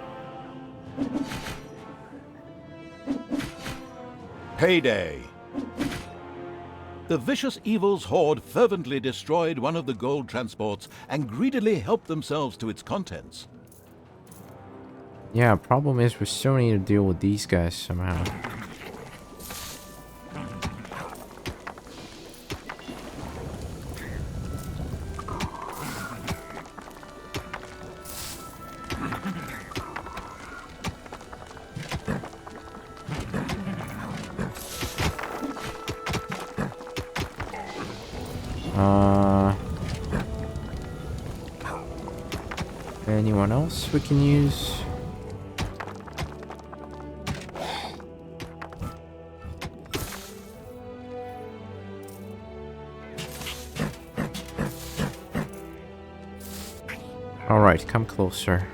Payday! The vicious evil's horde fervently destroyed one of the gold transports and greedily helped themselves to its contents. Yeah, problem is we still need to deal with these guys somehow. Anyone else we can use? Alright, come closer.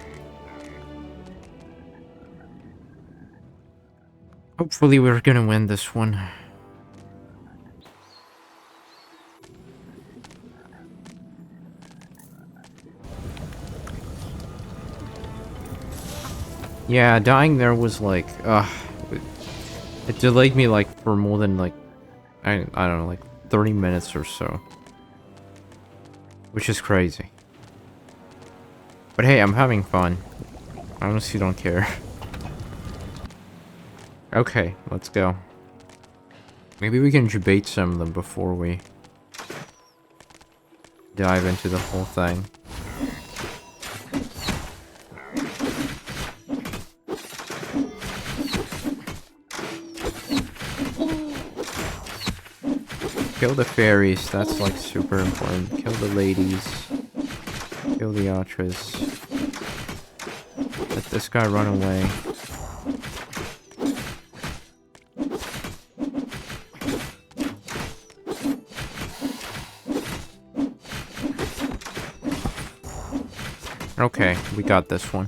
Hopefully we're gonna win this one. Yeah, dying there was like, it delayed me like for more than like, I don't know, like 30 minutes or so. Which is crazy. But hey, I'm having fun. I honestly don't care. Okay, let's go. Maybe we can debate some of them before we dive into the whole thing. Kill the fairies, that's like super important. Kill the ladies. Kill the archers. Let this guy run away. Okay, we got this one.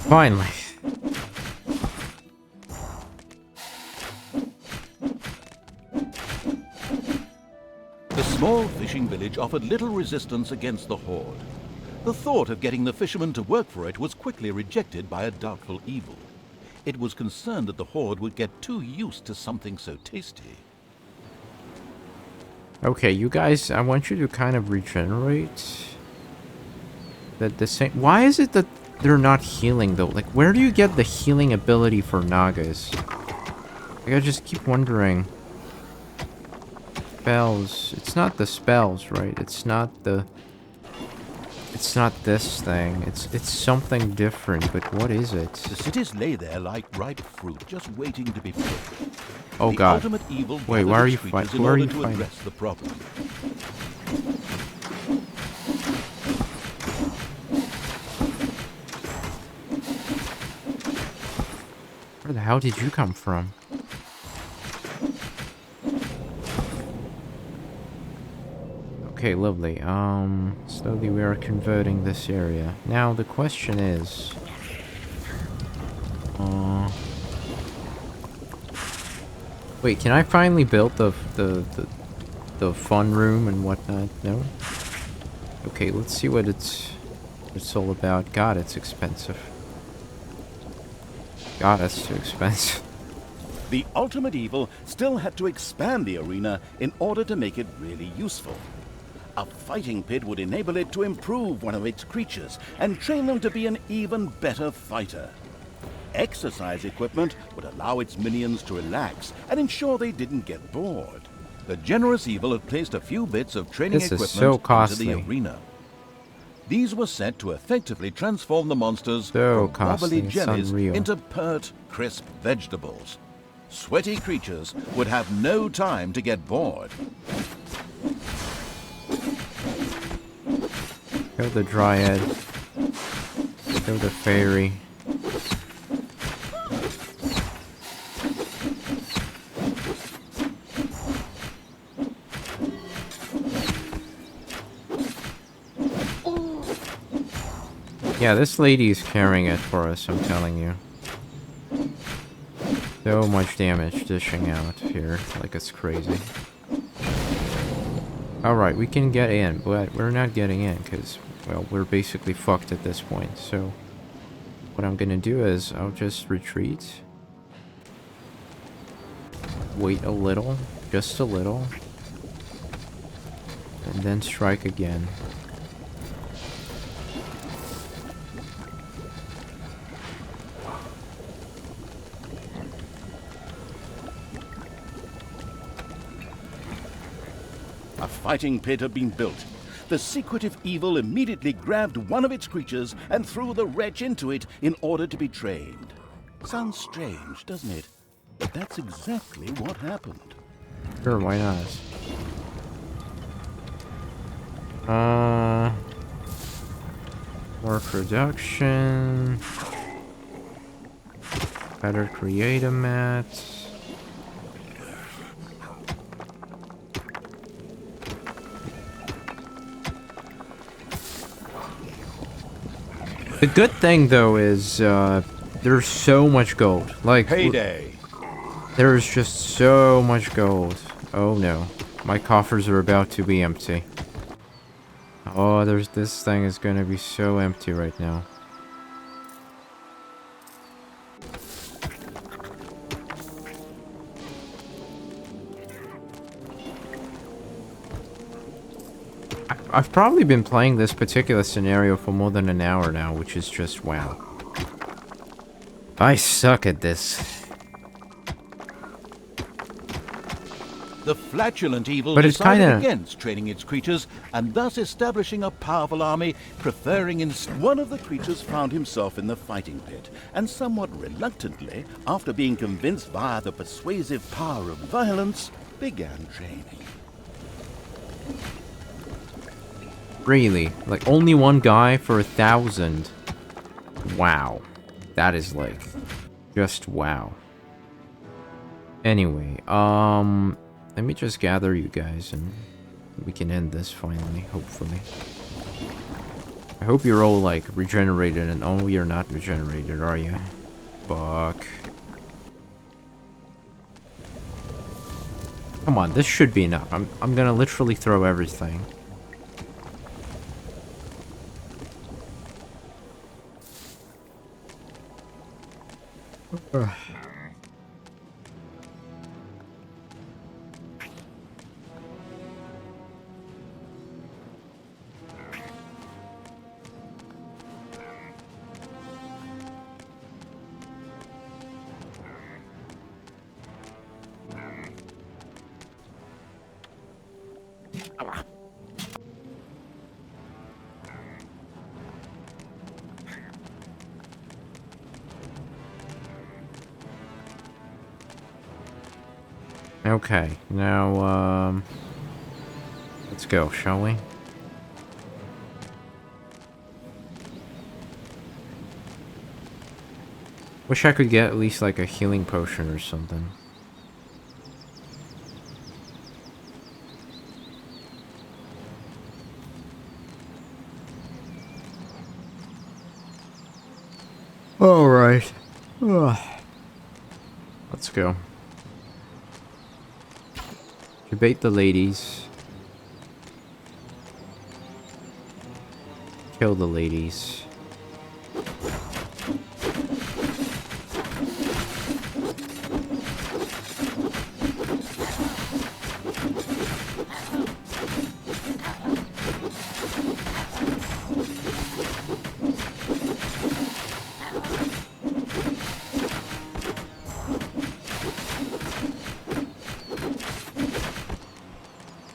Finally. The small fishing village offered little resistance against the horde. The thought of getting the fishermen to work for it was quickly rejected by a doubtful evil. It was concerned that the horde would get too used to something so tasty. Okay, you guys, I want you to kind of regenerate. The same. Why is it that they're not healing though? Like, where do you get the healing ability for Nagas? Like, I just keep wondering. Spells. It's not the spells, right? It's not the. It's not this thing. It's something different. But what is it? The cities lay there like ripe fruit, just waiting to be picked. Oh the God! Ultimate evil Wait, why are you fighting? fighting? In Where are order you to fighting? address the problem. Where the hell did you come from? Okay, lovely. Slowly we are converting this area. Now the question is, wait, can I finally build the fun room and whatnot? No. Okay, let's see what it's all about. God, it's expensive. God, that's too expensive. The ultimate evil still had to expand the arena in order to make it really useful. A fighting pit would enable it to improve one of its creatures and train them to be an even better fighter. Exercise equipment would allow its minions to relax and ensure they didn't get bored. The generous evil had placed a few bits of training This is equipment so into costly. the arena. These were set to effectively transform the monsters So from costly, wobbly it's jellies unreal. into pert, crisp vegetables. Sweaty creatures would have no time to get bored. Kill the dryad. Kill the fairy. Yeah, this lady is carrying it for us, I'm telling you. So much damage dishing out here, like it's crazy. Alright, we can get in, but we're not getting in, because, well, we're basically fucked at this point, so... What I'm gonna do is, I'll just retreat. Wait a little, just a little. And then strike again. A fighting pit had been built. The secretive evil immediately grabbed one of its creatures and threw the wretch into it in order to be trained. Sounds strange, doesn't it? But that's exactly what happened. Sure, why not? More production. Better create a mat. The good thing, though, is there's so much gold. Like, Payday. there's just so much gold. Oh no, my coffers are about to be empty. Oh, this thing is gonna be so empty right now. I've probably been playing this particular scenario for more than an hour now, which is just wow. I suck at this. The flatulent evil But it's decided kinda- against training its creatures and thus establishing a powerful army, preferring One of the creatures found himself in the fighting pit, and somewhat reluctantly, after being convinced via the persuasive power of violence, began training. Really? Like, only one guy for 1,000? Wow. That is, like, just wow. Anyway, let me just gather you guys, and we can end this finally, hopefully. I hope you're all, like, regenerated, and oh, you're not regenerated, are you? Fuck. Come on, this should be enough. I'm gonna literally throw everything. Okay, now, let's go, shall we? Wish I could get at least, like, a healing potion or something. Alright. Let's go. Debate the ladies. Kill the ladies.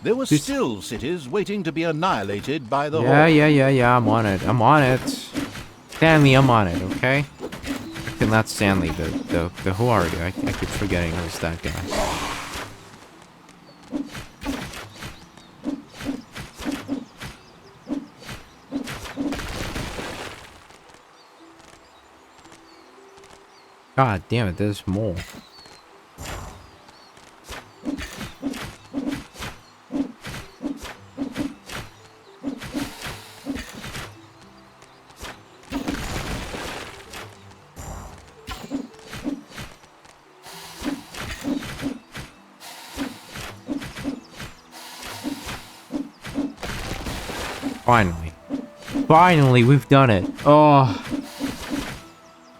There were still cities waiting to be annihilated by the Yeah, Horde. yeah, I'm on it. I'm on it. Stanley, I'm on it, okay? Actually, not Stanley, the who are you? I keep forgetting who's that guy. God damn it, there's more. Finally. Finally, we've done it. Oh.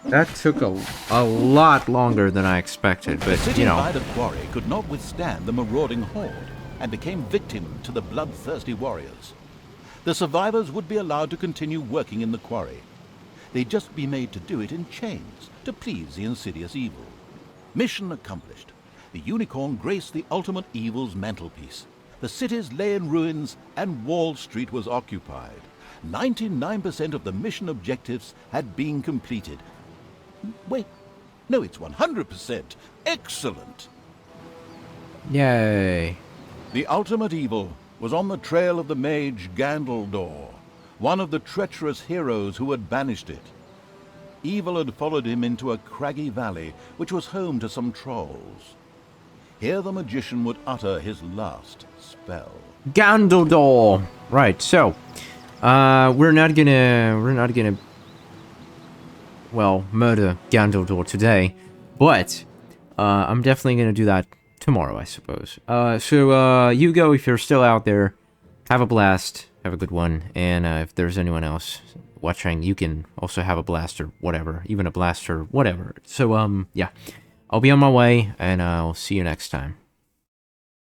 That took a lot longer than I expected, The but, city you know. by the quarry could not withstand the marauding horde and became victim to the bloodthirsty warriors. The survivors would be allowed to continue working in the quarry. They'd just be made to do it in chains to please the insidious evil. Mission accomplished. The unicorn graced the ultimate evil's mantelpiece. The cities lay in ruins and Wall Street was occupied. 99% of the mission objectives had been completed. Wait, no, it's 100%. Excellent! Yay. The ultimate evil was on the trail of the mage Gandaldor, one of the treacherous heroes who had banished it. Evil had followed him into a craggy valley, which was home to some trolls. Here the magician would utter his last spell. Gandaldor! Right, so, we're not gonna, well, murder Gandaldor today, but, I'm definitely gonna do that tomorrow, I suppose. So, Hugo, if you're still out there, have a blast, have a good one, and, if there's anyone else watching, you can also have a blast or whatever, even a blast or whatever. So, yeah, I'll be on my way, and I'll see you next time.